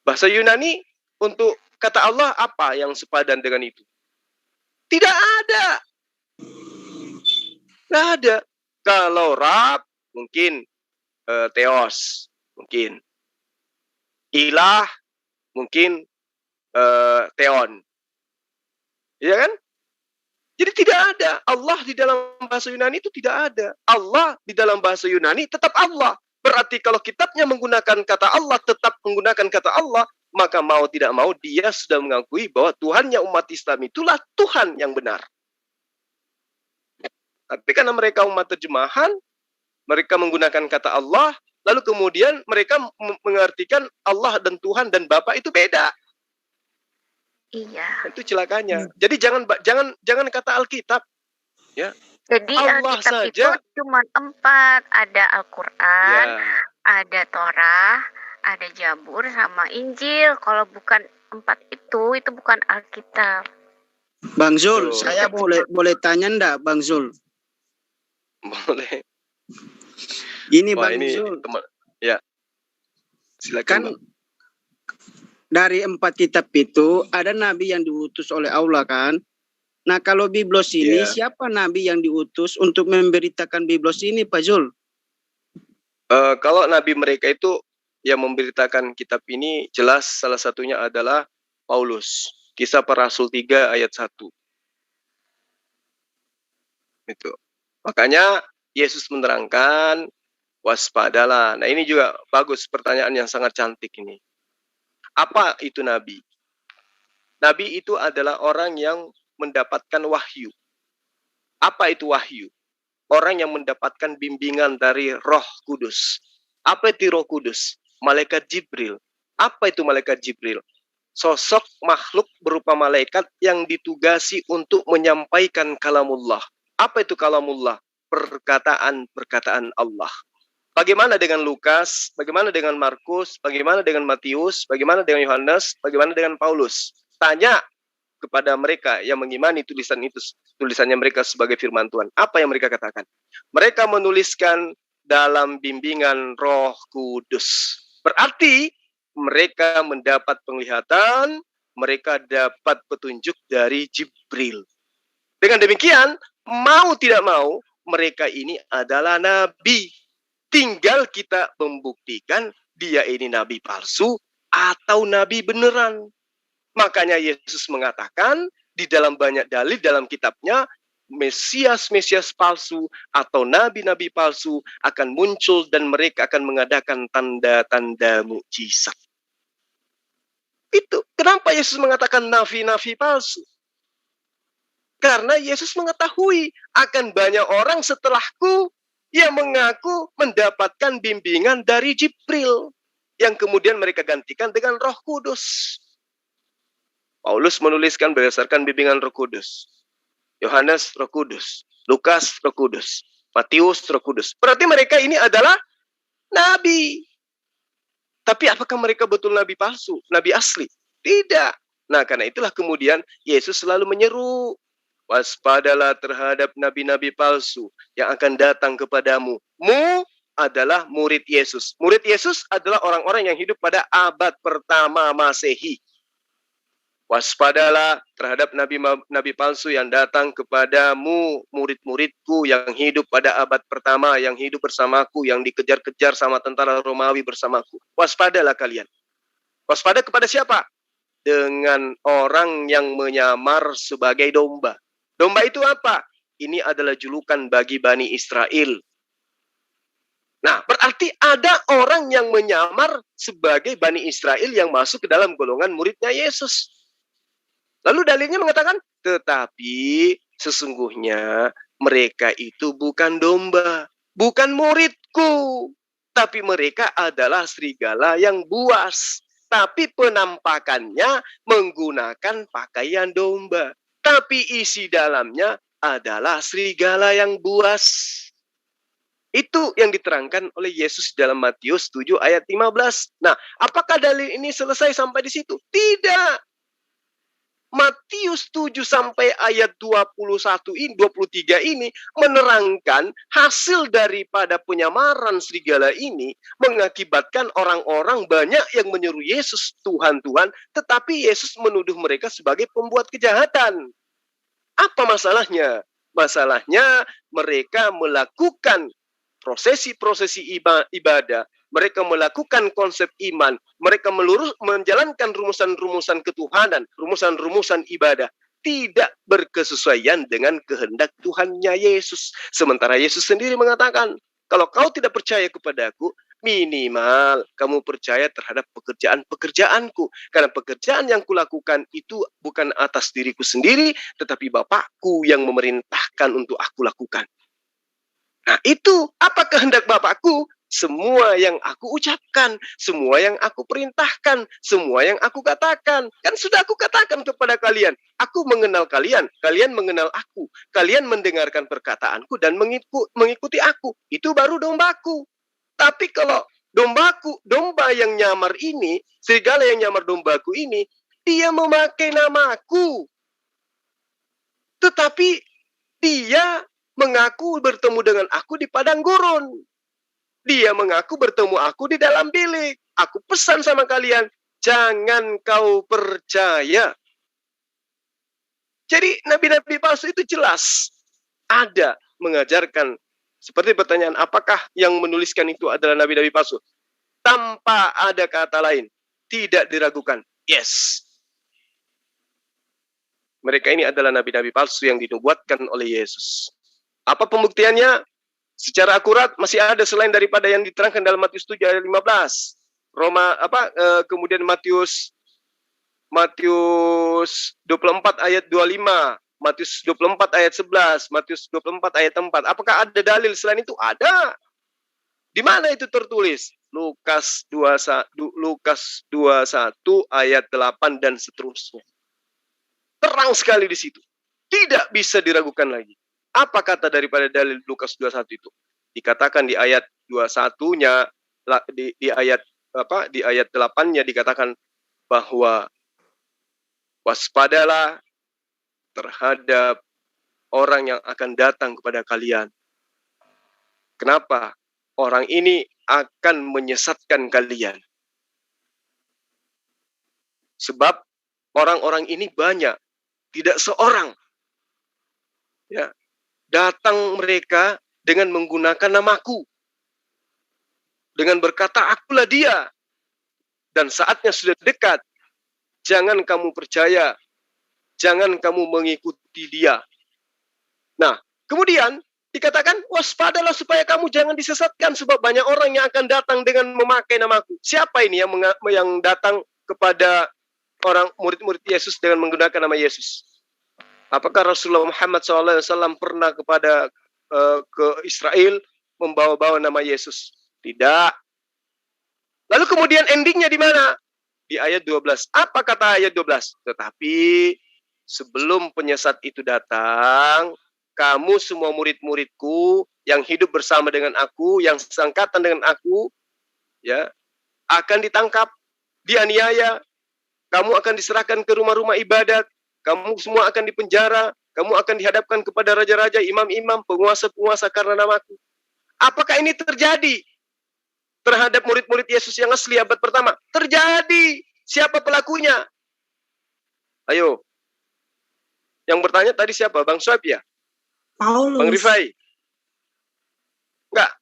bahasa Yunani untuk kata Allah apa yang sepadan dengan itu? Tidak ada. Tidak ada. Kalau Rab, mungkin Theos, mungkin. Ilah, mungkin Theon. Iya kan? Jadi tidak ada. Allah di dalam bahasa Yunani itu tidak ada. Allah di dalam bahasa Yunani tetap Allah. Berarti kalau kitabnya menggunakan kata Allah, tetap menggunakan kata Allah, maka mau tidak mau dia sudah mengakui bahwa Tuhannya umat Islam itulah Tuhan yang benar. Tapi karena mereka umat terjemahan, mereka menggunakan kata Allah, lalu kemudian mereka mengartikan Allah dan Tuhan dan Bapa itu beda. Iya. Itu celakanya. Jadi jangan kata Alkitab, ya. Jadi Allah Alkitab saja itu cuma 4, ada Al-Quran, ada Torah, ada Zabur sama Injil. Kalau bukan 4 itu bukan Alkitab. Bang Zul, saya boleh tanya enggak, Bang Zul? Boleh. Ini Bang Zul. Ya. Silakan. Kan dari 4 kitab itu ada nabi yang diutus oleh Allah kan? Nah, kalau biblos ini siapa nabi yang diutus untuk memberitakan biblos ini, Pak Zul? Kalau nabi mereka itu yang memberitakan kitab ini jelas salah satunya adalah Paulus. Kisah Para Rasul 3 ayat 1. Itu. Makanya Yesus menerangkan waspadalah. Nah, ini juga bagus, pertanyaan yang sangat cantik ini. Apa itu nabi? Nabi itu adalah orang yang mendapatkan wahyu. Apa itu wahyu? Orang yang mendapatkan bimbingan dari Roh Kudus. Apa itu Roh Kudus? Malaikat Jibril. Apa itu malaikat Jibril? Sosok makhluk berupa malaikat yang ditugasi untuk menyampaikan kalamullah. Apa itu kalamullah? Perkataan-perkataan Allah. Bagaimana dengan Lukas? Bagaimana dengan Markus? Bagaimana dengan Matius? Bagaimana dengan Yohanes? Bagaimana dengan Paulus? Tanya kepada mereka yang mengimani tulisannya mereka sebagai firman Tuhan. Apa yang mereka katakan? Mereka menuliskan dalam bimbingan Roh Kudus. Berarti mereka mendapat penglihatan, mereka dapat petunjuk dari Jibril. Dengan demikian, mau tidak mau, mereka ini adalah nabi. Tinggal kita membuktikan dia ini nabi palsu atau nabi beneran. Makanya Yesus mengatakan di dalam banyak dalil dalam kitabnya, Mesias-Mesias palsu atau nabi-nabi palsu akan muncul dan mereka akan mengadakan tanda-tanda mukjizat. Itu kenapa Yesus mengatakan nabi-nabi palsu? Karena Yesus mengetahui akan banyak orang setelahku yang mengaku mendapatkan bimbingan dari Jibril yang kemudian mereka gantikan dengan Roh Kudus. Paulus menuliskan berdasarkan bimbingan Roh Kudus. Yohanes Roh Kudus, Lukas Roh Kudus, Matius Roh Kudus. Berarti mereka ini adalah nabi. Tapi apakah mereka betul nabi palsu, nabi asli? Tidak. Nah, karena itulah kemudian Yesus selalu menyeru, waspadalah terhadap nabi-nabi palsu yang akan datang kepadamu. Mu adalah murid Yesus. Murid Yesus adalah orang-orang yang hidup pada abad pertama Masehi. Waspadalah terhadap nabi-nabi palsu yang datang kepadamu, murid-muridku yang hidup pada abad pertama, yang hidup bersamaku, yang dikejar-kejar sama tentara Romawi bersamaku. Waspadalah kalian. Waspada kepada siapa? Dengan orang yang menyamar sebagai domba. Domba itu apa? ini adalah julukan bagi Bani Israel. Nah, berarti ada orang yang menyamar sebagai Bani Israel yang masuk ke dalam golongan muridnya Yesus. Lalu dalilnya mengatakan, tetapi sesungguhnya mereka itu bukan domba, bukan muridku, tapi mereka adalah serigala yang buas. Tapi penampakannya menggunakan pakaian domba, tapi isi dalamnya adalah serigala yang buas. Itu yang diterangkan oleh Yesus dalam Matius 7 ayat 15. Nah, apakah dalil ini selesai sampai di situ? Tidak. Matius 7 sampai ayat 23 ini menerangkan hasil daripada penyamaran serigala ini mengakibatkan orang-orang banyak yang menyeru Yesus Tuhan, Tuhan, tetapi Yesus menuduh mereka sebagai pembuat kejahatan. Apa masalahnya? Masalahnya mereka melakukan prosesi-prosesi ibadah, mereka melakukan konsep iman, mereka menjalankan rumusan-rumusan ketuhanan, rumusan-rumusan ibadah, tidak berkesesuaian dengan kehendak Tuhannya Yesus. Sementara Yesus sendiri mengatakan, kalau kau tidak percaya kepadaku, minimal kamu percaya terhadap pekerjaan-pekerjaanku. Karena pekerjaan yang kulakukan itu bukan atas diriku sendiri, tetapi Bapakku yang memerintahkan untuk aku lakukan. Nah, itu apa kehendak Bapakku? Semua yang aku ucapkan, semua yang aku perintahkan, semua yang aku katakan. Kan sudah aku katakan kepada kalian, aku mengenal kalian, kalian mengenal aku, kalian mendengarkan perkataanku dan mengikuti aku. Itu baru dombaku. Tapi kalau domba yang nyamar ini, serigala yang nyamar dombaku ini, dia memakai namaku. Tetapi dia mengaku bertemu dengan aku di padang gurun. Dia mengaku bertemu aku di dalam bilik. Aku pesan sama kalian, jangan kau percaya. Jadi nabi-nabi palsu itu jelas ada mengajarkan. Seperti pertanyaan, apakah yang menuliskan itu adalah nabi-nabi palsu? Tanpa ada kata lain, tidak diragukan. Yes. Mereka ini adalah nabi-nabi palsu yang dinubuatkan oleh Yesus. Apa pembuktiannya? Secara akurat masih ada selain daripada yang diterangkan dalam Matius 7 ayat 15. Kemudian Matius 24 ayat 25, Matius 24 ayat 11, Matius 24 ayat 4. Apakah ada dalil selain itu? Ada. Di mana itu tertulis? Lukas 21 ayat 8 dan seterusnya. Terang sekali di situ. Tidak bisa diragukan lagi. Apa kata daripada dalil Lukas 21 itu? Dikatakan di ayat 21-nya, di ayat 8-nya dikatakan bahwa waspadalah terhadap orang yang akan datang kepada kalian. Kenapa? Orang ini akan menyesatkan kalian. Sebab orang-orang ini banyak, tidak seorang. Ya. Datang mereka dengan menggunakan namaku. Dengan berkata, akulah dia. Dan saatnya sudah dekat. Jangan kamu percaya. Jangan kamu mengikuti dia. Nah, kemudian dikatakan, waspadalah supaya kamu jangan disesatkan. Sebab banyak orang yang akan datang dengan memakai namaku. Siapa ini yang datang kepada orang murid-murid Yesus dengan menggunakan nama Yesus? Apakah Rasulullah Muhammad SAW pernah ke Israel membawa-bawa nama Yesus? Tidak. Lalu kemudian endingnya di mana? Di ayat 12. Apa kata ayat 12? Tetapi sebelum penyesat itu datang, kamu semua murid-muridku yang hidup bersama dengan aku, yang seangkatan dengan aku, ya, akan ditangkap, dianiaya, kamu akan diserahkan ke rumah-rumah ibadat, kamu semua akan dipenjara, kamu akan dihadapkan kepada raja-raja, imam-imam, penguasa-penguasa karena namaku. Apakah ini terjadi terhadap murid-murid Yesus yang asli abad pertama? Terjadi. Siapa pelakunya? Ayo. Yang bertanya tadi siapa? Bang Suhaib ya? Paulus. Bang Rifai? Enggak.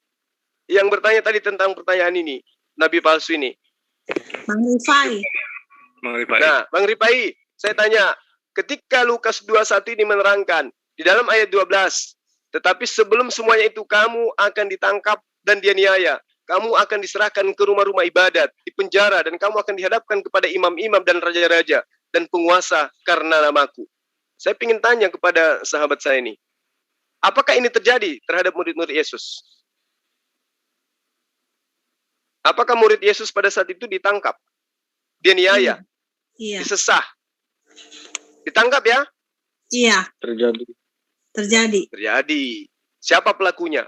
Yang bertanya tadi tentang pertanyaan ini, nabi palsu ini. Bang Rifai. Nah, Bang Rifai, saya tanya, ketika Lukas 21 ini menerangkan Di dalam ayat 12, tetapi sebelum semuanya itu kamu akan ditangkap dan dianiaya. Kamu akan diserahkan ke rumah-rumah ibadat, dipenjara, dan kamu akan dihadapkan kepada imam-imam dan raja-raja dan penguasa karena namaku. Saya ingin tanya kepada sahabat saya ini, apakah ini terjadi terhadap murid-murid Yesus? Apakah murid Yesus pada saat itu ditangkap, dianiaya, disesah, ditangkap ya? Iya. Terjadi. Siapa pelakunya?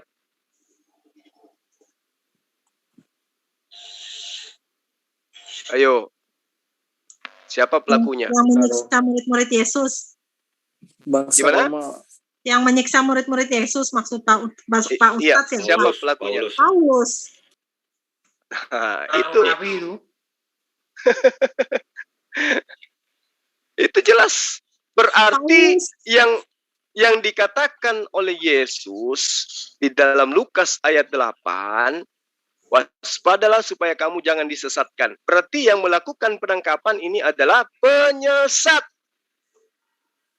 Ayo. Siapa pelakunya? Yang menyiksa murid-murid Yesus. Gimana? Yang menyiksa murid-murid Yesus, maksud Pak Ustadz iya, ya? Siapa pelakunya? Paulus. Nah, itu. Itu jelas. Berarti yang dikatakan oleh Yesus di dalam Lukas ayat 8, waspadalah supaya kamu jangan disesatkan. Berarti yang melakukan penangkapan ini adalah penyesat.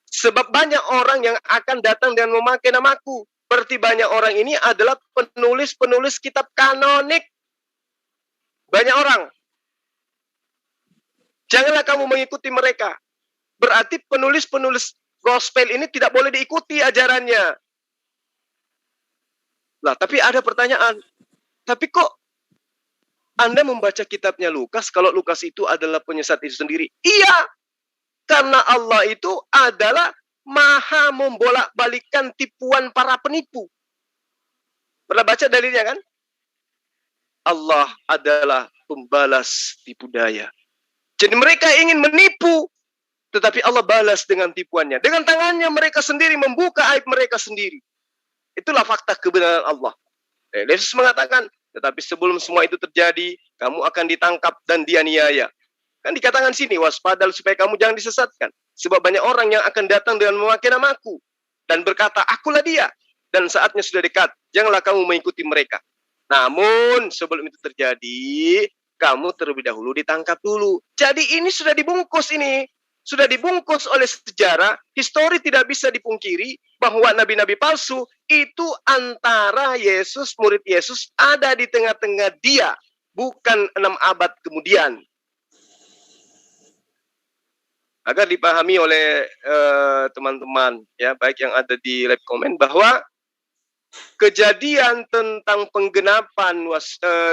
Sebab banyak orang yang akan datang dan memakai namaku. Berarti banyak orang ini adalah penulis-penulis kitab kanonik. Banyak orang. Janganlah kamu mengikuti mereka. Berarti penulis-penulis gospel ini tidak boleh diikuti ajarannya. Lah, tapi ada pertanyaan. Tapi kok Anda membaca kitabnya Lukas, kalau Lukas itu adalah penyesat itu sendiri? Iya, karena Allah itu adalah maha membolak-balikan tipuan para penipu. Pernah baca dalilnya kan? Allah adalah pembalas tipu daya. Jadi mereka ingin menipu, tetapi Allah balas dengan tipuannya. Dengan tangannya mereka sendiri membuka aib mereka sendiri. Itulah fakta kebenaran Allah. Yesus mengatakan, tetapi sebelum semua itu terjadi, kamu akan ditangkap dan dianiaya. Kan dikatakan sini, waspadalah supaya kamu jangan disesatkan. Sebab banyak orang yang akan datang dengan memakai namaku dan berkata, akulah dia. Dan saatnya sudah dekat, janganlah kamu mengikuti mereka. Namun sebelum itu terjadi, kamu terlebih dahulu ditangkap dulu. Jadi ini sudah dibungkus ini. Sudah dibungkus oleh sejarah, histori tidak bisa dipungkiri bahwa nabi-nabi palsu itu antara Yesus, murid Yesus ada di tengah-tengah dia, bukan 6 abad kemudian. Agar dipahami oleh teman-teman, ya, baik yang ada di live comment, bahwa kejadian tentang penggenapan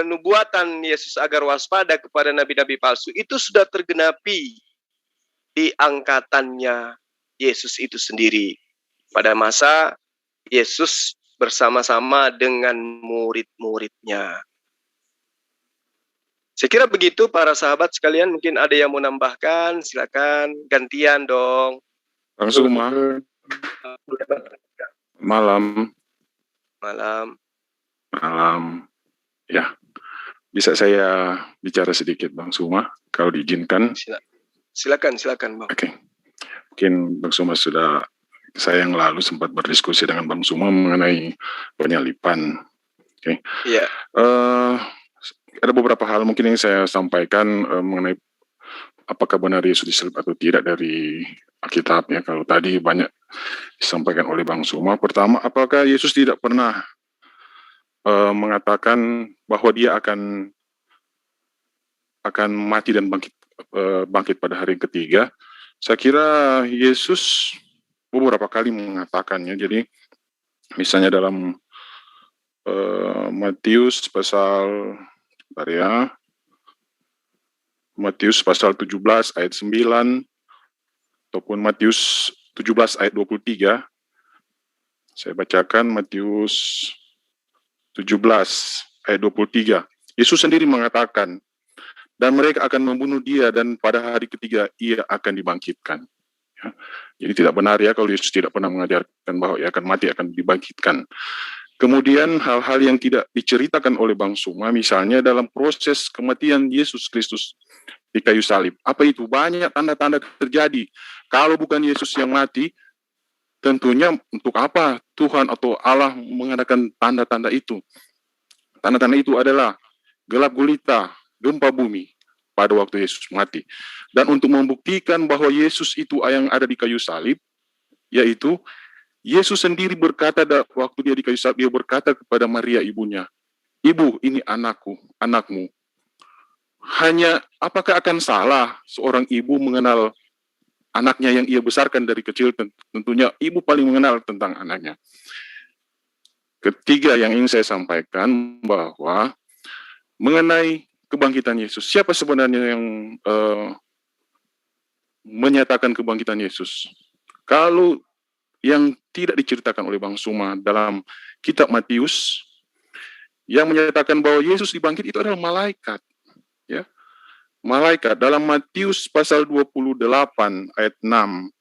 nubuatan Yesus agar waspada kepada nabi-nabi palsu itu sudah tergenapi di angkatannya Yesus itu sendiri. Pada masa Yesus bersama-sama dengan murid-muridnya. Saya kira begitu para sahabat sekalian. Mungkin ada yang mau nambahkan, silakan gantian dong. Langsung malam. Ya, bisa saya bicara sedikit Bang Suma, kalau diizinkan. Silakan Bang. Oke. Mungkin Bang Suma sudah, saya yang lalu sempat berdiskusi dengan Bang Suma mengenai penyalipan. Oke. Iya. Ada beberapa hal mungkin yang saya sampaikan mengenai apakah benar Yesus disalib atau tidak dari Alkitab ya. Kalau tadi banyak disampaikan oleh Bang Suma. Pertama, apakah Yesus tidak pernah mengatakan bahwa dia akan mati dan bangkit pada hari ketiga? Saya kira Yesus beberapa kali mengatakannya. Jadi misalnya dalam Matius pasal Matius pasal 17 ayat 9 ataupun Matius 17 ayat 23. Saya bacakan Matius 17 ayat 23. Yesus sendiri mengatakan, dan mereka akan membunuh dia dan pada hari ketiga ia akan dibangkitkan. Ya. Jadi tidak benar ya kalau Yesus tidak pernah mengajarkan bahwa ia akan mati, akan dibangkitkan. Kemudian hal-hal yang tidak diceritakan oleh Bang Suma, misalnya dalam proses kematian Yesus Kristus di kayu salib. Apa itu? Banyak tanda-tanda terjadi. Kalau bukan Yesus yang mati, tentunya untuk apa Tuhan atau Allah mengadakan tanda-tanda itu? Tanda-tanda itu adalah gelap gulita, gempa bumi pada waktu Yesus mati. Dan untuk membuktikan bahwa Yesus itu yang ada di kayu salib, yaitu Yesus sendiri berkata waktu dia di kayu salib, dia berkata kepada Maria ibunya, "Ibu, ini anakmu." Hanya apakah akan salah seorang ibu mengenal anaknya yang ia besarkan dari kecil? Tentunya ibu paling mengenal tentang anaknya. Ketiga yang ingin saya sampaikan bahwa mengenai kebangkitan Yesus, siapa sebenarnya yang menyatakan kebangkitan Yesus? Kalau yang tidak diceritakan oleh Bang Suma dalam kitab Matius, yang menyatakan bahwa Yesus dibangkit itu adalah malaikat. Ya, malaikat dalam Matius pasal 28 ayat 6.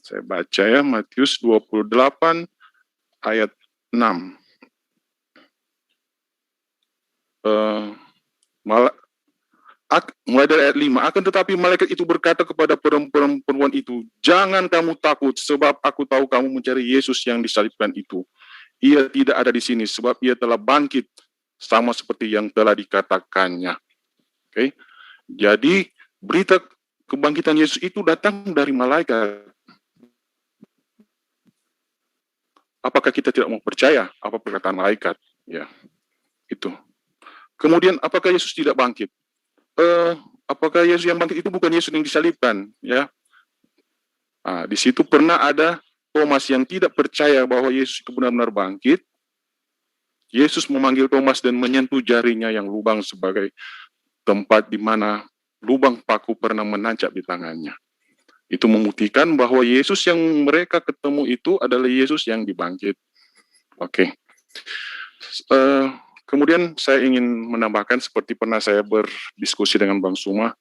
Saya baca ya, Matius 28 ayat 6. Mulai dari ayat 5, akan tetapi malaikat itu berkata kepada perempuan itu, "Jangan kamu takut, sebab aku tahu kamu mencari Yesus yang disalibkan itu. Ia tidak ada di sini, sebab ia telah bangkit, sama seperti yang telah dikatakannya." Oke. Jadi berita kebangkitan Yesus itu datang dari malaikat. Apakah kita tidak mau percaya apa perkataan malaikat? Ya, itu. Kemudian apakah Yesus tidak bangkit? Apakah Yesus yang bangkit itu bukan Yesus yang disalibkan? Ya. Di situ pernah ada Thomas yang tidak percaya bahwa Yesus itu benar-benar bangkit. Yesus memanggil Thomas dan menyentuh jarinya yang lubang sebagai tempat di mana lubang paku pernah menancap di tangannya. Itu membuktikan bahwa Yesus yang mereka ketemu itu adalah Yesus yang dibangkit. Oke. Kemudian saya ingin menambahkan seperti pernah saya berdiskusi dengan Bang Suma.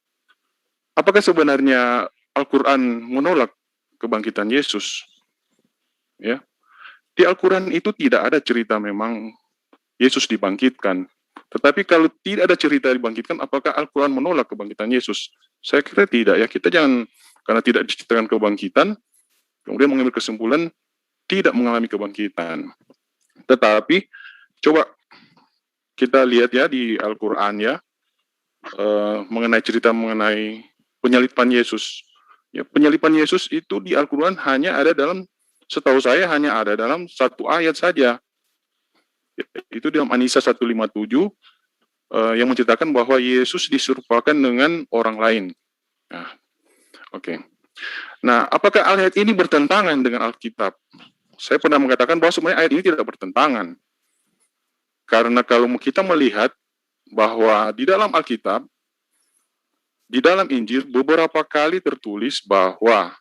Apakah sebenarnya Al-Quran menolak kebangkitan Yesus? Ya. Di Al-Quran itu tidak ada cerita memang Yesus dibangkitkan. Tetapi kalau tidak ada cerita dibangkitkan, apakah Al-Quran menolak kebangkitan Yesus? Saya kira tidak ya. Kita jangan, karena tidak diceritakan kebangkitan, kemudian mengambil kesimpulan tidak mengalami kebangkitan. Tetapi, coba kita lihat ya di Al-Quran ya, mengenai cerita mengenai penyaliban Yesus. Ya, penyaliban Yesus itu di Al-Quran hanya ada dalam, setahu saya hanya ada dalam satu ayat saja. Itu dalam An-Nisa 157 yang menceritakan bahwa Yesus diserupakan dengan orang lain. Nah, oke. Nah, apakah ayat ini bertentangan dengan Alkitab? Saya pernah mengatakan bahwa sebenarnya ayat ini tidak bertentangan. Karena kalau kita melihat bahwa di dalam Alkitab, di dalam Injil beberapa kali tertulis bahwa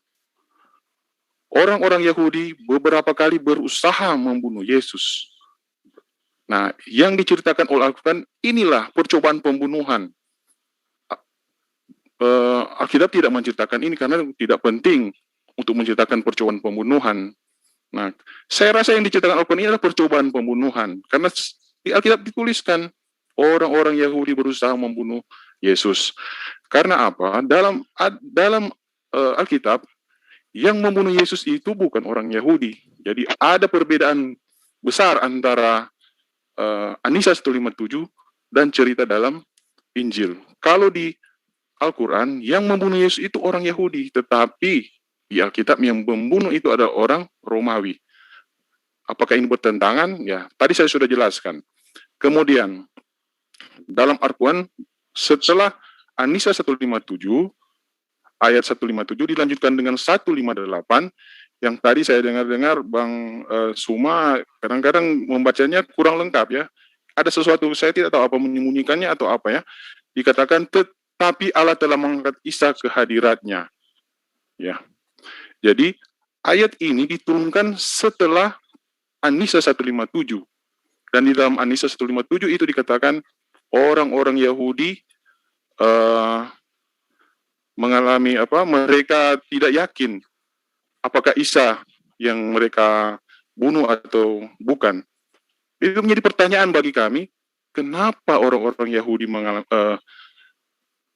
orang-orang Yahudi beberapa kali berusaha membunuh Yesus. Nah, yang diceritakan oleh Al-Quran, inilah percobaan pembunuhan. Alkitab tidak menceritakan ini karena tidak penting untuk menceritakan percobaan pembunuhan. Nah, saya rasa yang diceritakan Al-Quran ini adalah percobaan pembunuhan. Karena di Alkitab dituliskan, orang-orang Yahudi berusaha membunuh Yesus. Karena apa? Dalam Alkitab, yang membunuh Yesus itu bukan orang Yahudi. Jadi ada perbedaan besar antara An-Nisa 157 dan cerita dalam Injil. Kalau di Al-Quran, yang membunuh Yesus itu orang Yahudi, tetapi di Alkitab yang membunuh itu adalah orang Romawi. Apakah ini bertentangan? Ya, tadi saya sudah jelaskan. Kemudian, dalam Al-Quran, setelah An-Nisa 157, ayat 157 dilanjutkan dengan 158, yang tadi saya dengar-dengar Bang Suma kadang-kadang membacanya kurang lengkap ya. Ada sesuatu, saya tidak tahu apa menyembunyikannya atau apa ya. Dikatakan, tetapi Allah telah mengangkat Isa ke hadiratnya. Ya. Jadi, ayat ini diturunkan setelah An-Nisa 157. Dan di dalam An-Nisa 157 itu dikatakan, orang-orang Yahudi mengalami mereka tidak yakin apakah Isa yang mereka bunuh atau bukan. Itu menjadi pertanyaan bagi kami, kenapa orang-orang Yahudi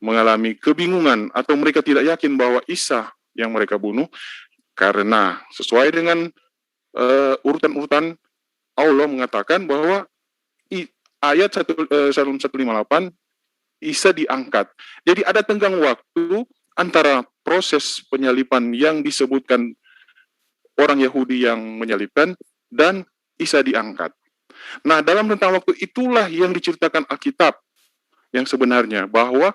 mengalami kebingungan atau mereka tidak yakin bahwa Isa yang mereka bunuh? Karena sesuai dengan urutan-urutan Allah mengatakan bahwa ayat 158 Isa diangkat. Jadi ada tenggang waktu antara proses penyaliban yang disebutkan orang Yahudi yang menyalibkan dan Isa diangkat. Nah, dalam rentang waktu itulah yang diceritakan Alkitab yang sebenarnya, bahwa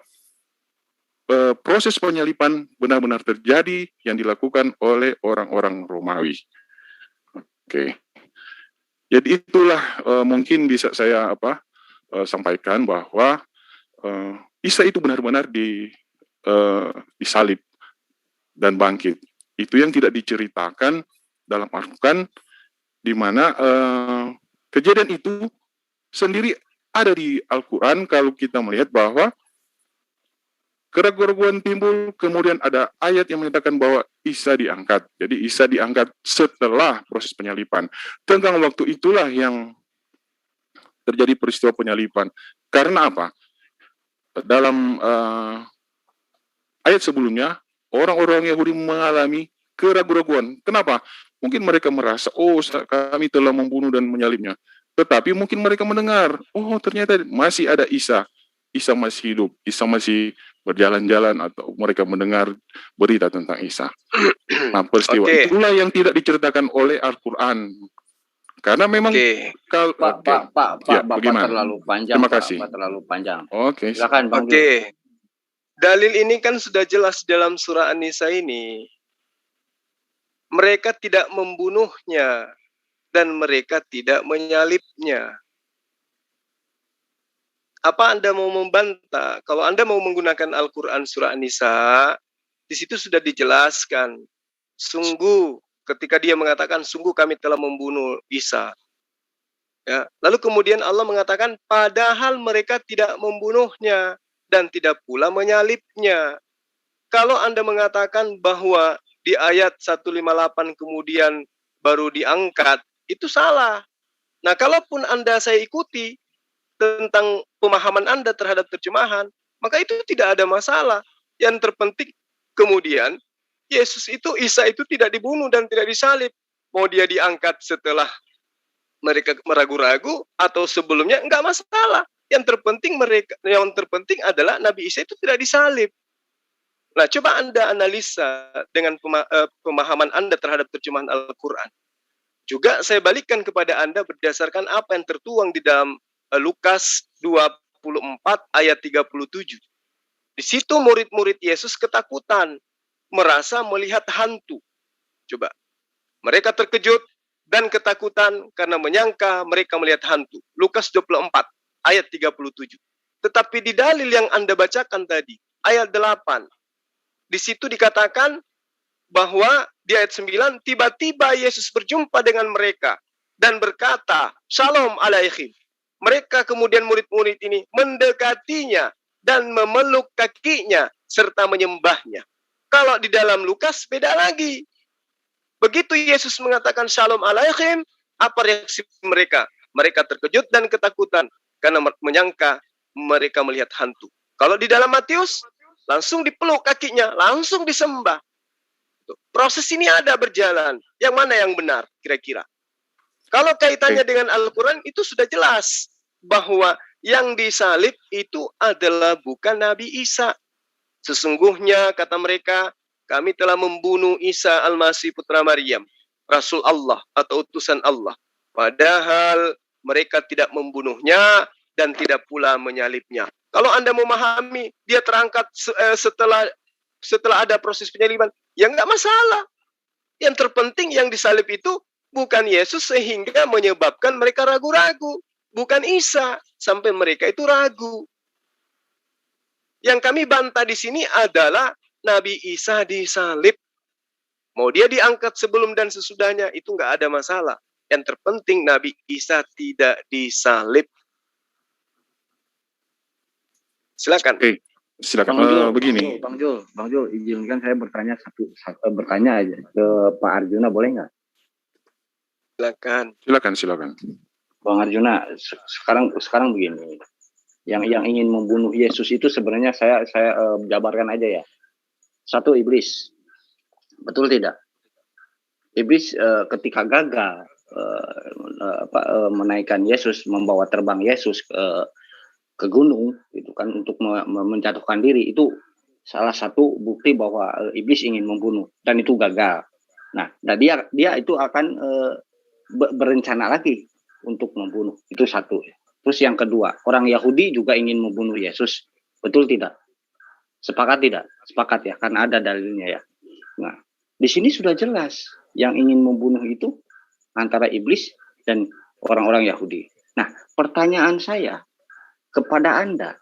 proses penyaliban benar-benar terjadi yang dilakukan oleh orang-orang Romawi. Oke. Jadi itulah mungkin bisa saya sampaikan bahwa Isa itu benar-benar disalib dan bangkit. Itu yang tidak diceritakan dalam Al-Quran, di mana kejadian itu sendiri ada di Al-Quran. Kalau kita melihat bahwa keraguan-keraguan timbul, kemudian ada ayat yang menyatakan bahwa Isa diangkat. Jadi Isa diangkat setelah proses penyaliban. Tentang waktu itulah yang terjadi peristiwa penyaliban. Karena apa? Dalam ayat sebelumnya, orang-orang Yahudi mengalami keraguan-keraguan. Kenapa? Mungkin mereka merasa, oh kami telah membunuh dan menyalibnya. Tetapi mungkin mereka mendengar, oh ternyata masih ada Isa. Isa masih hidup, Isa masih berjalan-jalan, atau mereka mendengar berita tentang Isa. Nah, peristiwa itulah yang tidak diceritakan oleh Al-Quran. Karena memang kalau Pak, bagaimana? terlalu panjang. Terima kasih. Pak, terlalu panjang. Oke. Silakan, Bang. Dalil ini kan sudah jelas dalam surah An-Nisa ini. Mereka tidak membunuhnya dan mereka tidak menyalibnya. Apa Anda mau membantah? Kalau Anda mau menggunakan Al-Quran surah An-Nisa, di situ sudah dijelaskan. Sungguh, ketika dia mengatakan, sungguh kami telah membunuh Isa. Ya. Lalu kemudian Allah mengatakan, padahal mereka tidak membunuhnya dan tidak pula menyalibnya. Kalau Anda mengatakan bahwa di ayat 158 kemudian baru diangkat, itu salah. Nah, kalaupun saya ikuti tentang pemahaman Anda terhadap terjemahan, maka itu tidak ada masalah. Yang terpenting kemudian Isa itu tidak dibunuh dan tidak disalib. Mau dia diangkat setelah mereka meragu-ragu atau sebelumnya, enggak masalah. Yang terpenting adalah Nabi Isa itu tidak disalib. Nah, coba Anda analisa dengan pemahaman Anda terhadap terjemahan Al-Quran. Juga saya balikkan kepada Anda berdasarkan apa yang tertuang di dalam Lukas 24 ayat 37. Di situ murid-murid Yesus ketakutan, merasa melihat hantu. Coba. Mereka terkejut dan ketakutan karena menyangka mereka melihat hantu. Lukas 24 ayat 37. Tetapi di dalil yang Anda bacakan tadi, ayat 8. Di situ dikatakan bahwa di ayat 9, tiba-tiba Yesus berjumpa dengan mereka dan berkata, Shalom alaikum. Mereka kemudian murid-murid ini mendekatinya dan memeluk kakinya serta menyembahnya. Kalau di dalam Lukas beda lagi. Begitu Yesus mengatakan Shalom alaikum, apa reaksi mereka? Mereka terkejut dan ketakutan karena menyangka mereka melihat hantu. Kalau di dalam Matius, langsung dipeluk kakinya, langsung disembah. Proses ini ada berjalan. Yang mana yang benar kira-kira? Kalau kaitannya dengan Al-Quran, itu sudah jelas bahwa yang disalib itu adalah bukan Nabi Isa. Sesungguhnya, kata mereka, kami telah membunuh Isa Al-Masih putra Maryam, Rasul Allah atau utusan Allah. Padahal mereka tidak membunuhnya dan tidak pula menyalibnya. Kalau Anda memahami, dia terangkat setelah ada proses penyaliban, ya nggak masalah. Yang terpenting yang disalib itu bukan Yesus sehingga menyebabkan mereka ragu-ragu. Bukan Isa sampai mereka itu ragu. Yang kami bantah di sini adalah Nabi Isa disalib. Mau dia diangkat sebelum dan sesudahnya, itu nggak ada masalah. Yang terpenting Nabi Isa tidak disalib. Silakan. Silakan. Begini. Bang Jul, izinkan saya bertanya aja ke Pak Arjuna, boleh nggak? Silakan. Bang Arjuna, sekarang begini. Yang ingin membunuh Yesus itu sebenarnya saya jabarkan aja ya. Satu, iblis. Betul tidak? Iblis ketika gagal menaikkan Yesus, membawa terbang Yesus ke gunung gitu kan untuk menjatuhkan diri, itu salah satu bukti bahwa iblis ingin membunuh dan itu gagal. Nah, dia itu akan berencana lagi untuk membunuh. Itu satu. Terus yang kedua, orang Yahudi juga ingin membunuh Yesus. Betul tidak? Sepakat tidak? Sepakat ya, kan ada dalilnya ya. Nah, di sini sudah jelas yang ingin membunuh itu antara iblis dan orang-orang Yahudi. Nah, pertanyaan saya kepada Anda,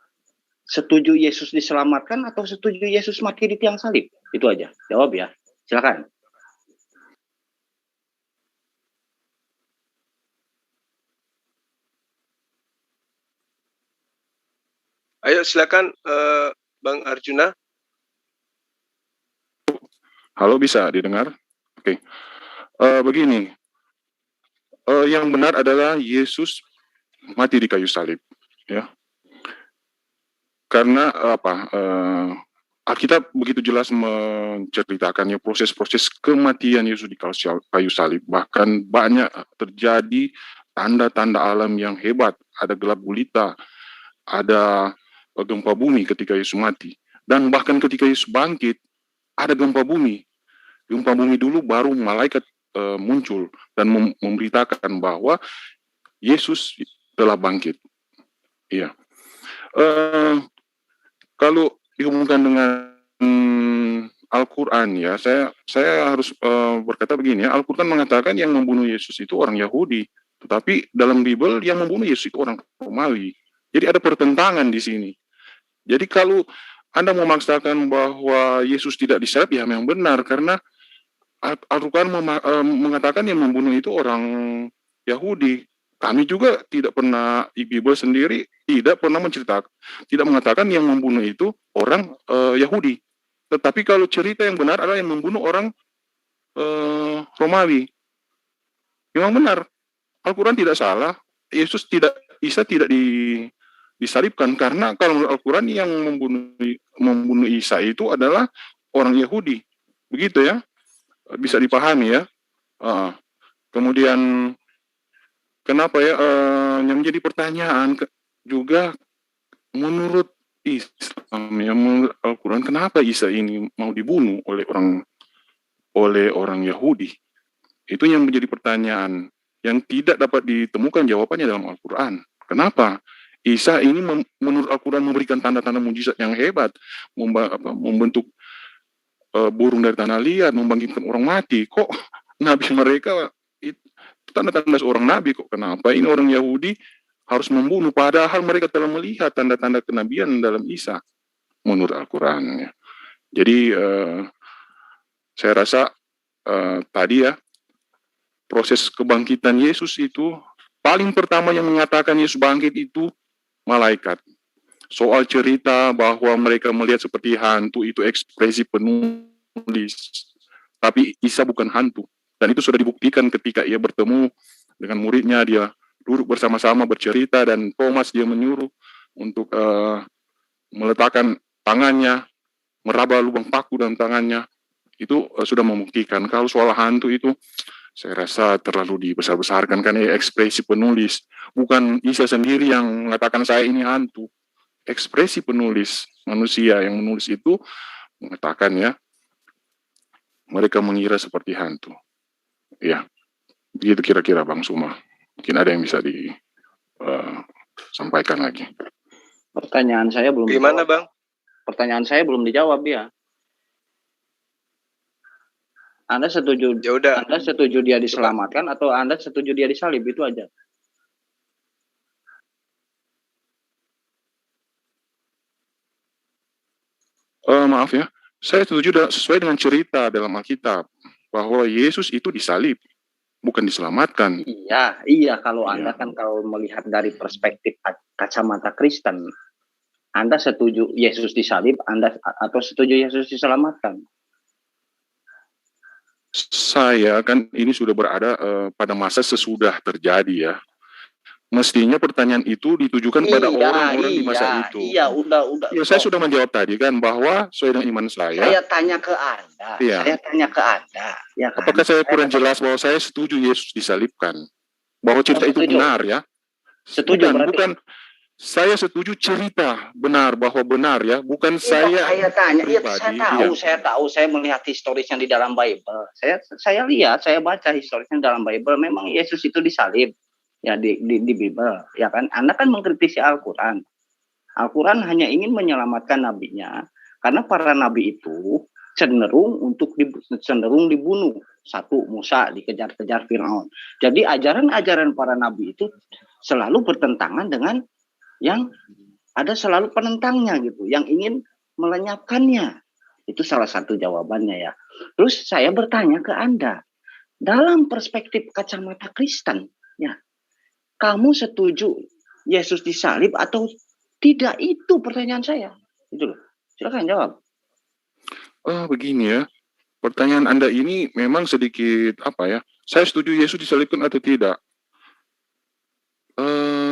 setuju Yesus diselamatkan atau setuju Yesus mati di tiang salib? Itu aja. Jawab ya. Silakan. Ayo silakan Bang Arjuna. Halo, bisa didengar? Oke. Begini, yang benar adalah Yesus mati di kayu salib, ya. Karena Alkitab begitu jelas menceritakannya proses-proses kematian Yesus di kayu salib. Bahkan banyak terjadi tanda-tanda alam yang hebat. Ada gelap gulita, ada gempa bumi ketika Yesus mati. Dan bahkan ketika Yesus bangkit, ada gempa bumi. Gempa bumi dulu baru malaikat muncul dan memberitakan bahwa Yesus telah bangkit. Iya. Kalau dihubungkan dengan Al-Quran ya, saya harus berkata begini ya, Al-Quran mengatakan yang membunuh Yesus itu orang Yahudi, tetapi dalam Bible yang membunuh Yesus itu orang Romawi. Jadi ada pertentangan di sini. Jadi kalau Anda memaksakan bahwa Yesus tidak disalib, ya memang benar, karena Al-Quran mengatakan yang membunuh itu orang Yahudi. Kami juga tidak pernah, Bible sendiri tidak pernah menceritakan, tidak mengatakan yang membunuh itu orang Yahudi. Tetapi kalau cerita yang benar adalah yang membunuh orang Romawi. Memang benar, Al-Quran tidak salah. Yesus Isa tidak disalibkan, karena kalau menurut Al-Quran yang membunuh Isa itu adalah orang Yahudi. Begitu ya, bisa dipahami ya. Kemudian kenapa ya, yang menjadi pertanyaan juga menurut Islam ya, menurut Al-Quran, kenapa Isa ini mau dibunuh oleh orang Yahudi? Itu yang menjadi pertanyaan yang tidak dapat ditemukan jawabannya dalam Al-Quran. Kenapa Isa ini menurut Al-Quran memberikan tanda-tanda mujizat yang hebat, membentuk burung dari tanah liat, membangkitkan orang mati? Kok nabi mereka itu tanda-tanda seorang nabi, kok kenapa ini orang Yahudi harus membunuh, padahal mereka telah melihat tanda-tanda kenabian dalam Isa menurut Al-Quran ya. Jadi saya rasa tadi ya, proses kebangkitan Yesus itu paling pertama yang mengatakan Yesus bangkit itu malaikat. Soal cerita bahwa mereka melihat seperti hantu itu ekspresi penulis, tapi Isa bukan hantu, dan itu sudah dibuktikan ketika ia bertemu dengan muridnya, dia duduk bersama-sama bercerita, dan Thomas dia menyuruh untuk meletakkan tangannya, meraba lubang paku dalam tangannya. Itu sudah membuktikan. Kalau soal hantu itu saya rasa terlalu dibesar-besarkan, karena ekspresi penulis, bukan Isa sendiri yang mengatakan saya ini hantu. Ekspresi penulis, manusia yang menulis itu mengatakan ya, mereka mengira seperti hantu. Ya, begitu kira-kira Bang Suma. Mungkin ada yang bisa disampaikan lagi. Pertanyaan saya belum Gimana dijawab. Bang? Pertanyaan saya belum dijawab ya. Anda setuju? Yaudah. Anda setuju dia diselamatkan atau Anda setuju dia disalib? Itu aja. Maaf ya, saya setuju sesuai dengan cerita dalam Alkitab bahwa Yesus itu disalib, bukan diselamatkan. Iya. Kalau Anda kan kalau melihat dari perspektif kacamata Kristen, Anda setuju Yesus disalib, Anda atau setuju Yesus diselamatkan? Saya kan ini sudah berada pada masa sesudah terjadi ya. Mestinya pertanyaan itu ditujukan pada orang-orang di masa itu. Iya, udah. Ya, saya sudah menjawab tadi kan bahwa sesuai dengan iman saya. Saya tanya ke Anda. Iya. Saya tanya ke Anda. Ya kan? Apakah saya kurang jelas bahwa saya setuju Yesus disalibkan? Bahwa cerita itu benar ya? Setuju, bukan Saya setuju cerita benar bahwa benar ya, bukan saya tanya. Iya, pribadi. saya tahu, saya melihat historisnya di dalam Bible. Saya lihat, saya baca historisnya dalam Bible. Memang Yesus itu disalib ya di Bible, ya kan? Anda kan mengkritisi Al-Quran. Al-Quran hanya ingin menyelamatkan nabinya, karena para nabi itu cenderung dibunuh. Satu, Musa dikejar-kejar Firaun. Jadi ajaran-ajaran para nabi itu selalu bertentangan dengan yang ada selalu penentangnya gitu, yang ingin melenyapkannya. Itu salah satu jawabannya ya. Terus saya bertanya ke Anda, dalam perspektif kacamata Kristen, ya, kamu setuju Yesus disalib atau tidak? Itu pertanyaan saya. Itu loh. Silakan jawab. Begini ya, pertanyaan Anda ini memang sedikit apa ya? Saya setuju Yesus disalibkan atau tidak?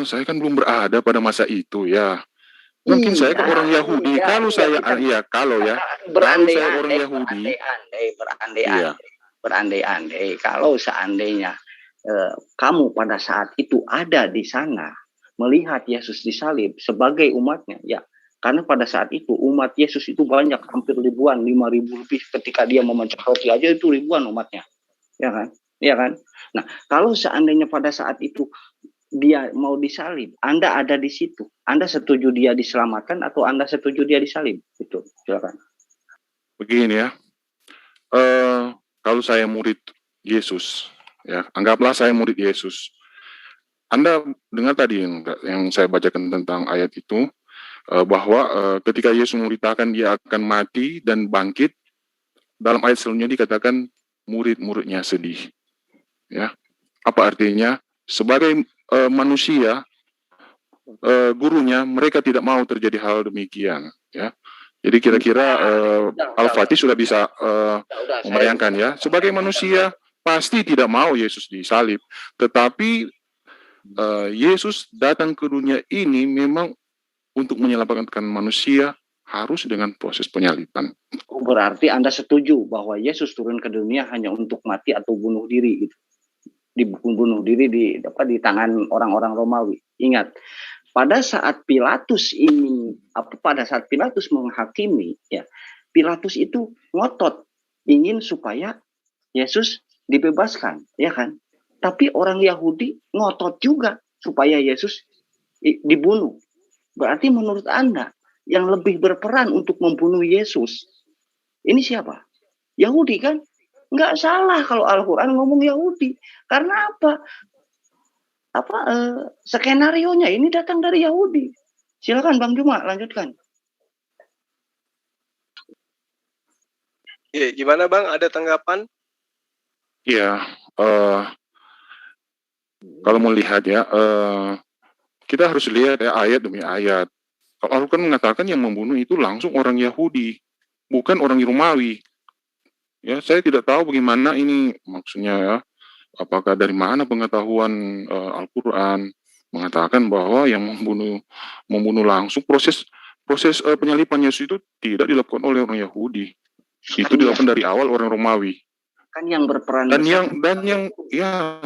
Saya kan belum berada pada masa itu ya. Mungkin saya kan orang Yahudi. Kalau saya orang Yahudi, berandai-andai kalau seandainya kamu pada saat itu ada di sana melihat Yesus disalib sebagai umatnya, ya, karena pada saat itu umat Yesus itu banyak, hampir ribuan, 5.000 lebih. Ketika dia memecah roti aja itu ribuan umatnya, ya kan? Nah, kalau seandainya pada saat itu dia mau disalib, Anda ada di situ, Anda setuju dia diselamatkan atau Anda setuju dia disalib? Itu, silakan. Begini ya, kalau saya murid Yesus, ya, anggaplah saya murid Yesus. Anda dengar tadi yang saya bacakan tentang ayat itu, bahwa ketika Yesus memberitakan dia akan mati dan bangkit, dalam ayat selanjutnya dikatakan murid-muridnya sedih. Ya, apa artinya? Sebagai manusia, gurunya, mereka tidak mau terjadi hal demikian, ya. Jadi kira-kira Al-Fatih sudah bisa membayangkan ya, sebagai manusia pasti tidak mau Yesus disalib, tetapi Yesus datang ke dunia ini memang untuk menyelamatkan manusia, harus dengan proses penyaliban. Berarti Anda setuju bahwa Yesus turun ke dunia hanya untuk mati atau bunuh diri gitu. Dibunuh diri di tangan orang-orang Romawi. Ingat, pada saat Pilatus menghakimi, ya, Pilatus itu ngotot ingin supaya Yesus dibebaskan, ya kan? Tapi orang Yahudi ngotot juga supaya Yesus dibunuh. Berarti menurut Anda yang lebih berperan untuk membunuh Yesus ini siapa? Yahudi kan? Nggak salah kalau Al-Quran ngomong Yahudi. Karena apa? Skenarionya ini datang dari Yahudi. Silakan Bang Juma, lanjutkan. Ya, gimana Bang? Ada tanggapan? Ya, kalau mau lihat ya, kita harus lihat ya ayat demi ayat. Al-Quran mengatakan yang membunuh itu langsung orang Yahudi, bukan orang Romawi. Ya, saya tidak tahu bagaimana ini maksudnya ya. Apakah dari mana pengetahuan Al-Quran mengatakan bahwa yang membunuh langsung proses penyaliban Yesus itu tidak dilakukan oleh orang Yahudi. Itu dilakukan dari awal orang Romawi. Kan yang berperan dan yang ya.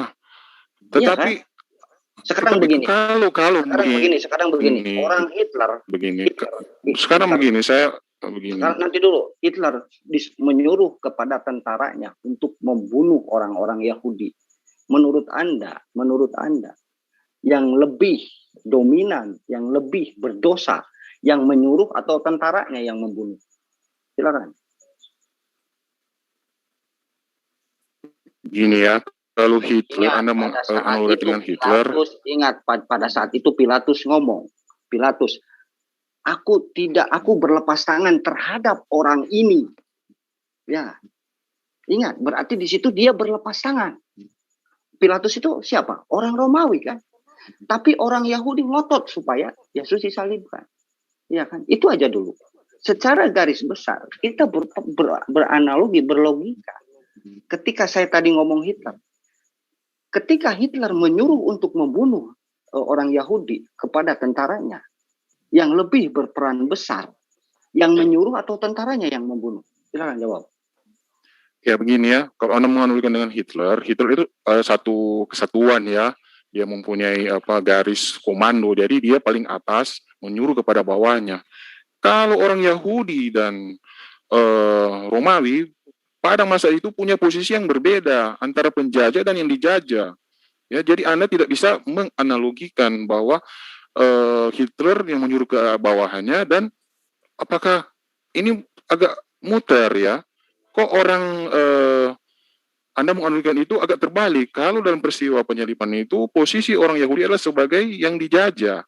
Tetapi sekarang begini. Sekarang begini. Orang Hitler begini. Nanti dulu, Hitler menyuruh kepada tentaranya untuk membunuh orang-orang Yahudi. Menurut Anda, yang lebih dominan, yang lebih berdosa, yang menyuruh atau tentaranya yang membunuh? Silakan. Gini ya, kalau Hitler, Anda menganalogi dengan Hitler. Ingat, pada saat itu Pilatus ngomong, aku berlepas tangan terhadap orang ini. Ya. Ingat, berarti di situ dia berlepas tangan. Pilatus itu siapa? Orang Romawi kan? Tapi orang Yahudi ngotot supaya Yesus disalibkan. Ya kan? Itu aja dulu. Secara garis besar, kita beranalogi, berlogika. Ketika saya tadi ngomong Hitler, ketika Hitler menyuruh untuk membunuh orang Yahudi kepada tentaranya, yang lebih berperan besar, yang menyuruh atau tentaranya yang membunuh? Silakan jawab. Ya begini ya, kalau Anda menganalogikan dengan Hitler itu satu kesatuan ya, dia mempunyai garis komando, jadi dia paling atas menyuruh kepada bawahnya. Kalau orang Yahudi dan Romawi pada masa itu punya posisi yang berbeda antara penjajah dan yang dijajah. Ya, jadi Anda tidak bisa menganalogikan bahwa Hitler yang menyuruh ke bawahannya, dan apakah ini agak muter ya? Kok orang Anda menganalogikan itu agak terbalik. Kalau dalam peristiwa penyaliban itu posisi orang Yahudi adalah sebagai yang dijajah,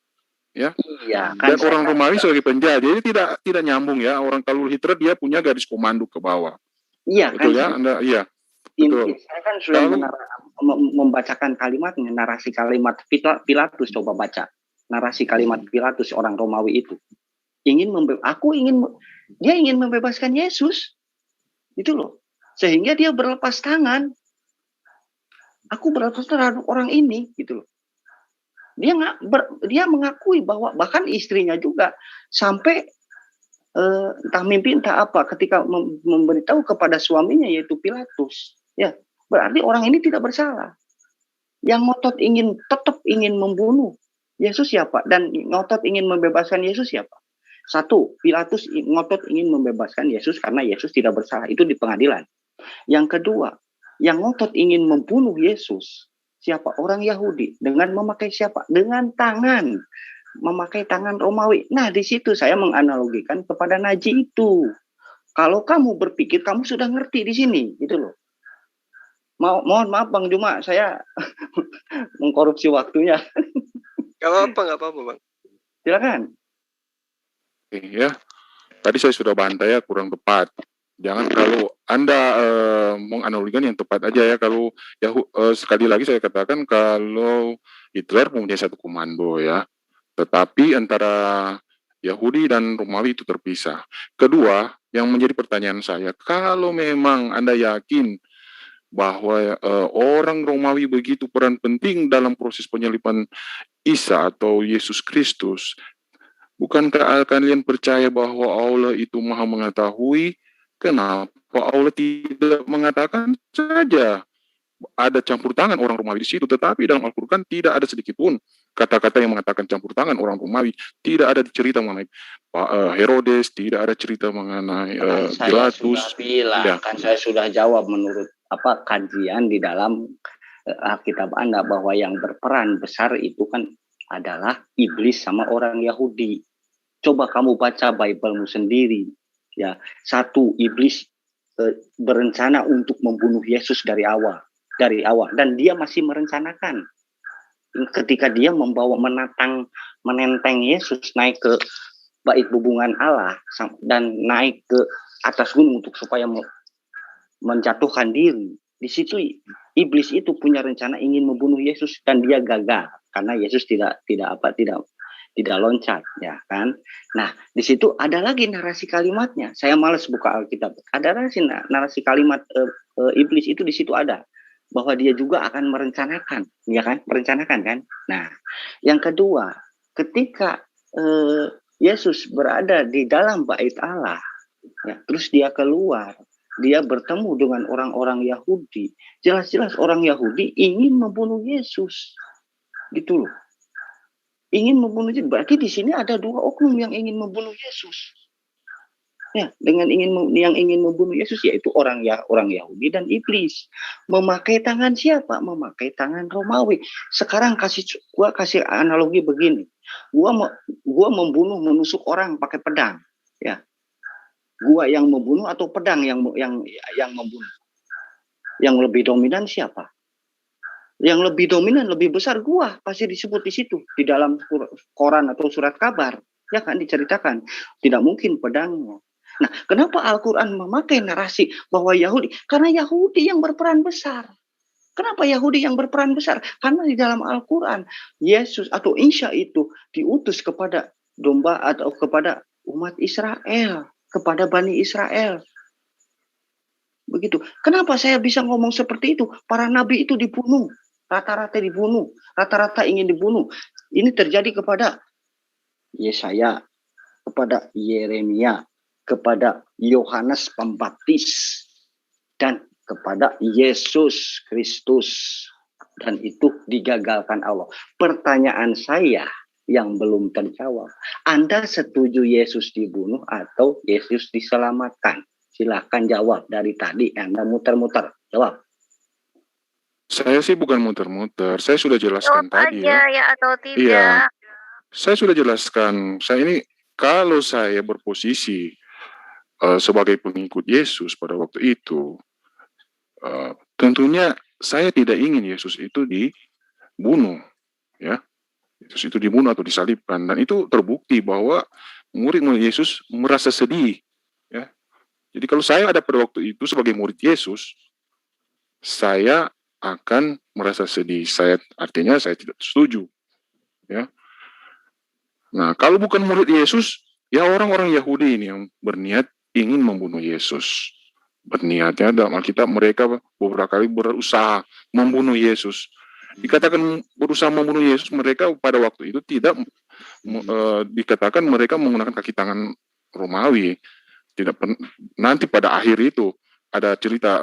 ya. Iya, kan Dan orang Romawi sebagai penjajah. Jadi tidak nyambung ya. Orang kalau Hitler dia punya garis komando ke bawah. Iya, betul kan ya, Anda iya. Betul. Saya kan sudah membacakan kalimatnya, narasi kalimat Pilatus. Coba baca narasi kalimat Pilatus orang Romawi itu. Dia ingin membebaskan Yesus, itu loh. Sehingga dia berlepas tangan. Aku berlepas terhadap orang ini, gitu loh. Dia mengakui bahwa bahkan istrinya juga sampai entah mimpi entah apa ketika memberitahu kepada suaminya yaitu Pilatus. Ya, berarti orang ini tidak bersalah. Yang ngotot tetap ingin membunuh Yesus siapa? Dan ngotot ingin membebaskan Yesus siapa? Satu, Pilatus ngotot ingin membebaskan Yesus karena Yesus tidak bersalah. Itu di pengadilan. Yang kedua, yang ngotot ingin membunuh Yesus siapa? Orang Yahudi. Dengan memakai siapa? Dengan tangan. Memakai tangan Romawi. Nah, di situ saya menganalogikan kepada Naji itu. Kalau kamu berpikir, kamu sudah ngerti di sini. Gitu loh. Mohon maaf Bang Juma, saya mengkorupsi waktunya. Gak apa-apa Bang. Silakan. Ya, tadi saya sudah bantai ya, kurang tepat. Jangan kalau Anda menganalogikan yang tepat aja ya. Kalau sekali lagi saya katakan kalau Hitler mempunyai satu komando ya, tetapi antara Yahudi dan Romawi itu terpisah. Kedua, yang menjadi pertanyaan saya, kalau memang Anda yakin bahwa orang Romawi begitu peran penting dalam proses penyaliban Isa atau Yesus Kristus, bukankah kalian percaya bahwa Allah itu Maha mengetahui? Kenapa Allah tidak mengatakan saja ada campur tangan orang Romawi di situ? Tetapi dalam Al-Quran tidak ada sedikit pun kata-kata yang mengatakan campur tangan orang Romawi. Tidak ada cerita mengenai Herodes, tidak ada cerita mengenai Pilatus. Kan saya sudah jawab menurut kajian di dalam Alkitab Anda bahwa yang berperan besar itu kan adalah iblis sama orang Yahudi. Coba kamu baca Bible-mu sendiri. Ya, satu, iblis berencana untuk membunuh Yesus dari awal, dan dia masih merencanakan ketika dia menenteng Yesus naik ke bait hubungan Allah dan naik ke atas gunung untuk supaya menjatuhkan diri. Di situ iblis itu punya rencana ingin membunuh Yesus dan dia gagal karena Yesus tidak loncat, ya kan? Nah, di situ ada lagi narasi kalimatnya. Saya malas buka Alkitab. Ada narasi kalimat iblis itu di situ ada bahwa dia juga akan merencanakan, ya kan? Merencanakan kan? Nah, yang kedua, ketika Yesus berada di dalam bait Allah, ya, terus dia keluar, dia bertemu dengan orang-orang Yahudi. Jelas-jelas orang Yahudi ingin membunuh Yesus, gitu loh. Ingin membunuh Yesus. Berarti di sini ada dua oknum yang ingin membunuh Yesus. Ya, dengan yang ingin membunuh Yesus yaitu orang Yahudi dan iblis. Memakai tangan siapa? Memakai tangan Romawi. Sekarang gua kasih analogi begini. Gua menusuk orang pakai pedang, ya. Gua yang membunuh atau pedang yang membunuh? Yang lebih dominan siapa? Yang lebih dominan, lebih besar gua, pasti disebut di situ di dalam koran atau surat kabar, ya kan, diceritakan. Tidak mungkin pedangnya. Nah, kenapa Al-Quran memakai narasi bahwa Yahudi? Karena Yahudi yang berperan besar. Kenapa Yahudi yang berperan besar? Karena di dalam Al-Quran Yesus atau Isa itu diutus kepada domba atau kepada umat Israel, kepada Bani Israel. Begitu. Kenapa saya bisa ngomong seperti itu? Para nabi itu dibunuh. Rata-rata dibunuh, rata-rata ingin dibunuh. Ini terjadi kepada Yesaya, kepada Yeremia, kepada Yohanes Pembaptis, dan kepada Yesus Kristus. dan itu digagalkan Allah. Pertanyaan saya yang belum terjawab, Anda setuju Yesus dibunuh atau Yesus diselamatkan? Silahkan jawab. Dari tadi Anda muter-muter, jawab. Saya sih bukan muter-muter, saya sudah jelaskan Jawab tadi aja ya. ya atau tidak. Iya, saya sudah jelaskan. Saya ini kalau saya berposisi sebagai pengikut Yesus pada waktu itu, tentunya saya tidak ingin Yesus itu dibunuh, ya. Yesus itu dibunuh atau disalibkan, dan itu terbukti bahwa murid-murid Yesus merasa sedih, ya. Jadi kalau saya ada pada waktu itu sebagai murid Yesus, saya akan merasa sedih. Artinya saya tidak setuju, ya. Nah, kalau bukan murid Yesus, ya orang-orang Yahudi ini yang berniat ingin membunuh Yesus. Berniatnya dalam Alkitab mereka beberapa kali berusaha membunuh Yesus. Dikatakan berusaha membunuh Yesus, mereka pada waktu itu tidak dikatakan mereka menggunakan kaki tangan Romawi. Nanti pada akhir itu ada cerita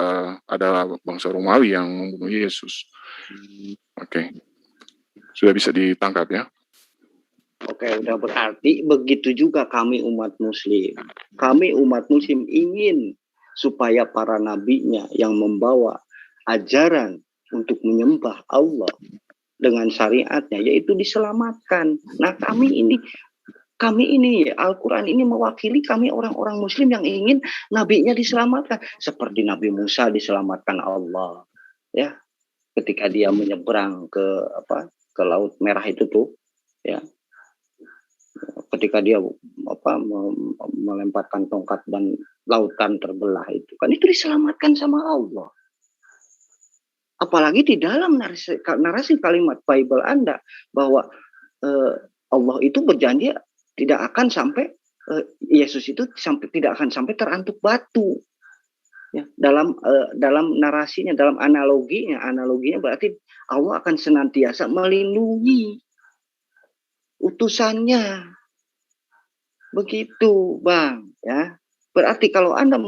ada bangsa Romawi yang membunuh Yesus. Oke. Sudah bisa ditangkap ya? Oke, udah berarti begitu juga kami umat muslim. Kami umat muslim ingin supaya para nabinya yang membawa ajaran untuk menyembah Allah dengan syariatnya, yaitu diselamatkan. Nah, kami ini Al-Quran ini mewakili kami orang-orang muslim yang ingin nabinya diselamatkan. Seperti Nabi Musa diselamatkan Allah. Ya, ketika dia menyeberang ke Laut Merah itu tuh, ya. Ketika dia melemparkan tongkat dan lautan terbelah itu, kan itu diselamatkan sama Allah. Apalagi di dalam narasi kalimat Bible Anda bahwa Allah itu berjanji tidak akan sampai Yesus itu tidak akan sampai terantuk batu. Ya, dalam narasinya, dalam analoginya berarti Allah akan senantiasa melindungi utusannya. Begitu, Bang, ya. Berarti kalau Anda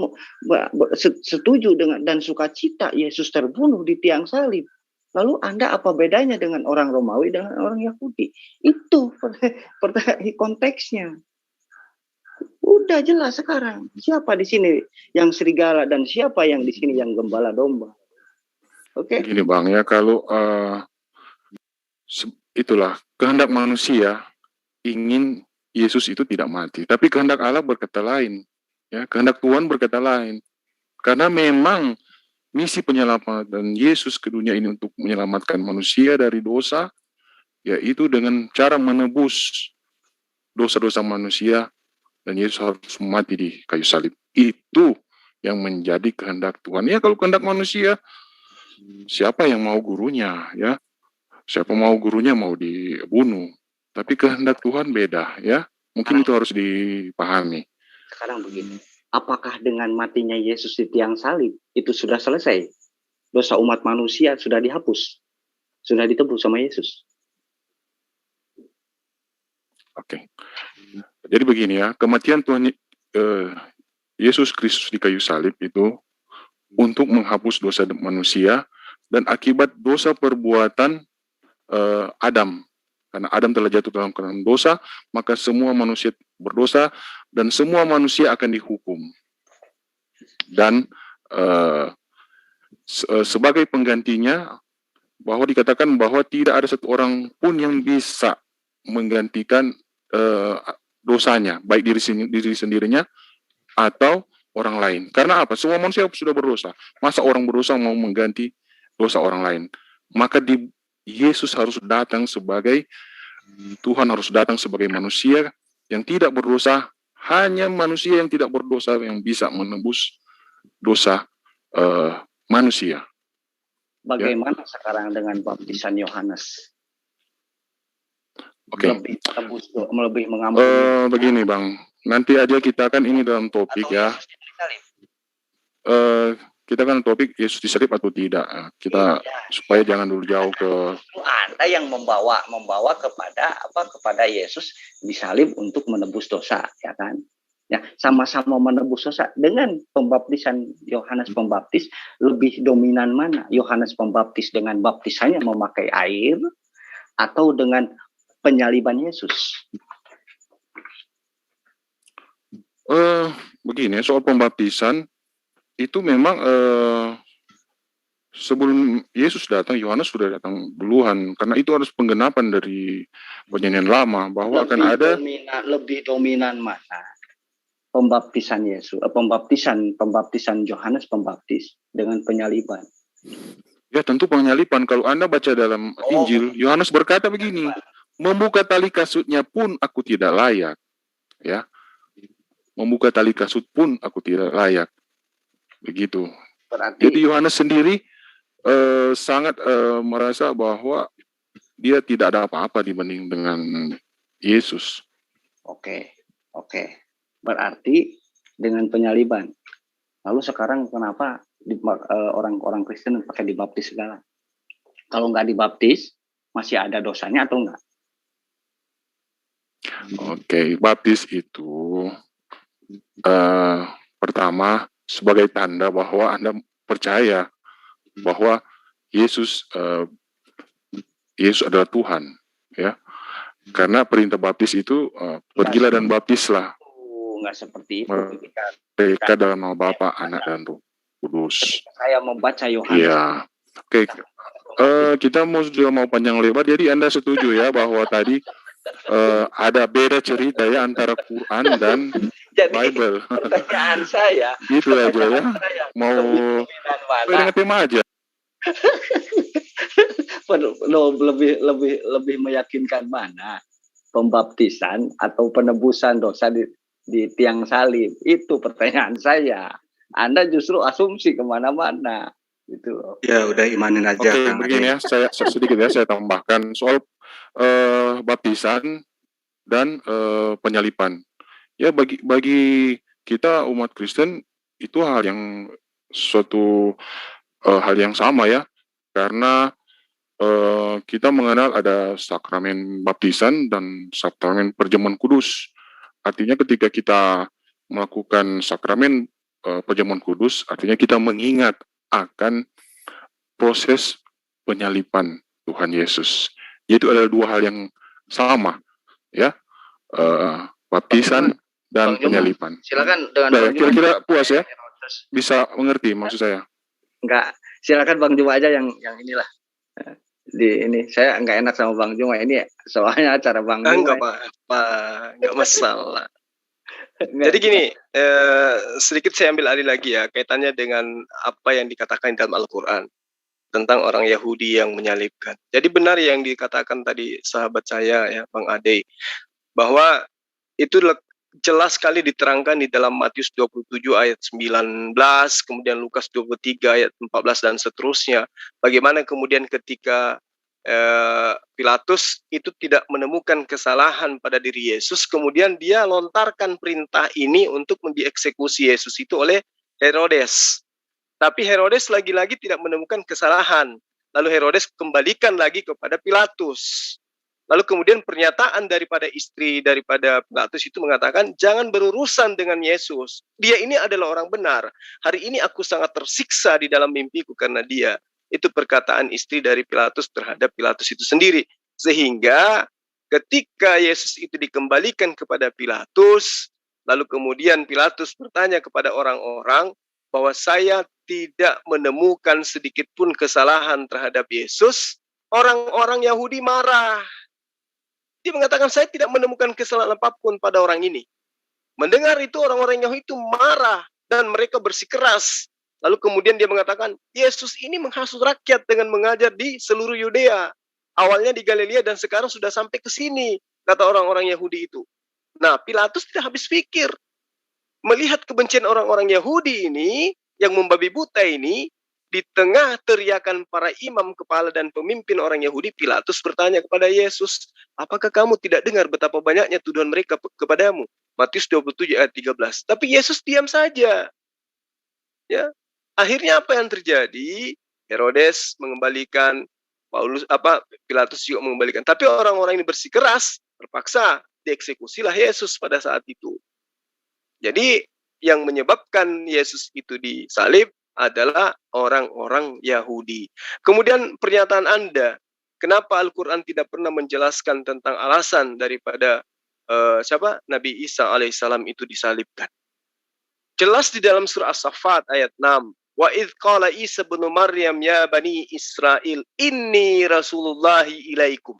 setuju dengan dan sukacita Yesus terbunuh di tiang salib, lalu Anda apa bedanya dengan orang Romawi dengan orang Yahudi? Itu konteksnya. Udah jelas sekarang. Siapa di sini yang serigala dan siapa yang di sini yang gembala domba? Oke. Gini Bang ya, kalau itulah kehendak manusia ingin Yesus itu tidak mati, tapi kehendak Allah berkata lain. Ya, kehendak Tuhan berkata lain. Karena memang misi penyelamatan Yesus ke dunia ini untuk menyelamatkan manusia dari dosa, yaitu dengan cara menebus dosa-dosa manusia, dan Yesus harus mati di kayu salib. Itu yang menjadi kehendak Tuhan. Ya, kalau kehendak manusia, siapa yang mau gurunya, ya? Siapa mau gurunya mau dibunuh. Tapi kehendak Tuhan beda, ya. Mungkin itu harus dipahami. Sekarang begini, apakah dengan matinya Yesus di tiang salib itu sudah selesai? Dosa umat manusia sudah dihapus, sudah ditebus sama Yesus. Oke. Jadi begini ya, kematian Tuhan Yesus Kristus di kayu salib itu untuk menghapus dosa manusia dan akibat dosa perbuatan Adam. Karena Adam telah jatuh dalam keadaan dosa, maka semua manusia berdosa dan semua manusia akan dihukum. Dan sebagai penggantinya, bahwa dikatakan bahwa tidak ada satu orang pun yang bisa menggantikan dosanya, baik diri sendirinya atau orang lain. Karena apa? Semua manusia sudah berdosa. Masa orang berdosa mau mengganti dosa orang lain? Maka Yesus harus datang sebagai Tuhan, harus datang sebagai manusia yang tidak berdosa. Hanya manusia yang tidak berdosa yang bisa menebus dosa manusia. Bagaimana sekarang dengan baptisan Yohanes? Oke. Lebih mengampuni. Begini Bang, nanti aja kita kan ini dalam topik ya. Kita kan topik Yesus disalib atau tidak. Kita supaya jangan dulu jauh ke. Anda yang membawa kepada Yesus disalib untuk menebus dosa, ya kan? Ya, sama-sama menebus dosa. Dengan pembaptisan Yohanes Pembaptis, lebih dominan mana? Yohanes Pembaptis dengan baptisannya memakai air atau dengan penyaliban Yesus? Begini, soal pembaptisan itu memang sebelum Yesus datang, Yohanes sudah datang duluan, karena itu harus penggenapan dari perjanjian lama bahwa akan ada lebih dominan mana? Pembaptisan Yesus, pembaptisan Yohanes Pembaptis dengan penyaliban. Ya tentu penyaliban. Kalau Anda baca dalam Injil, Yohanes berkata begini, membuka tali kasutnya pun aku tidak layak. Ya, membuka tali kasut pun aku tidak layak. Begitu. Berarti, jadi Yohanes sendiri sangat merasa bahwa dia tidak ada apa-apa dibanding dengan Yesus. Oke. Berarti dengan penyaliban. Lalu sekarang kenapa orang-orang Kristen pakai dibaptis segala? Kalau nggak dibaptis, masih ada dosanya atau enggak? Oke, baptis itu pertama sebagai tanda bahwa Anda percaya bahwa Yesus adalah Tuhan, ya. Karena perintah baptis itu pergilah dan baptislah. Nggak seperti itu. Mereka dalam nama Bapa, Anak, dan Roh Kudus. Saya membaca Yohanes. Iya. Oke. Kita sudah mau panjang lebar, jadi Anda setuju ya bahwa tadi ada beda cerita ya antara Quran dan Bible. Pertanyaan saya. Itu aja ya. Mau dengan tema aja. lebih meyakinkan mana? Pembaptisan atau penebusan dosa di tiang salib? Itu pertanyaan saya. Anda justru asumsi kemana-mana. Gitu loh. Ya udah imanin aja. Oke, begini ya, saya sedikit ya saya tambahkan soal baptisan dan penyaliban. Ya bagi kita umat Kristen itu suatu hal yang sama ya, karena kita mengenal ada sakramen baptisan dan sakramen perjamuan kudus. Artinya ketika kita melakukan sakramen perjamuan kudus, artinya kita mengingat akan proses penyaliban Tuhan Yesus. Itu adalah dua hal yang sama, ya, baptisan dan penyaliban. Silakan dengan kira-kira puas ya, bisa mengerti maksud saya? Enggak, silakan Bang Juma aja yang inilah. Ini saya enggak enak sama Bang Juma, ini soalnya acara Bang Juma. Enggak apa-apa, enggak masalah. Jadi gini, sedikit saya ambil alih lagi ya, kaitannya dengan apa yang dikatakan dalam Al-Quran tentang orang Yahudi yang menyalibkan. Jadi benar yang dikatakan tadi sahabat saya ya, Bang Ade, bahwa itu jelas sekali diterangkan di dalam Matius 27 ayat 19, kemudian Lukas 23 ayat 14 dan seterusnya. Bagaimana kemudian ketika Pilatus itu tidak menemukan kesalahan pada diri Yesus, kemudian dia lontarkan perintah ini untuk dieksekusi Yesus itu oleh Herodes. Tapi Herodes lagi-lagi tidak menemukan kesalahan. Lalu Herodes kembalikan lagi kepada Pilatus. Lalu kemudian pernyataan daripada istri daripada Pilatus itu mengatakan, jangan berurusan dengan Yesus. Dia ini adalah orang benar. Hari ini aku sangat tersiksa di dalam mimpiku karena dia. Itu perkataan istri dari Pilatus terhadap Pilatus itu sendiri. Sehingga ketika Yesus itu dikembalikan kepada Pilatus, lalu kemudian Pilatus bertanya kepada orang-orang bahwa saya tidak menemukan sedikit pun kesalahan terhadap Yesus, orang-orang Yahudi marah. Dia mengatakan saya tidak menemukan kesalahan apapun pada orang ini. Mendengar itu orang-orang Yahudi itu marah dan mereka bersikeras. Lalu kemudian dia mengatakan, Yesus ini menghasut rakyat dengan mengajar di seluruh Yudea. Awalnya di Galilea dan sekarang sudah sampai ke sini, kata orang-orang Yahudi itu. Nah, Pilatus tidak habis pikir. Melihat kebencian orang-orang Yahudi ini, yang membabi buta ini, di tengah teriakan para imam, kepala, dan pemimpin orang Yahudi, Pilatus bertanya kepada Yesus, apakah kamu tidak dengar betapa banyaknya tuduhan mereka kepadamu? Matius 27 ayat 13. Tapi Yesus diam saja. Ya. Akhirnya apa yang terjadi? Herodes mengembalikan Pilatus juga mengembalikan. Tapi orang-orang ini bersikeras, terpaksa dieksekusilah Yesus pada saat itu. Jadi yang menyebabkan Yesus itu disalib adalah orang-orang Yahudi. Kemudian pernyataan Anda, kenapa Al-Quran tidak pernah menjelaskan tentang alasan daripada Nabi Isa alaihissalam itu disalibkan? Jelas di dalam surah As-Saffat ayat 6. Wa idh qala Isa bin Maryam ya bani Israel inni rasulullahi ilaikum.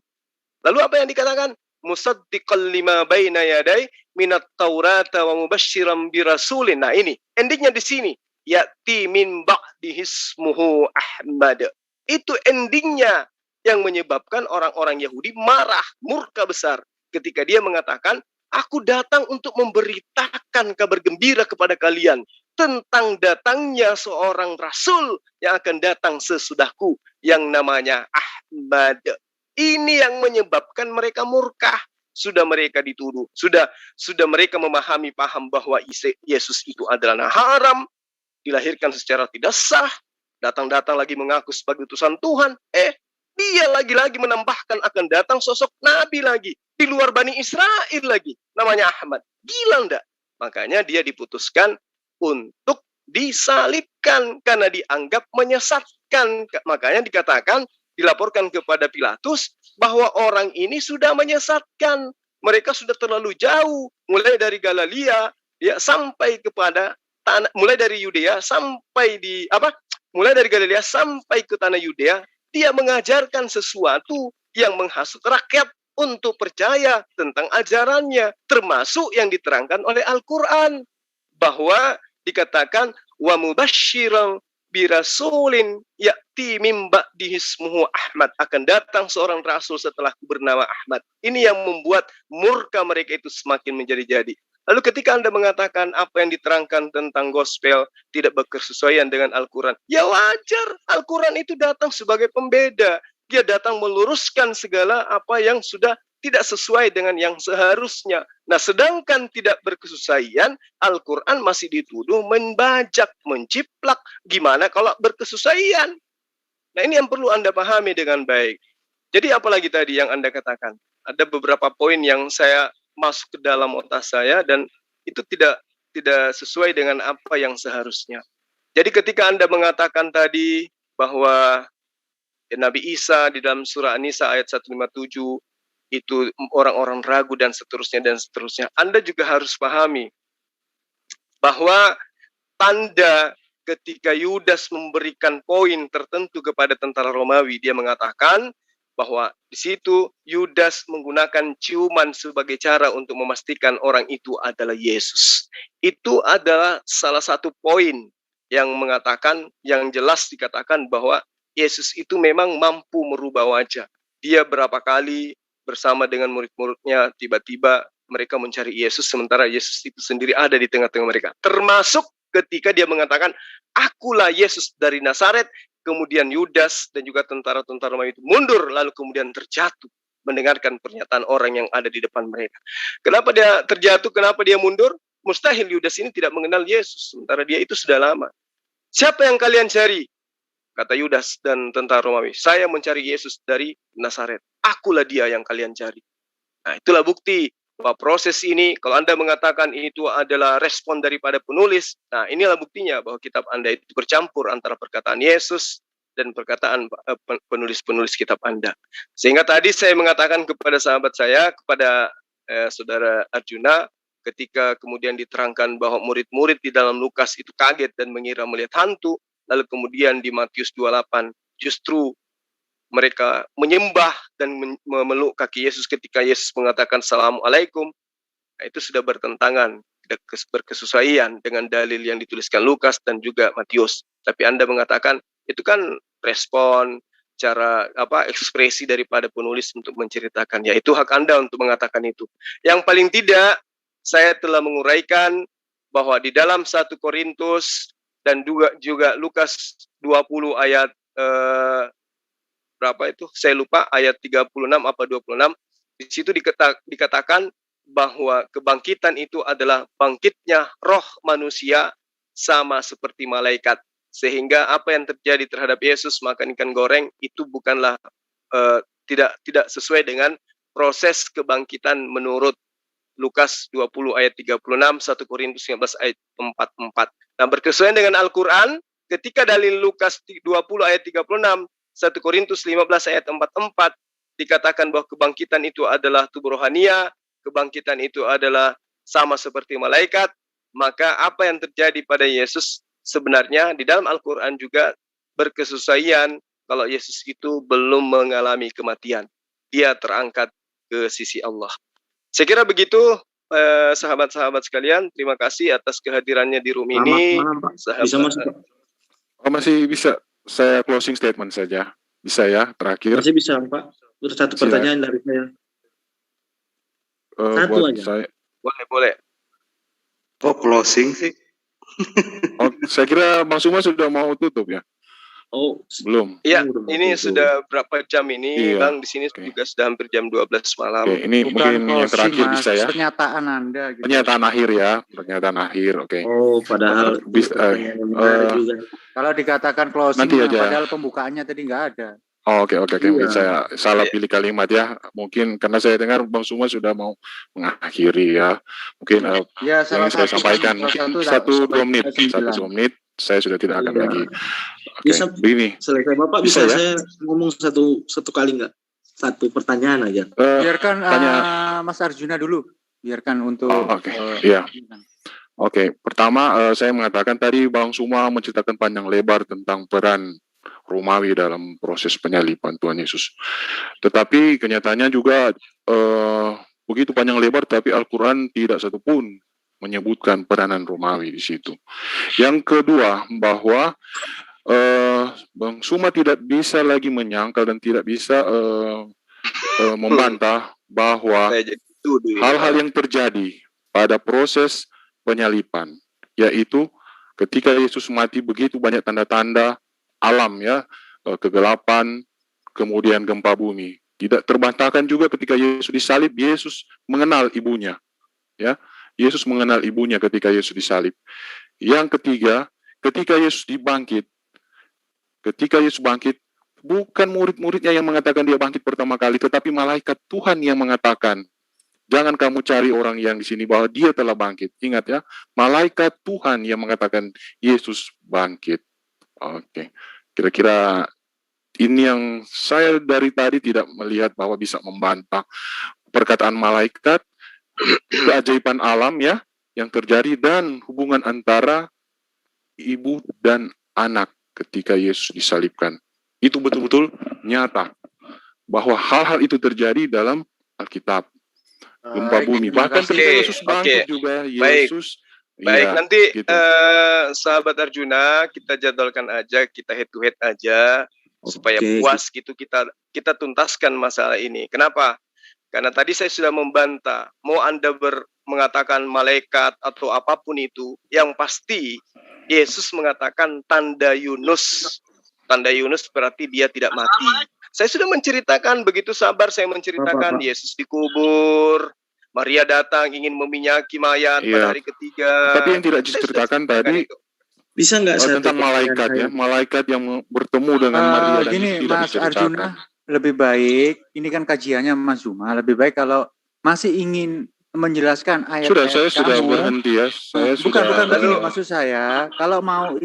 Lalu apa yang dikatakan? Musaddiqal lima baina yaday minat taurata wa mubasysyiran birasulin. Nah ini, endingnya di sini. Ya'ti min ba'dihi ismuhu Ahmad. Itu endingnya yang menyebabkan orang-orang Yahudi marah, murka besar. Ketika dia mengatakan, aku datang untuk memberitakan kabar gembira kepada kalian tentang datangnya seorang rasul yang akan datang sesudahku yang namanya Ahmad. Ini yang menyebabkan mereka murka. Sudah mereka dituduh, sudah mereka memahami paham bahwa Yesus itu adalah haram, dilahirkan secara tidak sah, datang-datang lagi mengaku sebagai utusan Tuhan. Dia lagi-lagi menambahkan akan datang sosok nabi lagi di luar Bani Israel lagi, namanya Ahmad. Gila enggak? Makanya dia diputuskan untuk disalibkan karena dianggap menyesatkan. Makanya dikatakan, dilaporkan kepada Pilatus bahwa orang ini sudah menyesatkan. Mereka sudah terlalu jauh, mulai dari Galilea ya sampai kepada mulai dari Yudea sampai mulai dari Galilea sampai ke tanah Yudea, dia mengajarkan sesuatu yang menghasut rakyat untuk percaya tentang ajarannya, termasuk yang diterangkan oleh Al-Quran, bahwa dikatakan wa mubasysyiran birasulin ya'ti min ba'dihi ismuhu Ahmad, akan datang seorang rasul setelahku bernama Ahmad. Ini yang membuat murka mereka itu semakin menjadi-jadi. Lalu ketika Anda mengatakan apa yang diterangkan tentang gospel tidak berkesesuaian dengan Al-Quran, ya wajar. Al-Quran itu datang sebagai pembeda. Dia datang meluruskan segala apa yang sudah tidak sesuai dengan yang seharusnya. Nah, sedangkan tidak berkesesuaian, Al-Quran masih dituduh membajak, menciplak. Gimana kalau berkesesuaian? Nah, ini yang perlu Anda pahami dengan baik. Jadi apalagi tadi yang Anda katakan? Ada beberapa poin yang saya masuk ke dalam otak saya dan itu tidak sesuai dengan apa yang seharusnya. Jadi ketika Anda mengatakan tadi bahwa Nabi Isa di dalam surah An-Nisa ayat 157 itu orang-orang ragu dan seterusnya. Anda juga harus pahami bahwa tanda ketika Yudas memberikan poin tertentu kepada tentara Romawi, dia mengatakan bahwa di situ Yudas menggunakan ciuman sebagai cara untuk memastikan orang itu adalah Yesus. Itu adalah salah satu poin yang mengatakan, yang jelas dikatakan bahwa Yesus itu memang mampu merubah wajah. Dia berapa kali bersama dengan murid-muridnya, tiba-tiba mereka mencari Yesus, sementara Yesus itu sendiri ada di tengah-tengah mereka. Termasuk ketika dia mengatakan, akulah Yesus dari Nazaret. Kemudian Yudas dan juga tentara-tentara Romawi itu mundur, lalu kemudian terjatuh mendengarkan pernyataan orang yang ada di depan mereka. Kenapa dia terjatuh? Kenapa dia mundur? Mustahil Yudas ini tidak mengenal Yesus, sementara dia itu sudah lama. Siapa yang kalian cari? Kata Yudas dan tentara Romawi, saya mencari Yesus dari Nazaret. Akulah dia yang kalian cari. Nah, itulah bukti bahwa proses ini, kalau Anda mengatakan itu adalah respon daripada penulis, nah inilah buktinya bahwa kitab Anda itu bercampur antara perkataan Yesus dan perkataan penulis-penulis kitab Anda. Sehingga tadi saya mengatakan kepada sahabat saya, kepada saudara Arjuna, ketika kemudian diterangkan bahwa murid-murid di dalam Lukas itu kaget dan mengira melihat hantu, lalu kemudian di Matius 28 justru mereka menyembah dan memeluk kaki Yesus ketika Yesus mengatakan Assalamualaikum. Nah, itu sudah bertentangan, tidak berkesesuaian dengan dalil yang dituliskan Lukas dan juga Matius. Tapi Anda mengatakan itu kan respon, cara ekspresi daripada penulis untuk menceritakan. Ya, itu hak Anda untuk mengatakan itu. Yang paling tidak, saya telah menguraikan bahwa di dalam 1 Korintus dan juga Lukas 20 ayat berapa itu? Saya lupa, ayat 36 apa 26. Di situ dikatakan bahwa kebangkitan itu adalah bangkitnya roh manusia sama seperti malaikat. Sehingga apa yang terjadi terhadap Yesus makan ikan goreng itu bukanlah tidak sesuai dengan proses kebangkitan menurut Lukas 20 ayat 36, 1 Korintus 15 ayat 44. Nah, berkesesuaian dengan Al-Quran, ketika dalil Lukas 20 ayat 36, 1 Korintus 15 ayat 44, dikatakan bahwa kebangkitan itu adalah tubuh rohania, kebangkitan itu adalah sama seperti malaikat, maka apa yang terjadi pada Yesus sebenarnya di dalam Al-Quran juga berkesesuaian kalau Yesus itu belum mengalami kematian. Dia terangkat ke sisi Allah. Saya kira begitu, sahabat-sahabat sekalian. Terima kasih atas kehadirannya di room ini. Bisa masuk, Pak? Oh, masih bisa. Saya closing statement saja. Bisa ya, terakhir. Masih bisa, Pak. Satu pertanyaan dari saya. Satu buat aja. Saya. Boleh. Oh, closing sih. Oh, saya kira Bang Suma sudah mau tutup ya? Oh, belum. Iya, ini sudah berapa jam ini, iya. Bang? Di sini juga sudah hampir jam 12 malam. Oke, ini Bukan mungkin yang terakhir Mas, bisa ya. Pernyataan Anda gitu. Pernyataan akhir ya, pernyataan akhir. Oke. Oh, padahal kalau dikatakan closing, nanti aja. padahal pembukaannya tadi nggak ada. Oh, oke. Mungkin saya salah pilih kalimat ya. Mungkin karena saya dengar Bang Suma sudah mau mengakhiri ya. Mungkin ya, yang saya sampaikan mungkin 1-2 menit, 1-2 menit. Saya sudah tidak akan lagi. Oke, begini. Selesai Bapak bisa ya? Saya ngomong satu kali nggak? Satu pertanyaan aja. Biarkan Mas Arjuna dulu. Biarkan untuk. Iya. Oke, pertama saya mengatakan tadi Bang Suma menceritakan panjang lebar tentang peran Romawi dalam proses penyaliban Tuhan Yesus. Tetapi kenyataannya juga begitu panjang lebar, tapi Al-Quran tidak satupun menyebutkan peranan Romawi di situ. Yang kedua, bahwa Bang Suma tidak bisa lagi menyangkal dan tidak bisa membantah bahwa hal-hal yang terjadi pada proses penyaliban, yaitu ketika Yesus mati begitu banyak tanda-tanda alam ya, kegelapan, kemudian gempa bumi. Tidak terbantahkan juga ketika Yesus disalib, Yesus mengenal ibunya. Ya, Yesus mengenal ibunya ketika Yesus disalib. Yang ketiga, ketika Yesus bangkit, bukan murid-muridnya yang mengatakan dia bangkit pertama kali, tetapi malaikat Tuhan yang mengatakan, jangan kamu cari orang yang di sini bahwa dia telah bangkit. Ingat ya, malaikat Tuhan yang mengatakan Yesus bangkit. Oke, kira-kira ini yang saya dari tadi tidak melihat bahwa bisa membantah perkataan malaikat, keajaiban alam ya yang terjadi, dan hubungan antara ibu dan anak ketika Yesus disalibkan. Itu betul-betul nyata bahwa hal-hal itu terjadi dalam Alkitab. Gempa bumi, bahkan ketika Yesus bangkit juga Yesus. Baik, ya, nanti gitu. sahabat Arjuna kita jadwalkan aja, kita head to head aja supaya puas gitu, kita tuntaskan masalah ini. Kenapa? Karena tadi saya sudah membantah, mau Anda mengatakan malaikat atau apapun itu, yang pasti Yesus mengatakan tanda Yunus. Tanda Yunus berarti dia tidak mati. Saya sudah menceritakan, begitu sabar saya menceritakan Yesus dikubur, Maria datang ingin meminyaki mayat pada hari ketiga. Tapi yang tidak diceritakan tadi bisa nggak tentang malaikat ya, malaikat yang bertemu dengan Maria dan gini, Mas Arjuna, lebih baik ini kan kajiannya Mas Zuma, lebih baik kalau masih ingin menjelaskan ayat saya sudah berhenti ya. Bukan begini maksud saya, kalau mau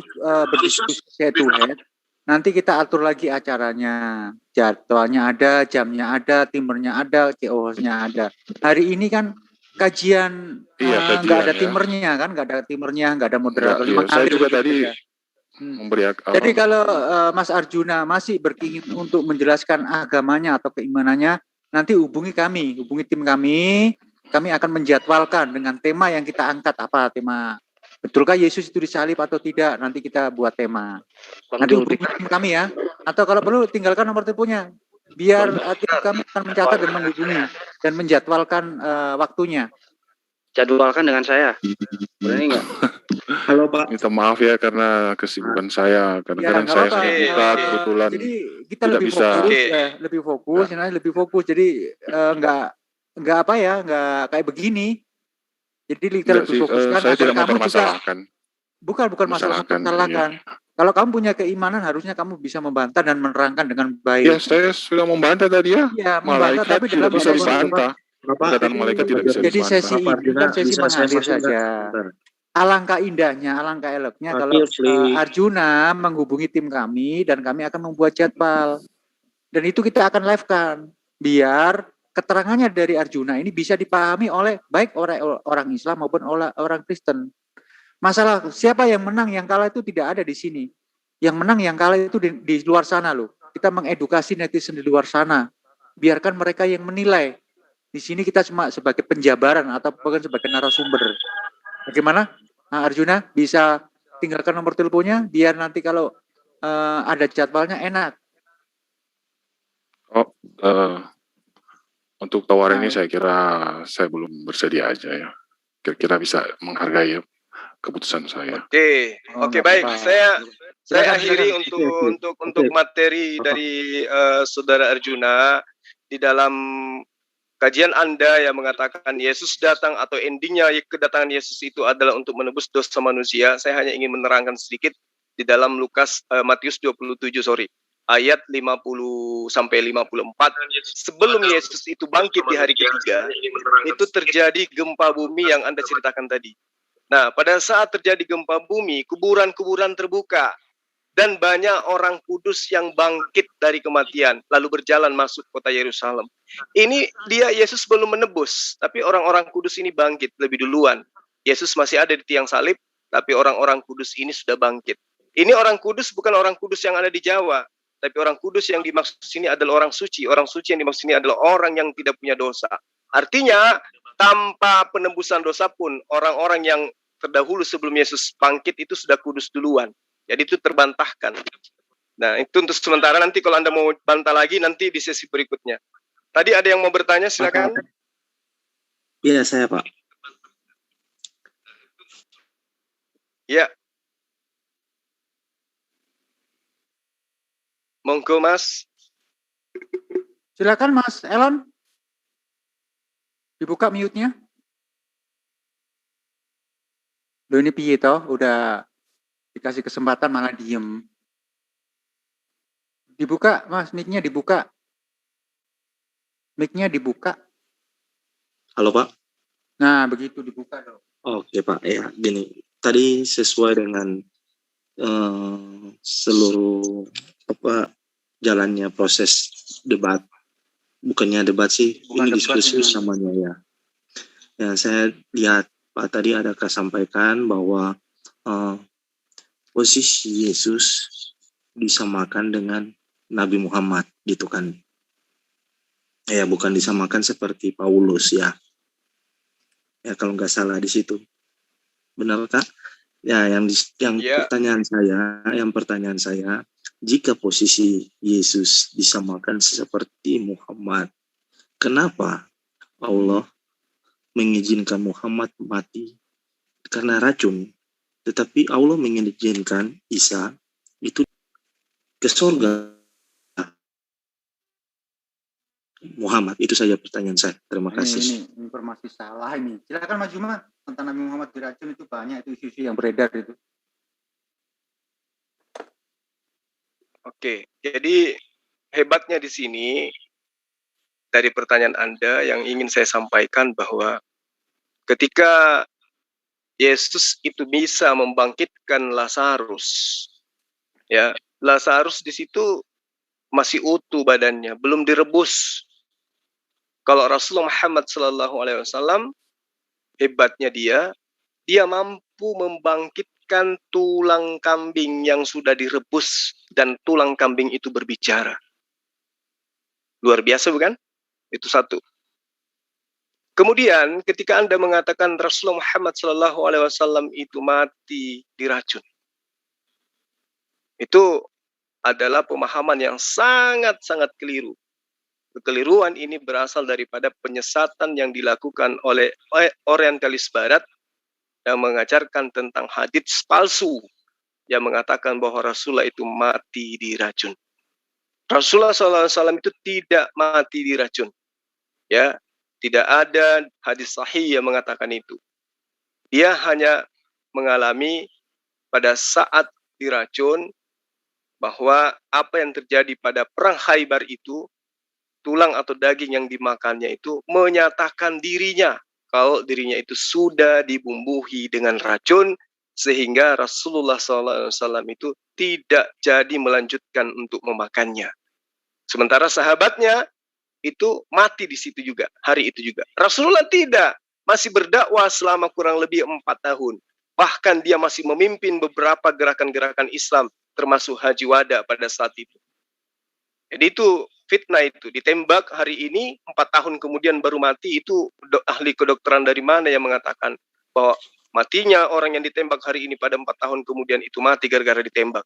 berdiskusi head to head, nanti kita atur lagi acaranya, jadwalnya ada, jamnya ada, timernya ada, COS-nya ada. Hari ini kan kajian nggak ada timernya kan, nggak ada moderator. Saya juga tadi memberi. Jadi kalau Mas Arjuna masih berkeinginan untuk menjelaskan agamanya atau keimanannya, nanti hubungi tim kami akan menjadwalkan dengan tema yang kita angkat. Apa tema? Betulkah Yesus itu disalib atau tidak? Nanti kita buat tema. Nanti hubungi tim kami ya. Atau kalau perlu tinggalkan nomor teleponnya. Biar tim kami akan mencatat dan menghubungi dan menjadwalkan waktunya. Jadwalkan dengan saya. Berani nggak? Halo Pak. Minta maaf ya karena kesibukan saya. Kadang-kadang saya kebetulan. Jadi kita lebih fokus. Jadi nggak kayak begini. Jadi kita lebih fokuskan. Saya tidak mempermasalahkan. Bukan masalah mempermasalahkan. Kalau kamu punya keimanan, harusnya kamu bisa membantah dan menerangkan dengan baik. Ya, saya sudah membantah tadi ya. Iya, membantah tapi tidak bisa dibantah. Perkataan malaikat tidak bisa Jadi sesi dibantah. ini kan sesi Bisa saya mengalir masuk nggak? saja. Bentar. Alangkah indahnya, alangkah eloknya kalau Arjuna menghubungi tim kami dan kami akan membuat jadwal. Dan itu kita akan live-kan. Biar keterangannya dari Arjuna ini bisa dipahami oleh baik orang Islam maupun oleh orang Kristen. Masalah siapa yang menang, yang kalah itu tidak ada di sini. Yang menang, yang kalah itu di luar sana loh. Kita mengedukasi netizen di luar sana. Biarkan mereka yang menilai. Di sini kita cuma sebagai penjabaran atau bukan sebagai narasumber. Bagaimana? Nah, Arjuna bisa tinggalkan nomor teleponnya biar nanti kalau ada jadwalnya enak. Oh, untuk tawaran ini saya kira saya belum bersedia aja ya. Kira-kira bisa menghargai keputusan saya. Oke, baik. Saya akhiri untuk materi dari saudara Arjuna di dalam kajian Anda yang mengatakan Yesus datang atau endingnya kedatangan Yesus itu adalah untuk menebus dosa manusia. Saya hanya ingin menerangkan sedikit di dalam Matius 27 ayat 50 sampai 54. Sebelum Yesus itu bangkit di hari ketiga, itu terjadi gempa bumi yang Anda ceritakan tadi. Nah, pada saat terjadi gempa bumi, kuburan-kuburan terbuka dan banyak orang kudus yang bangkit dari kematian lalu berjalan masuk kota Yerusalem. Ini Yesus belum menebus, tapi orang-orang kudus ini bangkit lebih duluan. Yesus masih ada di tiang salib, tapi orang-orang kudus ini sudah bangkit. Ini orang kudus bukan orang kudus yang ada di Jawa, tapi orang kudus yang dimaksud sini adalah orang suci. Orang suci yang dimaksud sini adalah orang yang tidak punya dosa. Artinya, tanpa penebusan dosa pun, orang-orang yang terdahulu sebelum Yesus bangkit itu sudah kudus duluan. Jadi itu terbantahkan. Nah, itu untuk sementara. Nanti kalau Anda mau bantah lagi, nanti di sesi berikutnya. Tadi ada yang mau bertanya, silakan. Iya, saya Pak. Ya. Monggo, Mas. Silakan, Mas Elon. Dibuka mute-nya. Loh, ini piye toh? Udah dikasih kesempatan malah diem. Dibuka, Mas, mic-nya dibuka. Mic-nya dibuka. Halo, Pak. Nah, begitu dibuka dong. Oke, Pak. Ya, gini. Tadi sesuai dengan seluruh jalannya proses debat. Bukannya debat sih, ini diskusi namanya ya. Ya, saya lihat Pak tadi ada sampaikan bahwa posisi Yesus disamakan dengan Nabi Muhammad gitu kan. Ya, bukan disamakan seperti Paulus ya. Ya, kalau nggak salah di situ. Benar Kak? Ya, pertanyaan saya, jika posisi Yesus disamakan seperti Muhammad, kenapa Allah mengizinkan Muhammad mati karena racun? Tetapi Allah mengizinkan Isa itu ke surga. Muhammad, itu saja pertanyaan saya. Terima kasih. Ini informasi salah ini. Silakan Mas Juma, tentang Nabi Muhammad diracun itu banyak itu isu-isu yang beredar itu. Oke, jadi hebatnya di sini dari pertanyaan Anda yang ingin saya sampaikan bahwa ketika Yesus itu bisa membangkitkan Lazarus, ya, Lazarus di situ masih utuh badannya, belum direbus. Kalau Rasulullah Muhammad SAW, hebatnya dia mampu membangkitkan tulang kambing yang sudah direbus dan tulang kambing itu berbicara. Luar biasa bukan? Itu satu. Kemudian ketika Anda mengatakan Rasulullah Muhammad SAW itu mati diracun, itu adalah pemahaman yang sangat-sangat keliru. Kekeliruan ini berasal daripada penyesatan yang dilakukan oleh orientalis barat yang mengajarkan tentang hadits palsu yang mengatakan bahwa Rasulullah itu mati diracun. Rasulullah SAW itu tidak mati diracun. Ya, tidak ada hadis sahih yang mengatakan itu. Dia hanya mengalami pada saat diracun bahwa apa yang terjadi pada perang Khaybar itu tulang atau daging yang dimakannya itu menyatakan dirinya kalau dirinya itu sudah dibumbuhi dengan racun, sehingga Rasulullah SAW itu tidak jadi melanjutkan untuk memakannya. Sementara sahabatnya itu mati di situ juga, hari itu juga. Rasulullah tidak, masih berdakwah selama kurang lebih 4 tahun. Bahkan dia masih memimpin beberapa gerakan-gerakan Islam, termasuk Haji Wada pada saat itu. Jadi itu fitnah itu, ditembak hari ini, 4 tahun kemudian baru mati. Itu ahli kedokteran dari mana yang mengatakan bahwa matinya orang yang ditembak hari ini pada 4 tahun kemudian itu mati gara-gara ditembak.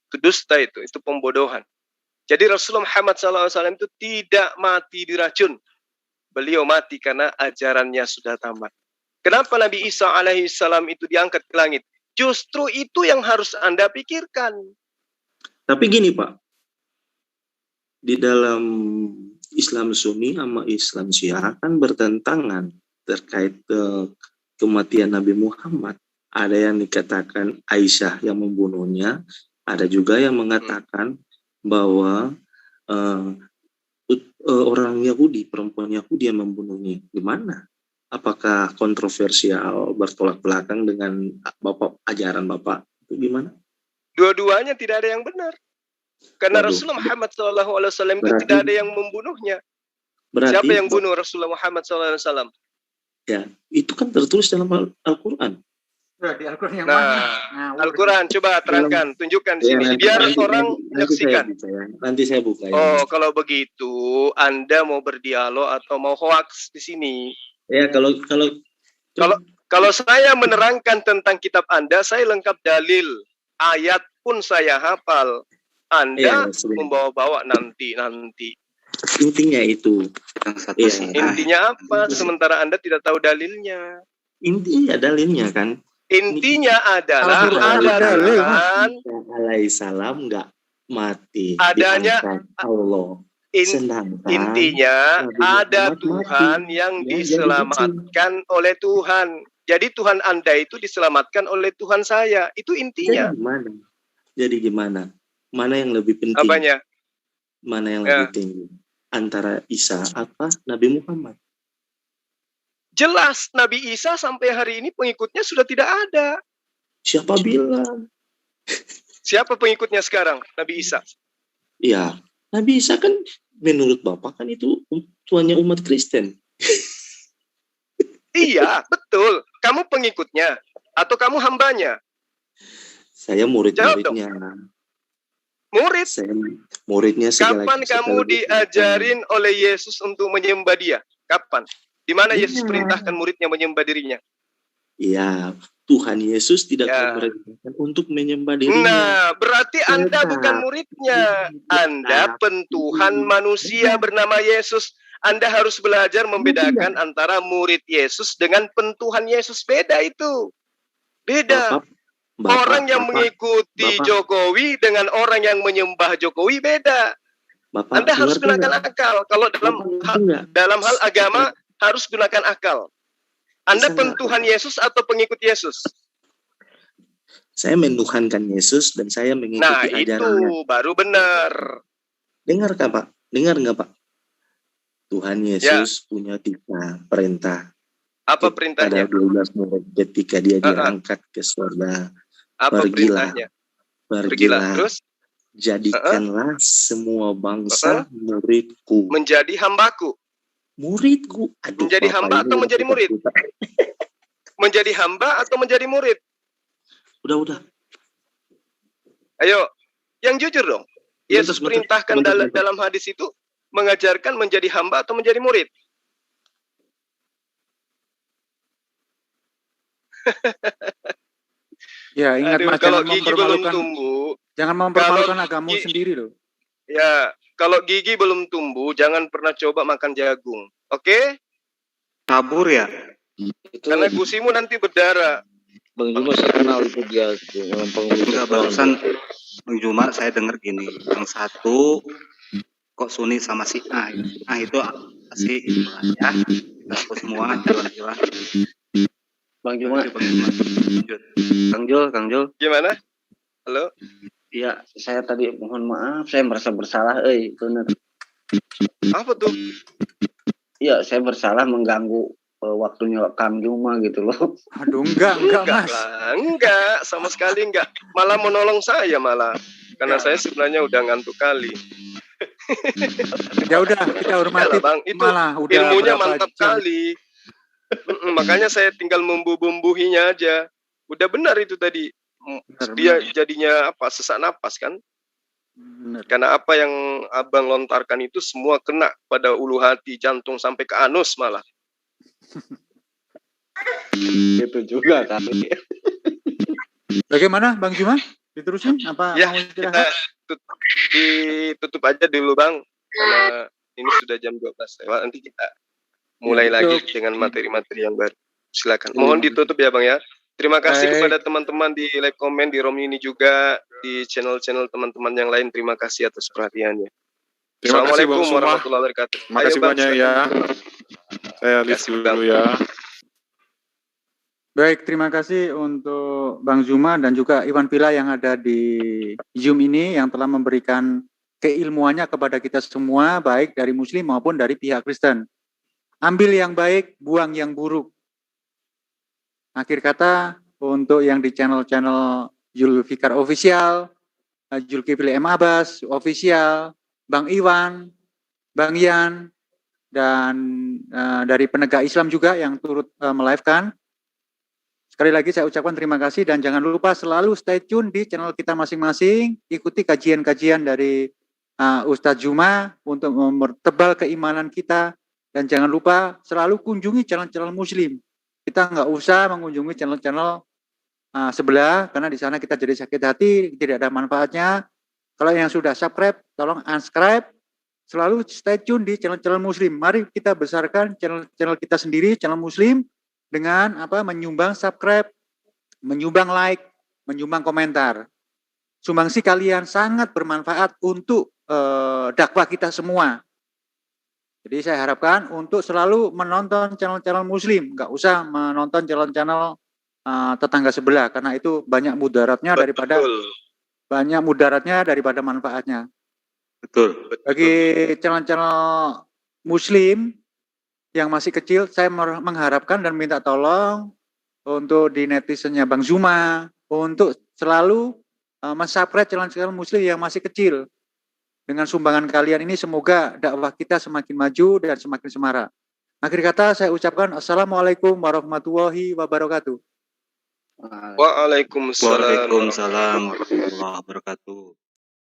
Itu dusta itu pembodohan. Jadi Rasulullah Muhammad SAW itu tidak mati diracun. Beliau mati karena ajarannya sudah tamat. Kenapa Nabi Isa alaihissalam itu diangkat ke langit? Justru itu yang harus Anda pikirkan. Tapi gini Pak, di dalam Islam Sunni sama Islam Syiah kan bertentangan terkait kematian Nabi Muhammad. Ada yang dikatakan Aisyah yang membunuhnya, ada juga yang mengatakan bahwa orang Yahudi, perempuan Yahudi yang membunuhnya. Gimana? Apakah kontroversial, bertolak belakang dengan ajaran Bapak? Itu gimana? Dua-duanya tidak ada yang benar. Karena Waduh. Rasulullah Muhammad SAW itu tidak ada yang membunuhnya. Siapa yang bunuh Rasulullah Muhammad SAW? Ya, itu kan tertulis dalam Al-Quran. Di Al-Quran yang mana? Al-Quran, coba terangkan, tunjukkan di sini, biar orang menyaksikan. Nanti saya buka. Oh, kalau begitu, Anda mau berdialog atau mau hoax di sini? Ya, kalau saya menerangkan tentang kitab Anda, saya lengkap dalil, ayat pun saya hafal. Anda membawa-bawa nanti. Intinya itu. Intinya apa? Sementara Anda tidak tahu dalilnya. Intinya dalilnya kan. Intinya adalah ada Tuhan alaihissalam nggak mati. Adanya Allah. Intinya ada Tuhan yang diselamatkan oleh Tuhan. Jadi Tuhan Anda itu diselamatkan oleh Tuhan saya. Itu intinya. Jadi gimana? Mana yang lebih penting? Apanya? Mana yang lebih tinggi? Antara Isa apa Nabi Muhammad? Jelas Nabi Isa sampai hari ini pengikutnya sudah tidak ada. Siapa bilang? Siapa pengikutnya sekarang? Nabi Isa. Iya, Nabi Isa kan menurut Bapak kan itu tuannya umat Kristen. Iya, betul. Kamu pengikutnya atau kamu hambanya? Saya murid-muridnya. Murid? Saya muridnya. Kapan kamu diajarin oleh Yesus untuk menyembah Dia? Kapan? Di mana Yesus perintahkan muridnya menyembah dirinya? Iya, Tuhan Yesus tidak memerintahkan untuk menyembah dirinya. Nah, berarti Anda bukan muridnya. Anda pentuhan manusia bernama Yesus. Anda harus belajar membedakan antara murid Yesus dengan pentuhan Yesus. Beda itu. Beda. Orang yang mengikuti Jokowi dengan orang yang menyembah Jokowi beda. Anda harus gunakan akal. Kalau dalam hal agama harus gunakan akal. Anda pentuhan Yesus atau pengikut Yesus? Saya menuhankan Yesus dan saya mengikuti ajarannya. Nah, itu baru benar. Dengar nggak Pak? Dengar nggak Pak? Tuhan Yesus punya 3 perintah. Apa perintahnya? Pada 12 murid ketika dia diangkat ke surga. Apa perintahnya? Pergilah. Terus? Jadikanlah semua bangsa muridku. Menjadi hambaku. Muridku. Aduh, menjadi hamba atau menjadi murid? Menjadi hamba atau menjadi murid? Udah. Ayo, yang jujur dong. Yesus perintahkan dalam hadis itu mengajarkan menjadi hamba atau menjadi murid? Ya, ingat Mas, kalau gigi belum tumbuh, jangan mempermalukan agamu sendiri loh. Ya, kalau gigi belum tumbuh, jangan pernah coba makan jagung. Oke? Kabur ya? Karena gusimu nanti berdarah. Bang Juma saya kenal itu dia. Enggak, barusan Bang Juma saya dengar gini. Yang satu kok Sunni sama si A. Nah itu si ya. Kita semua jalan-jalan. Bang Juma. Kang Jul. Gimana? Halo? Iya, saya tadi mohon maaf, saya merasa bersalah, bener. Apa tuh? Iya, saya bersalah mengganggu waktunya Kang Juma gitu loh. Aduh, enggak Mas. Lah, enggak, sama sekali enggak. Malah menolong saya malah. Karena saya sebenarnya udah ngantuk kali. Ya udah, kita hormati. Bang, itu malah udah ilmunya berapa mantap jam. kali. Makanya saya tinggal membumbuhinya aja. Udah benar itu tadi. Dia jadinya apa? Sesak napas kan? Benar. Karena apa yang abang lontarkan itu semua kena pada ulu hati, jantung sampai ke anus malah. Gitu juga kali. Bagaimana Bang Juma? Diterusin apa Ya, mau kita istirahat? ditutup aja dulu Bang. Karena ini sudah jam 12 lewat. Nanti kita mulai Ya, lagi dengan materi-materi yang baru. Silakan. Mohon ditutup ya Bang ya. Terima kasih Baik. kepada teman-teman di like comment di Romi ini juga, di channel-channel teman-teman yang lain. Terima kasih atas perhatiannya. Terima kasih Bang Assalamualaikum Suma. warahmatullahi wabarakatuh. Terima kasih Bang, banyak silakan. ya. Saya list dulu ya. Baik, terima kasih untuk Bang Zuma dan juga Iwan Pila yang ada di Zoom ini yang telah memberikan keilmuannya kepada kita semua, baik dari Muslim maupun dari pihak Kristen. Ambil yang baik, buang yang buruk. Akhir kata, untuk yang di channel-channel Zulfikar Official, Zulkifli M. Abbas Official, Bang Iwan, Bang Ian, dan dari penegak Islam juga yang turut melive-kan. Sekali lagi saya ucapkan terima kasih dan jangan lupa selalu stay tune di channel kita masing-masing, ikuti kajian-kajian dari Ustadz Juma untuk mempertebal keimanan kita, dan jangan lupa selalu kunjungi channel-channel Muslim. Kita nggak usah mengunjungi channel-channel sebelah, karena di sana kita jadi sakit hati, tidak ada manfaatnya. Kalau yang sudah subscribe, tolong unsubscribe. Selalu stay tune di channel-channel Muslim. Mari kita besarkan channel kita sendiri, channel Muslim, dengan menyumbang subscribe, menyumbang like, menyumbang komentar. Sumbangsi kalian sangat bermanfaat untuk dakwah kita semua. Jadi saya harapkan untuk selalu menonton channel-channel Muslim, nggak usah menonton channel-channel tetangga sebelah, karena itu banyak mudaratnya daripada manfaatnya. Betul. Bagi channel-channel Muslim yang masih kecil, saya mengharapkan dan minta tolong untuk di netizennya Bang Zuma untuk selalu men-subscribe channel-channel Muslim yang masih kecil. Dengan sumbangan kalian ini semoga dakwah kita semakin maju dan semakin semarak. Akhir kata saya ucapkan Assalamualaikum warahmatullahi wabarakatuh. Waalaikumsalam warahmatullahi wabarakatuh.